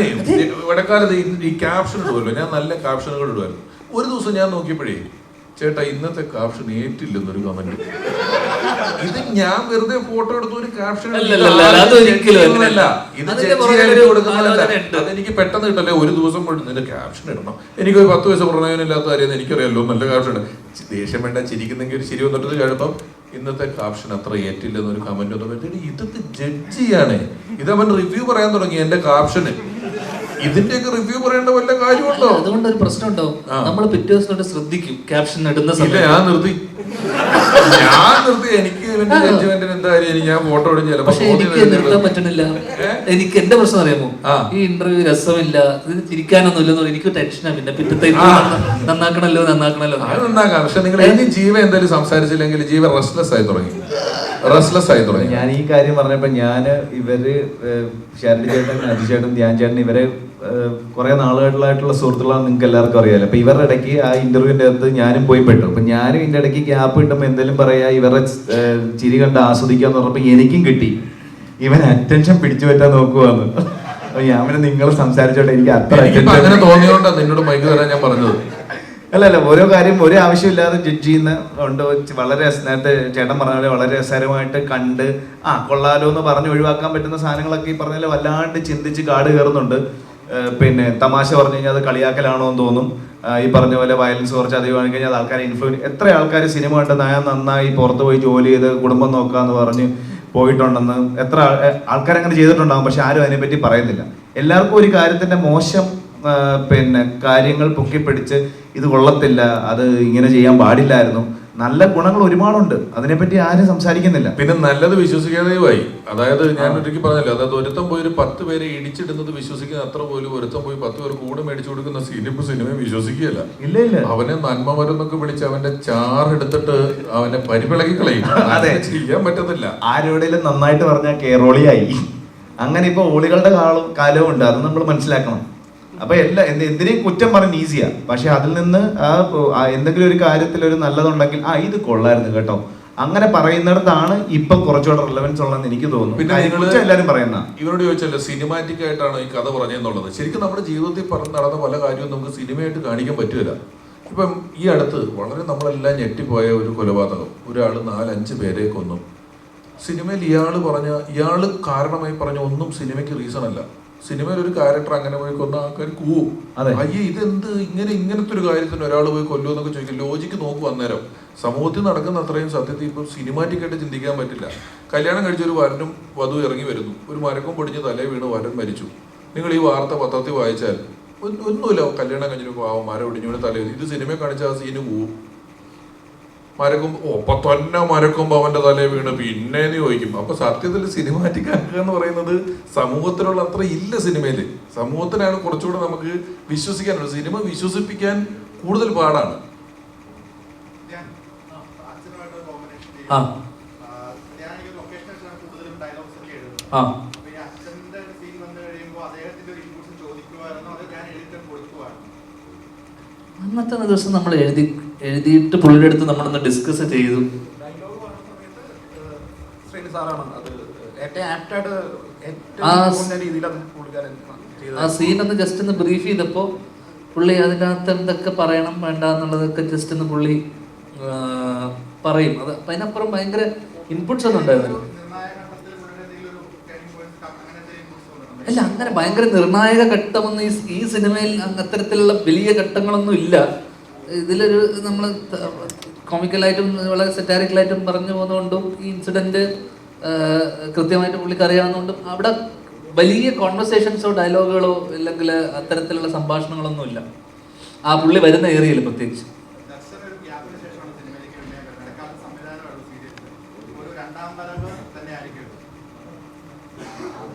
ഇടക്കാലത്ത് ഈ ക്യാപ്ഷൻ ഇടുമല്ലോ, ഞാൻ നല്ല ക്യാപ്ഷനുകൾ ഇടുമായിരുന്നു. ഒരു ദിവസം ഞാൻ നോക്കിയപ്പോഴേ, ചേട്ടാ ഇന്നത്തെ ക്യാപ്ഷൻ ഏറ്റില്ലെന്നൊരു കമന്റ്. ഇത് ഞാൻ വെറുതെ ഫോട്ടോ എടുത്ത ഒരു ക്യാപ്ഷൻ അതെനിക്ക് പെട്ടെന്ന് കിട്ടല്ലേ. ഒരു ദിവസം മുഴുവൻ നിന്റെ ക്യാപ്ഷൻ ഇടണം, എനിക്കൊരു 10 വയസ്സ് പ്രണയമില്ലാത്ത കാര്യം എനിക്കറിയാലോ, നല്ല ക്യാപ്ഷൻ. ദേഷ്യം വേണ്ട, ചിരിക്കുന്നെങ്കിൽ ഒരു ചിരി വന്നിട്ട് കഴിയുമ്പം ഇന്നത്തെ ക്യാപ്ഷൻ അത്ര ഏറ്റില്ലെന്നൊരു കമന്റ് ഒന്നും പറ്റി. ഇതൊക്കെ ജഡ്ജ് ചെയ്യാണ്. ഇതവൻ റിവ്യൂ പറയാൻ തുടങ്ങി എന്റെ ക്യാപ്ഷന്. ഇതിന്റെയൊക്കെ റിവ്യൂ പറയേണ്ട വല്ല കാര്യമുണ്ടോ? അതുകൊണ്ട് ഒരു പ്രശ്നം ഉണ്ടാവും. നമ്മൾ പിറ്റേ ദിവസം ശ്രദ്ധിക്കും ക്യാപ്ഷൻ ഇടുന്ന സമയത്ത്. ഞാൻ നിർത്തി. എനിക്ക് ഞാൻ ഫോട്ടോ എടുക്കും. പക്ഷെ എനിക്ക് നിർത്താൻ പറ്റണില്ല. എനിക്ക് എന്റെ പ്രശ്നം അറിയാമോ, ഈ ഇന്റർവ്യൂ രസമില്ല, ഇത് ചിരിക്കാനൊന്നും ഇല്ലെന്നോ, എനിക്ക് ടെൻഷനാണ്. പിന്നെ പിറ്റത്തെ നന്നാക്കണല്ലോ. അത് നന്നാക്കാം. പക്ഷെ നിങ്ങൾ ഇനി ജീവ എന്തായാലും സംസാരിച്ചില്ലെങ്കിൽ ജീവ റെസ്റ്റ്ലെസ് ആയി തുടങ്ങി. ഞാൻ ഈ കാര്യം പറഞ്ഞപ്പോ ഇവര് ശാരദ ചേട്ടൻ, അജു ചേട്ടൻ, ധ്യാൻ ചേട്ടൻ ഇവരെ കുറെ നാളുകളായിട്ടുള്ള സുഹൃത്തുക്കളാണ്, നിങ്ങൾക്ക് എല്ലാവർക്കും അറിയാലോ. അപ്പൊ ഇവരുടെ ഇടയ്ക്ക് ആ ഇന്റർവ്യൂവിന്റെ അകത്ത് ഞാനും പോയി പെട്ടു. അപ്പൊ ഞാനും ഇതിന്റെ ഇടയ്ക്ക് ഗ്യാപ്പ് കിട്ടുമ്പോൾ എന്തെങ്കിലും പറയാ, ഇവരുടെ ചിരി കണ്ട് ആസ്വദിക്കാന്ന് പറഞ്ഞപ്പോ എനിക്കും കിട്ടി. ഇവൻ അറ്റൻഷൻ പിടിച്ചു പറ്റാൻ നോക്കുവാന്ന്. അപ്പൊ ഞാൻ പിന്നെ നിങ്ങൾ സംസാരിച്ചോട്ടെ, എനിക്ക് അത്ര അങ്ങനെ തോന്നിയോണ്ടാ നിന്നോട് മൈക്ക് തരാൻ ഞാൻ പറഞ്ഞത്. അല്ല, ഓരോ കാര്യം ഒരു ആവശ്യമില്ലാതെ ജഡ്ജ് ചെയ്യുന്ന ഉണ്ട്. വളരെ നേരത്തെ ചേട്ടൻ പറഞ്ഞ പോലെ വളരെ രസകരമായിട്ട് കണ്ട് കൊള്ളാലോ എന്ന് പറഞ്ഞ് ഒഴിവാക്കാൻ പറ്റുന്ന സാധനങ്ങളൊക്കെ ഈ പറഞ്ഞ പോലെ വല്ലാണ്ട് ചിന്തിച്ച് കാട് കയറുന്നുണ്ട്. പിന്നെ തമാശ പറഞ്ഞു കഴിഞ്ഞാൽ അത് കളിയാക്കലാണോ എന്ന് തോന്നും. ഈ പറഞ്ഞ പോലെ വയലൻസ് കുറച്ച് അധികമാണ് കഴിഞ്ഞാൽ അത് ആൾക്കാരെ എത്ര ആൾക്കാർ സിനിമ കണ്ട് നന്നായി പുറത്ത് പോയി ജോലി ചെയ്ത് കുടുംബം നോക്കാന്ന് പറഞ്ഞ് പോയിട്ടുണ്ടെന്ന് എത്ര ആൾക്കാരങ്ങനെ ചെയ്തിട്ടുണ്ടാകും. പക്ഷെ ആരും അതിനെപ്പറ്റി പറയുന്നില്ല. എല്ലാവർക്കും ഒരു കാര്യത്തിന്റെ മോശം കാര്യങ്ങൾ പൊക്കിപ്പിടിച്ച് ഇത് കൊള്ളത്തില്ല, അത് ഇങ്ങനെ ചെയ്യാൻ പാടില്ലായിരുന്നു. നല്ല ഗുണങ്ങൾ ഒരുപാടുണ്ട്, അതിനെപ്പറ്റി ആരും സംസാരിക്കുന്നില്ല. പിന്നെ നല്ലത് വിശ്വസിക്കാതെയുമായി. അതായത് ഞാൻ ഒരിക്കൽ പറഞ്ഞല്ലോ, അതായത് ഒരുത്തം പോയി ഒരു 10 പേരെ ഇടിച്ചിടുന്നത് വിശ്വസിക്കുന്ന അത്ര പോലും ഒരുത്തം പോയി 10 പേർ കൂടെ മേടിച്ചു കൊടുക്കുന്ന സിനിമയെ വിശ്വസിക്കുകയല്ല. ഇല്ല, അവനെ നന്മ മരുന്നൊക്കെ വിളിച്ച് അവന്റെ ചാറെടുത്തിട്ട് അവനെ പരിപിളകി കളയും. അതെ, ചെയ്യാൻ പറ്റത്തില്ല. ആരോടെങ്കിലും നന്നായിട്ട് പറഞ്ഞാൽ കേറോളിയായി. അങ്ങനെ ഇപ്പൊ ഓളികളുടെ കാലവും ഉണ്ട്, അത് നമ്മൾ മനസ്സിലാക്കണം. അപ്പൊ എന്തിനേയും കുറ്റം പറയാൻ ഈസിയാ. പക്ഷെ അതിൽ നിന്ന് എന്തെങ്കിലും ഒരു കാര്യത്തിൽ ഒരു നല്ലതുണ്ടെങ്കിൽ ഇത് കൊള്ളായിരുന്നു കേട്ടോ, അങ്ങനെ പറയുന്നിടത്താണ് ഇപ്പം കുറച്ചുകൂടെ റിലവൻസ് ഉള്ളതെന്ന് എനിക്ക് തോന്നുന്നു. പിന്നെ എല്ലാവരും പറയുന്ന ഇവരോട് ചോദിച്ചല്ലോ സിനിമാറ്റിക് ആയിട്ടാണോ ഈ കഥ പറഞ്ഞെന്നുള്ളത്. ശരിക്കും നമ്മുടെ ജീവിതത്തിൽ നടന്ന പല കാര്യവും നമുക്ക് സിനിമയായിട്ട് കാണിക്കാൻ പറ്റില്ല. ഇപ്പം ഈ അടുത്ത് വളരെ നമ്മളെല്ലാം ഞെട്ടിപ്പോയ ഒരു കൊലപാതകം, ഒരാൾ 4-5 പേരെ കൊന്നു. സിനിമയിൽ ഇയാള് കാരണമായി പറഞ്ഞ ഒന്നും സിനിമയ്ക്ക് റീസൺ അല്ല. സിനിമയിൽ ഒരു ക്യാരക്ടർ അങ്ങനെ പോയി കൊന്ന ആൾക്കാർ കൂവും, അയ്യേ ഇതെന്ത് ഇങ്ങനത്തെ ഒരു കാര്യത്തിന് ഒരാൾ പോയി കൊല്ലുമെന്നൊക്കെ ചോദിക്കും. ലോജിക്ക് നോക്കും. അന്നേരം സമൂഹത്തിൽ നടക്കുന്ന അത്രയും സത്യത്തിൽ ഇപ്പം സിനിമാറ്റിക്കായിട്ട് ചിന്തിക്കാൻ പറ്റില്ല. കല്യാണം കഴിച്ച ഒരു വരനും വധു ഇറങ്ങി വരുന്നു, ഒരു മരക്കം പൊടിഞ്ഞ് തലേ വീണ് വരൻ മരിച്ചു. നിങ്ങൾ ഈ വാർത്ത പത്രത്തിൽ വായിച്ചാൽ ഒന്നുമില്ല, കല്യാണം കഴിഞ്ഞൊരു പാവം മരം ഒടിഞ്ഞു തലേ. ഇത് സിനിമയെ കാണിച്ച ആ സീന് പോവും. മരക്കുമ്പോ അവന്റെ തലേ വീണ് പിന്നെ ചോദിക്കും. അപ്പൊ സത്യത്തിൽ സിനിമാറ്റിക് ആക്കുക എന്ന് പറയുന്നത് സമൂഹത്തിലുള്ള അത്ര ഇല്ല. സിനിമയില് സമൂഹത്തിനാണ് കുറച്ചുകൂടെ നമുക്ക് വിശ്വസിക്കാനുള്ളത്. സിനിമ വിശ്വസിപ്പിക്കാൻ കൂടുതൽ പാടാണ്. അന്നത്തെ ദിവസം നമ്മൾ എഴുതിയിട്ട് പുള്ളിയുടെ അടുത്ത് നമ്മളൊന്ന് ഡിസ്കസ് ചെയ്തു. ആ സീനൊന്ന് ജസ്റ്റ് ഒന്ന് ബ്രീഫ് ചെയ്തപ്പോൾ പുള്ളി അതിനകത്ത് എന്തൊക്കെ പറയണം വേണ്ട എന്നുള്ളതൊക്കെ ജസ്റ്റ് ഒന്ന് പുള്ളി പറയും. അത് അതിനപ്പുറം ഭയങ്കര ഇൻപുട്സ് ഒന്നും ഉണ്ടായിരുന്നില്ല. അല്ല, അങ്ങനെ ഭയങ്കര നിർണായക ഘട്ടമൊന്നും ഈ സിനിമയിൽ അത്തരത്തിലുള്ള വലിയ ഘട്ടങ്ങളൊന്നും ഇല്ല. ഇതിലൊരു നമ്മൾ കോമിക്കലായിട്ടും വളരെ സെറ്റാരിക്കലായിട്ടും പറഞ്ഞു പോകുന്നതുകൊണ്ടും ഈ ഇൻസിഡൻറ്റ് കൃത്യമായിട്ട് പുള്ളിക്ക് അറിയാവുന്നതുകൊണ്ടും അവിടെ വലിയ കോൺവെർസേഷൻസോ ഡയലോഗുകളോ അല്ലെങ്കിൽ അത്തരത്തിലുള്ള സംഭാഷണങ്ങളൊന്നും ഇല്ല ആ പുള്ളി വരുന്ന ഏരിയയിൽ പ്രത്യേകിച്ച്.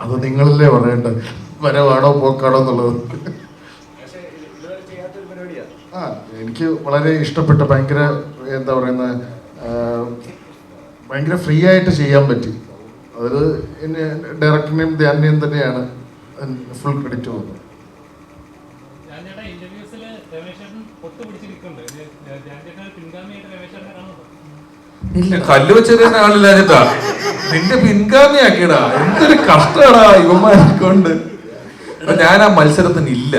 അത് നിങ്ങളല്ലേ പറയേണ്ടത്, വരവാണോ പോക്കാണോ എന്നുള്ളത്. ആ, എനിക്ക് വളരെ ഇഷ്ടപ്പെട്ട, ഭയങ്കര എന്താ പറയുന്ന, ഭയങ്കര ഫ്രീ ആയിട്ട് ചെയ്യാൻ പറ്റി. അത് ഡയറക്ടറിനെയും ധ്യാനിനെയും തന്നെയാണ് ഫുൾ ക്രെഡിറ്റ് പോകുന്നത്. കല്ല് വെച്ചെറിയാൻ ആളില്ലാഞ്ഞിട്ടാ നിന്റെ പിൻഗാമിയാക്കിയടാ. എന്തൊരു കഷ്ടടാ ഇവന്മാരെ കൊണ്ട്. ഞാൻ ആ മത്സരത്തിന് ഇല്ല.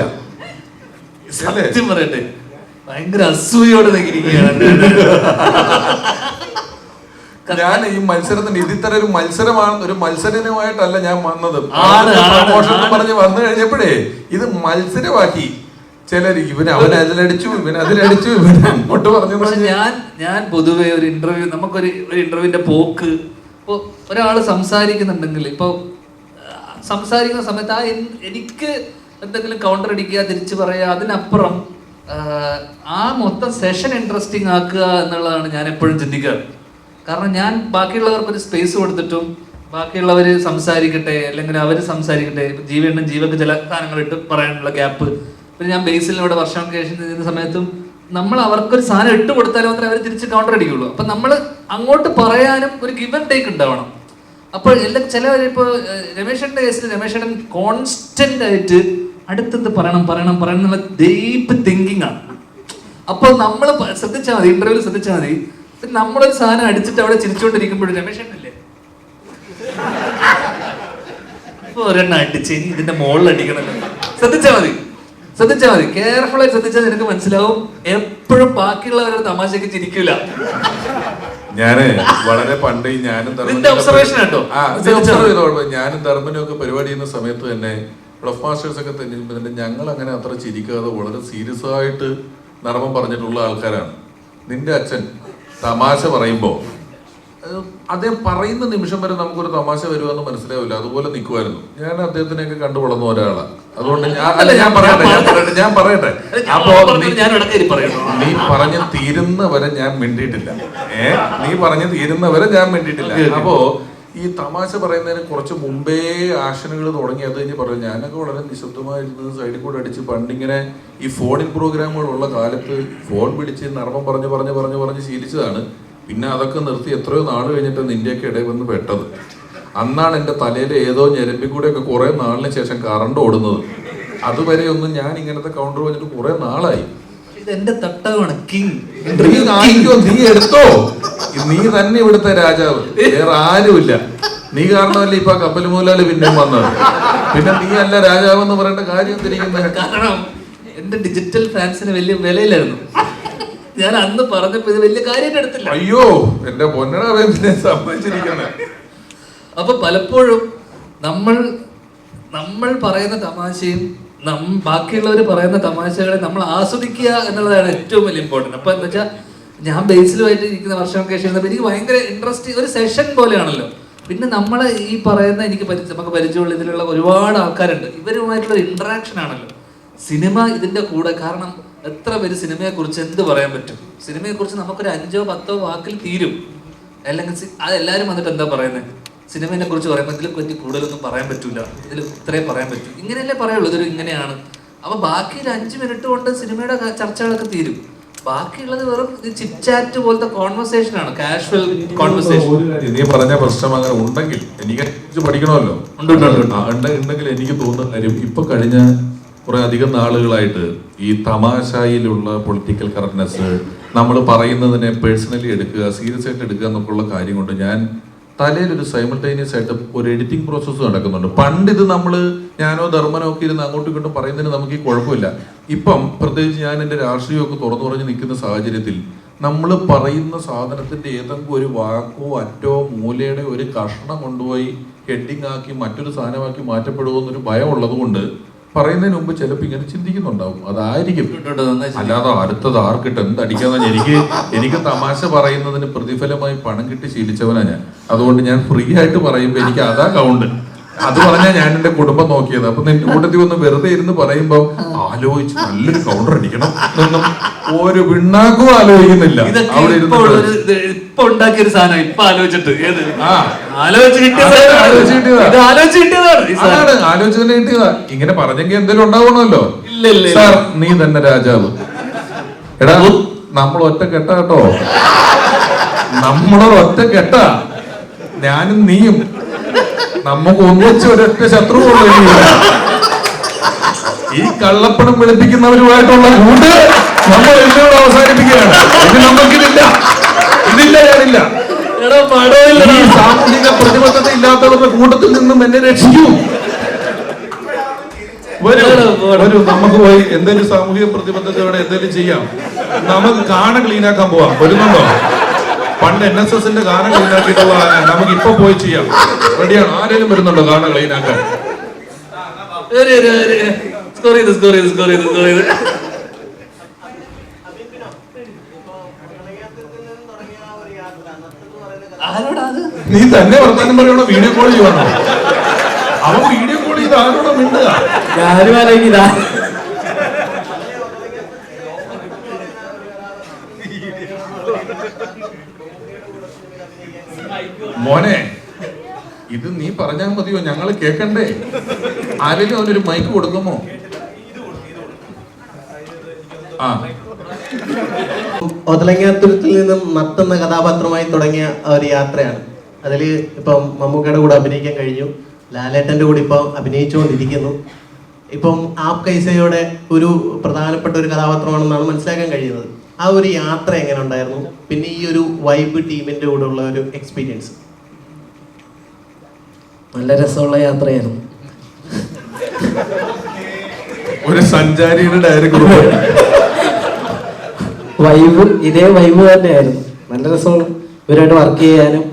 സത്യം പറയട്ടെ, ഭയങ്കര അസൂയോടെ ഞാൻ ഈ മത്സരത്തിന് ഇതിത്തരം ഒരു മത്സരമാണ്, ഒരു മത്സരമായിട്ടല്ല ഞാൻ വന്നത്. പ്രമോഷൻ പറഞ്ഞ് വന്നു കഴിഞ്ഞപ്പോഴേ ഇത് മത്സരമാക്കി ചിലർ. അവൻ അതിലടിച്ചു, അതിലടിച്ചു, അങ്ങോട്ട് പറഞ്ഞു. ഞാൻ പൊതുവെ ഒരു ഇന്റർവ്യൂ, നമുക്കൊരു ഇന്റർവ്യൂവിന്റെ പോക്ക്, ഇപ്പോൾ ഒരാൾ സംസാരിക്കുന്നുണ്ടെങ്കിൽ, ഇപ്പോൾ സംസാരിക്കുന്ന സമയത്ത് എനിക്ക് എന്തെങ്കിലും കൗണ്ടർ അടിക്കുക, തിരിച്ചു പറയുക, അതിനപ്പുറം ആ മൊത്തം സെഷൻ ഇൻട്രസ്റ്റിംഗ് ആക്കുക എന്നുള്ളതാണ് ഞാൻ എപ്പോഴും ചിന്തിക്കാറ്. കാരണം ഞാൻ ബാക്കിയുള്ളവർക്കൊരു സ്പേസ് കൊടുത്തിട്ടും ബാക്കിയുള്ളവർ സംസാരിക്കട്ടെ, അല്ലെങ്കിൽ അവർ സംസാരിക്കട്ടെ, ജീവനും ജീവക്ക് ചില സാധനങ്ങൾ ഇട്ട് പറയാനുള്ള ഗ്യാപ്പ്. പിന്നെ ഞാൻ ബേസിലൂടെ വർഷങ്ങൾക്ക് ശേഷം ചെയ്യുന്ന സമയത്തും നമ്മൾ അവർക്കൊരു സാധനം ഇട്ട് കൊടുത്താലും മാത്രമേ അവർ തിരിച്ച് കൗണ്ടർ അടിക്കുള്ളൂ. അപ്പം നമ്മൾ അങ്ങോട്ട് പറയാനും ഒരു ഗിവ് ആൻഡ് ടേക്ക് ഉണ്ടാവണം. അപ്പോൾ എല്ലാം ചിലവർ, ഇപ്പോൾ രമേശന്റെ കേസിൽ രമേശൻ കോൺസ്റ്റന്റ് ആയിട്ട് അടുത്തത് പറയണം എന്നുള്ള ഡീപ്പ് തിങ്കിങ് ആണ്. അപ്പോൾ നമ്മൾ ശ്രദ്ധിച്ചാൽ മതി, ഇന്റർവ്യൂവിൽ ശ്രദ്ധിച്ചാൽ മതി, നമ്മളൊരു സാധനം അടിച്ചിട്ട് അവിടെ ചിരിച്ചുകൊണ്ടിരിക്കുമ്പോഴും രമേശനല്ലേ ഇപ്പൊ ഒരെണ്ണം അടിച്ച് ഇനി ഇതിന്റെ മുകളിൽ അടിക്കണല്ലോ. ശ്രദ്ധിച്ചാൽ മതി, കെയർഫുൾ ആയി ശ്രദ്ധിച്ചാൽ നിനക്ക് മനസ്സിലാവും. എപ്പോഴും ബാക്കിയുള്ളവരുടെ തമാശക്ക് ചിരിക്കൂല. ഞാന് വളരെ പണ്ട് ഞാനും ധർമ്മനും ഒക്കെ പരിപാടി ചെയ്യുന്ന സമയത്ത് തന്നെ ബ്ലഫ് മാസ്റ്റേഴ്സ് ഒക്കെ തന്നെ ഞങ്ങൾ അങ്ങനെ അത്ര ചിരിക്കാതെ വളരെ സീരിയസ് ആയിട്ട് നർമ്മം പറഞ്ഞിട്ടുള്ള ആൾക്കാരാണ്. നിന്റെ അച്ഛൻ തമാശ പറയുമ്പോ അദ്ദേഹം പറയുന്ന നിമിഷം വരെ നമുക്കൊരു തമാശ വരുമെന്ന് മനസ്സിലാവില്ല, അതുപോലെ നിൽക്കുമായിരുന്നു. ഞാൻ അദ്ദേഹത്തിനെയൊക്കെ കണ്ടു വളർന്ന ഒരാളാണ്. അതുകൊണ്ട് ഞാൻ പറയട്ടെ അപ്പോ നീ പറഞ്ഞു തീരുന്നവരെ ഞാൻ മിണ്ടിയിട്ടില്ല. നീ പറഞ്ഞു തീരുന്നവരെ ഞാൻ മിണ്ടിയിട്ടില്ല. അപ്പോ ഈ തമാശ പറയുന്നതിന് കുറച്ച് മുമ്പേ ആക്ഷനുകൾ തുടങ്ങി. അത് കഴിഞ്ഞ് പറയും, ഞാനൊക്കെ വളരെ നിശബ്ദമായിരുന്നത് സൈഡിൽ കൂടെ അടിച്ച് പണ്ടിങ്ങനെ ഈ ഫോണിൻ പ്രോഗ്രാമുകളുള്ള കാലത്ത് ഫോൺ പിടിച്ച് നർമ്മം പറഞ്ഞ് ശീലിച്ചതാണ്. പിന്നെ അതൊക്കെ നിർത്തി എത്രയോ നാൾ കഴിഞ്ഞിട്ട് നിന്റെയൊക്കെ ഇടയിൽ വന്ന് പെട്ടത്. അന്നാണ് എൻ്റെ തലയിൽ ഏതോ ഞരമ്പിൽ കൂടെയൊക്കെ കുറേ നാളിന് ശേഷം കറണ്ട് ഓടുന്നത്. അതുവരെ ഒന്നും ഞാൻ ഇങ്ങനത്തെ കൗണ്ടർ വന്നിട്ട് കുറെ നാളായി. എന്റെ തട്ടകമാണ് കിങ്. നീ എടുത്തോ, നീ തന്നെ ഇവിടുത്തെ രാജാവ്, വേറെ ആരുമില്ല. നീ കാരണമല്ലേ ഇപ്പൊ കപ്പൽ മൂലാല് പിന്നെയും വന്നത്. പിന്നെ നീ അല്ല രാജാവ് എന്ന് പറയേണ്ട കാര്യം എന്തിരിക്കുന്നത്? കാരണം എന്റെ ഡിജിറ്റൽ ഫാൻസിന് വലിയ വിലയിലായിരുന്നു. ഞാൻ അന്ന് പറഞ്ഞപ്പോ ഇത് വലിയ കാര്യമായിട്ട് എടുത്തില്ല. അയ്യോ എന്റെ പൊന്നടാ സംഭവിച്ചിരിക്കുന്നത്. അപ്പൊ പലപ്പോഴും നമ്മൾ പറയുന്ന തമാശയും ബാക്കിയുള്ളവർ പറയുന്ന തമാശകളെ നമ്മൾ ആസ്വദിക്കുക എന്നുള്ളതാണ് ഏറ്റവും വലിയ ഇമ്പോർട്ടൻറ്റ്. അപ്പൊ എന്താ വെച്ചാൽ ഞാൻ ബേസിലുമായിട്ട് ഇരിക്കുന്ന വർഷങ്ങൾക്ക് ശേഷം എനിക്ക് ഭയങ്കര ഇൻട്രസ്റ്റ്, ഒരു സെഷൻ പോലെയാണല്ലോ. പിന്നെ നമ്മളെ ഈ പറയുന്ന നമുക്ക് പരിചയമുള്ള ഇതിലുള്ള ഒരുപാട് ആൾക്കാരുണ്ട്, ഇവരുമായിട്ടുള്ള ഇന്ററാക്ഷൻ ആണല്ലോ സിനിമ ഇതിന്റെ കൂടെ. കാരണം എത്ര പേര് സിനിമയെക്കുറിച്ച് എന്ത് പറയാൻ പറ്റും? സിനിമയെക്കുറിച്ച് നമുക്കൊരു 5-10 വാക്കിൽ തീരും. അല്ലെങ്കിൽ അതെല്ലാവരും വന്നിട്ട് എന്താ പറയുന്നത്, സിനിമയെ കുറിച്ച് പറയുമ്പോൾ ഇതിൽ പറ്റി കൂടുതലൊന്നും പറയാൻ പറ്റൂല, ഇതിൽ ഇത്രയും പറയാൻ പറ്റും, ഇങ്ങനെയല്ലേ പറയുള്ളൂ, ഇതൊരു ഇങ്ങനെയാണ്. അപ്പൊ ബാക്കി 5 മിനിറ്റ് കൊണ്ട് സിനിമയുടെ ചർച്ചകളൊക്കെ തീരും. ബാക്കിയുള്ളത് വെറും ചിറ്റ്ചാറ്റ് പോലത്തെ കോൺവെർസേഷൻ ആണ്, കാഷ്വൽ കോൺവെർസേഷൻ. നീ പറഞ്ഞ പ്രശ്നം അങ്ങനെ ഉണ്ടെങ്കിൽ എനിക്ക് പഠിക്കണമല്ലോ. ഉണ്ടെങ്കിൽ എനിക്ക് തോന്നുന്ന കാര്യം, ഇപ്പൊ കഴിഞ്ഞ കുറെ അധികം നാളുകളായിട്ട് ഈ തമാശയിലുള്ള പൊളിറ്റിക്കൽ കറക്റ്റ്നെസ്, നമ്മൾ പറയുന്നതിനെ പേഴ്സണലി എടുക്കുക, സീരിയസ് ആയിട്ട് എടുക്കുക എന്നൊക്കെയുള്ള കാര്യം കൊണ്ട് ഞാൻ തലയിലൊരു സൈമൾട്ടേനിയസ് ആയിട്ട് ഒരു എഡിറ്റിംഗ് പ്രോസസ്സ് നടക്കുന്നുണ്ട്. പണ്ട് ഇത് ഞാനോ ധർമ്മനോ ഒക്കെ ഇരുന്ന് അങ്ങോട്ടും ഇങ്ങോട്ടും പറയുന്നതിന് നമുക്ക് ഈ കുഴപ്പമില്ല. ഇപ്പം പ്രത്യേകിച്ച് ഞാൻ എൻ്റെ രാഷ്ട്രീയമൊക്കെ തുറന്നു പറഞ്ഞ് നിൽക്കുന്ന സാഹചര്യത്തിൽ നമ്മൾ പറയുന്ന സാധനത്തിന്റെ ഏതെങ്കിലും ഒരു വാക്കോ അറ്റോ മൂലയുടെ ഒരു കഷ്ണം കൊണ്ടുപോയി ഹെഡിങ് ആക്കി മറ്റൊരു സാധനമാക്കി മാറ്റപ്പെടുമോന്നൊരു ഭയം ഉള്ളത് കൊണ്ട് പറയുന്നതിന് മുമ്പ് ചിലപ്പോൾ ഇങ്ങനെ ചിന്തിക്കുന്നുണ്ടാവും. അതായിരിക്കും. അല്ലാതെ അടുത്തത് ആർക്കിട്ട് എന്തടിക്കാന്ന് എനിക്ക് തമാശ പറയുന്നതിന് പ്രതിഫലമായി പണം കിട്ടി ശീലിച്ചവനാ ഞാൻ. അതുകൊണ്ട് ഞാൻ ഫ്രീ ആയിട്ട് പറയുമ്പോൾ എനിക്ക് അതാ കൗണ്ട്. അത് പറഞ്ഞാൽ ഞാൻ എന്റെ കുടുംബം നോക്കിയത്. അപ്പൊ നിന്റെ കൂട്ടത്തിൽ ഒന്ന് വെറുതെ ഇരുന്ന് പറയുമ്പോ ആലോചിച്ച് നല്ലൊരു കൗണ്ടർ അടിക്കണം എന്നൊന്നും ഒരു പിണ്ണാക്കും ആലോചിക്കുന്നില്ല. അവിടെ ഇപ്പൊ ഉണ്ടാക്കിയൊരു സാധനം ഇപ്പൊ ആലോചിച്ചിട്ട് ആലോചിച്ച് തന്നെ കിട്ടിയതാ. ഇങ്ങനെ പറഞ്ഞെങ്കിൽ എന്തെങ്കിലും ഉണ്ടാവണമല്ലോ. സാർ നീ തന്നെ രാജാവ്. എടാ നമ്മൾ ഒറ്റ കെട്ടാ കേട്ടോ, നമ്മളൊരൊറ്റ കെട്ടാ, ഞാനും നീയും. നമുക്ക് ഒന്നിച്ച് ഒരൊറ്റ ശത്രുവുള്ളൂ. ഈ കള്ളപ്പണം വെളുപ്പിക്കുന്നവരുമായിട്ടുള്ള കൂട്ട് നമ്മൾ എന്നോട് അവസാനിപ്പിക്കുകയാണ്. ഇത് നമുക്കിതില്ല, ഞാനില്ല. ഈ സാമൂഹിക പ്രതിബദ്ധത ഇല്ലാത്തവരുടെ കൂട്ടത്തിൽ നിന്നും എന്നെ രക്ഷിക്കൂ. വരൂ നമുക്ക് പോയി എന്തെങ്കിലും സാമൂഹിക പ്രതിബദ്ധതയോടെ എന്തെങ്കിലും ചെയ്യാം. നമുക്ക് കാണ ക്ലീനാക്കാൻ പോവാം. വരുന്നുണ്ടോ? പണ്ട് NSSന്റെ കാണ ക്ലീനാക്കിയിട്ടുള്ള നമുക്ക് ഇപ്പൊ പോയി ചെയ്യാം. റെഡിയാണ്? ആരെങ്കിലും വരുന്നുണ്ടോ കാണ ക്ലീനാക്കാൻ? നീ തന്നെ വർത്താനം പറയണോ വീഡിയോ കോൾ ചെയ്യുവാണോ? അവൻ വീഡിയോ കോൾ ചെയ്ത് ആരോടോ മിണ്ടുക. മോനെ ഇത് നീ പറഞ്ഞാൽ മതിയോ? ഞങ്ങള് കേക്കണ്ടേ? ആരെങ്കിലും അവനൊരു മൈക്ക് കൊടുക്കുമോ? ഒതലങ്ങാത്തുരത്തിൽ നിന്നും മത്തെന്ന കഥാപാത്രമായി തുടങ്ങിയ ഒരു യാത്രയാണ്. അതിൽ ഇപ്പം മമ്മൂക്കയുടെ കൂടെ അഭിനയിക്കാൻ കഴിഞ്ഞു, ലാലേട്ടൻ്റെ കൂടെ ഇപ്പം അഭിനയിച്ചുകൊണ്ടിരിക്കുന്നു. ഇപ്പം ആപ് കൈസയുടെ ഒരു പ്രധാനപ്പെട്ട ഒരു കഥാപാത്രമാണെന്നാണ് മനസ്സിലാക്കാൻ കഴിയുന്നത്. ആ ഒരു യാത്ര എങ്ങനെ ഉണ്ടായിരുന്നു? പിന്നെ ഈ ഒരു വൈബ് ടീമിൻ്റെ കൂടെ ഉള്ള ഒരു എക്സ്പീരിയൻസ്? നല്ല രസമുള്ള യാത്രയായിരുന്നു. ഒരു സഞ്ചാരിയുടെ ഡയറക്ടർ വൈബ് ഇതേ വൈബ് തന്നെയായിരുന്നു. നല്ല രസമാണ് ഇവരായിട്ട് വർക്ക് ചെയ്യാനും.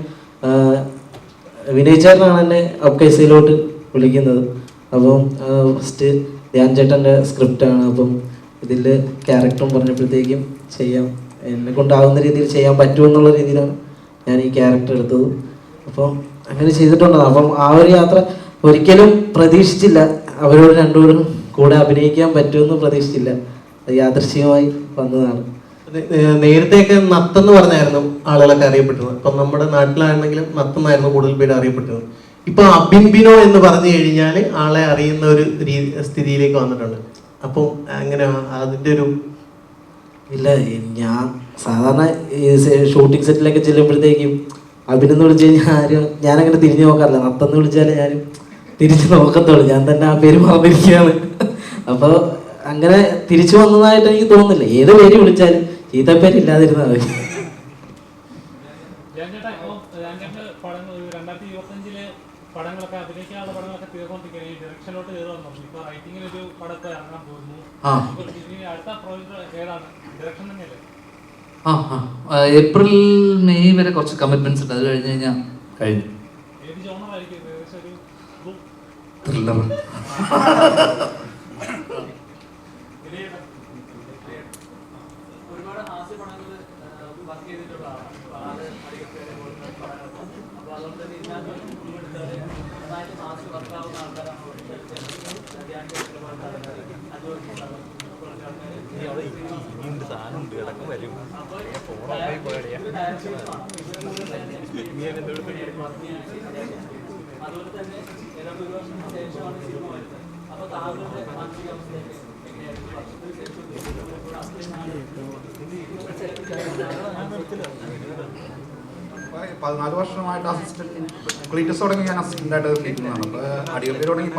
വിനയ് ചേട്ടനാണ് എന്നെ അപ്കൈസയിലോട്ട് വിളിക്കുന്നത്. അപ്പം ഫസ്റ്റ് ധ്യാൻ ചേട്ടൻ്റെ സ്ക്രിപ്റ്റാണ്. അപ്പം ഇതിൽ ക്യാരക്ടറും പറഞ്ഞപ്പോഴത്തേക്കും ചെയ്യാം, എന്നെ കൊണ്ടാവുന്ന രീതിയിൽ ചെയ്യാൻ പറ്റുമെന്നുള്ള രീതിയിലാണ് ഞാൻ ഈ ക്യാരക്ടർ എടുത്തത്. അപ്പം അങ്ങനെ ചെയ്തിട്ടുണ്ട്. അപ്പം ആ ഒരു യാത്ര ഒരിക്കലും പ്രതീക്ഷിച്ചില്ല, അവരോട് രണ്ടുപേരും കൂടെ അഭിനയിക്കാൻ പറ്റുമെന്ന് പ്രതീക്ഷിച്ചില്ല. അത് യാദൃശ്ചികമായി വന്നതാണ്. നേരത്തെയൊക്കെ നത്തെന്ന് പറഞ്ഞായിരുന്നു ആളുകളൊക്കെ അറിയപ്പെട്ടത്. ഇപ്പം നമ്മുടെ നാട്ടിലാണെങ്കിലും നത്തെന്നായിരുന്നു കൂടുതൽ പേര് അറിയപ്പെട്ടത്. ഇപ്പൊ അബിൻബിനോ എന്ന് പറഞ്ഞു കഴിഞ്ഞാൽ ആളെ അറിയുന്ന ഒരു സ്ഥിതിയിലേക്ക് വന്നിട്ടുണ്ട്. അപ്പം അങ്ങനെ അതിൻ്റെ ഒരു ഇല്ല, ഞാൻ സാധാരണ ഈ ഷൂട്ടിംഗ് സെറ്റിലൊക്കെ ചെല്ലുമ്പോഴത്തേക്കും അഭിനെന്ന് വിളിച്ചു കഴിഞ്ഞാൽ ആരും ഞാനങ്ങനെ തിരിഞ്ഞു നോക്കാറില്ല. നത്തെന്ന് വിളിച്ചാൽ ഞാനും തിരിച്ചു നോക്കത്തുള്ളൂ. ഞാൻ തന്നെ ആ പേര് മറന്നിരിക്കുകയാണ്. അപ്പോൾ അങ്ങനെ തിരിച്ചു വന്നതായിട്ട് എനിക്ക് തോന്നുന്നില്ല. ഏത് പേര് വിളിച്ചാലും ചീത്തപ്പേരില്ലാതിരുന്നാൽ മതി. പടങ്ങളൊക്കെ അഭിനയിക്കാനുള്ള പടങ്ങളൊക്കെ തീർന്നുകൊണ്ടിരിക്കുകയാണ്. ഈ ഡയറക്ഷനിലോട്ട് കയറുന്നു. ഇപ്പൊ റൈറ്റിംഗിൽ ഒരു പടമൊക്കെ ഇറങ്ങാൻ പോകുന്നു. അടുത്ത പ്രോജക്ട് ഏതാണ്? ഡയറക്ഷൻ തന്നെയല്ലേ? ഏപ്രിൽ മെയ് വരെ കുറച്ച് കമ്മിറ്റ്മെന്റ്സ് ഉണ്ട്. അത് കഴിഞ്ഞ് കഴിഞ്ഞാൽ കഴിഞ്ഞു. ഏത് ജോണറായിരിക്കും? ഏകദേശം ഒരു ത്രില്ലർ. ഒരുപാട് ഹാസ്യ പടങ്ങൾ വർക്ക് ചെയ്തിട്ടുള്ള ആളാണ്. അപ്പൊ അതുകൊണ്ട് തന്നെ നന്നായിട്ട് ഹാസ്യ വർക്കാവുന്ന ആൾക്കാരാണ്. അതുപോലെ തന്നെ ഏതാണ്ട് ഒരു വർഷത്തിന് ശേഷമാണ് സിനിമ വരുന്നത്. അപ്പൊ താങ്കളുടെ മാനസികാവസ്ഥ എങ്ങനെയായിരുന്നു? 14 വർഷമായിട്ട് അസിസ്റ്റന്റ് ക്ലീറ്റസ് തുടങ്ങി ഞാൻ അസിസ്റ്റന്റ് ആയിട്ട് നിൽക്കുന്നതാണ്. അപ്പൊ അടികപ്പിയ തുടങ്ങി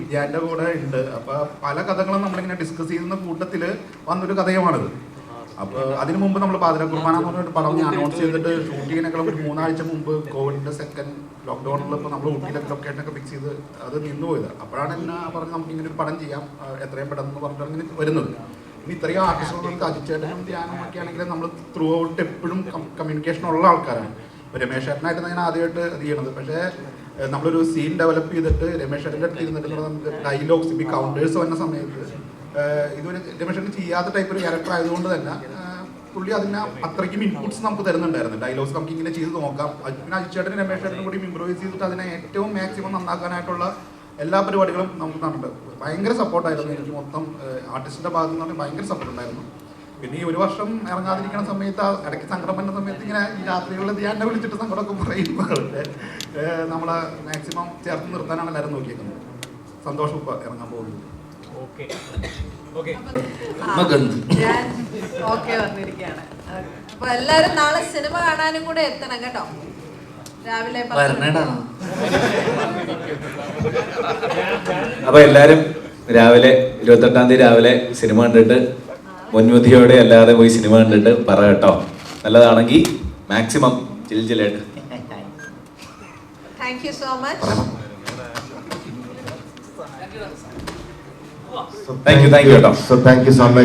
ധ്യാൻ്റെ കൂടെ ഉണ്ട്. അപ്പൊ പല കഥകളും നമ്മളിങ്ങനെ ഡിസ്കസ് ചെയ്യുന്ന കൂട്ടത്തിൽ വന്നൊരു കഥയുമാണിത്. അപ്പോൾ അതിനു മുമ്പ് നമ്മൾ പാതിര കുർബാന എന്ന് പറഞ്ഞിട്ട് പടം അനൗൺസ് ചെയ്തിട്ട് ഷൂട്ടിങ്ങിനേക്കാളും ഒരു 3 ആഴ്ച മുമ്പ് കോവിഡിന്റെ സെക്കൻഡ് ലോക്ക്ഡൌണിൽ ഇപ്പോൾ നമ്മൾ ഊട്ടിയിലൊക്കെ ലൊക്കേഷനൊക്കെ ഫിക്സ് ചെയ്ത് അത് നിന്നുപോയത്. അപ്പോഴാണ് എന്നെ പറഞ്ഞ് നമുക്ക് ഇങ്ങനെ ഒരു പടം ചെയ്യാം എത്രയും പെട്ടെന്ന് പറഞ്ഞിട്ട് അങ്ങനെ വരുന്നത്. ഇനി ഇത്രയും ആർട്ടിസ്റ്റുകൾ നമുക്ക് അജിച്ചേട്ടനും ധ്യാനം ഒക്കെ ആണെങ്കിലും നമ്മൾ ത്രൂ ഔട്ട് എപ്പോഴും കമ്മ്യൂണിക്കേഷൻ ഉള്ള ആൾക്കാരാണ്. ഇപ്പോൾ രമേശ് ചേട്ടനായിട്ട് ഞാൻ ആദ്യമായിട്ട് ഇത് ചെയ്യണത്. പക്ഷേ നമ്മളൊരു സീൻ ഡെവലപ്പ് ചെയ്തിട്ട് രമേശ് ചേട്ടൻ്റെ അടുത്ത് ഇരുന്നിട്ട് നമുക്ക് ഡയലോഗ്സ് ഇപ്പോൾ കൗണ്ടേഴ്സ് വന്ന സമയത്ത് ഇതുവരെ രമേശ് ചേട്ടൻ ചെയ്യാത്ത ടൈപ്പ് ഒരു ക്യാരക്ടർ ആയതുകൊണ്ട് തന്നെ പുള്ളി അതിന് അത്രയ്ക്കും ഇൻപുട്സ് നമുക്ക് തരുന്നുണ്ടായിരുന്നു. ഡയലോഗ്സ് നമുക്ക് ഇങ്ങനെ ചെയ്ത് നോക്കാം. പിന്നെ അജിച്ചേട്ടനും രമേശ് ചേട്ടനും കൂടി ഇംപ്രൂവൈസ് ചെയ്തിട്ട് അതിനെ ഏറ്റവും മാക്സിമം നന്നാക്കാനായിട്ടുള്ള എല്ലാ പരിപാടികളും നമുക്ക് നടന്നുണ്ട്. ഭയങ്കര സപ്പോർട്ടായിരുന്നു എനിക്ക് മൊത്തം ആർട്ടിസ്റ്റിൻ്റെ ഭാഗത്ത് നിന്ന് ഭയങ്കര സപ്പോർട്ട് ഉണ്ടായിരുന്നു. പിന്നെ ഈ ഒരു വർഷം ഇറങ്ങാതിരിക്കുന്ന സമയത്ത് ഇടയ്ക്ക് സങ്കടം വരുന്ന സമയത്ത് ഇങ്ങനെ ഈ രാത്രികളിൽ ധ്യാനം വിളിച്ചിട്ട് സങ്കടമൊക്കെ പറയുമ്പോൾ നമ്മളെ മാക്സിമം ചേർത്ത് നിർത്താനാണ് എല്ലാവരും നോക്കിയേക്കുന്നത്. സന്തോഷം ഇപ്പോൾ ഇറങ്ങാൻ പോകുന്നത്. ഞാൻ ഓക്കെ പറഞ്ഞിരിക്കുകയാണ്. അപ്പൊ എല്ലാരും നാളെ സിനിമ കാണാനും കൂടെ എത്തണം കേട്ടോ. രാവിലെ അപ്പൊ എല്ലാരും രാവിലെ 28-ാം തീയതി രാവിലെ സിനിമ കണ്ടിട്ട് മുൻവിധിയോടെ അല്ലാതെ പോയി സിനിമ കണ്ടിട്ട് പറ കേട്ടോ. നല്ലതാണെങ്കിൽ മാക്സിമം ചിൽച്ചിലായിട്ട്. Thank you so much. Thank you കേട്ടോ. So thank you so much.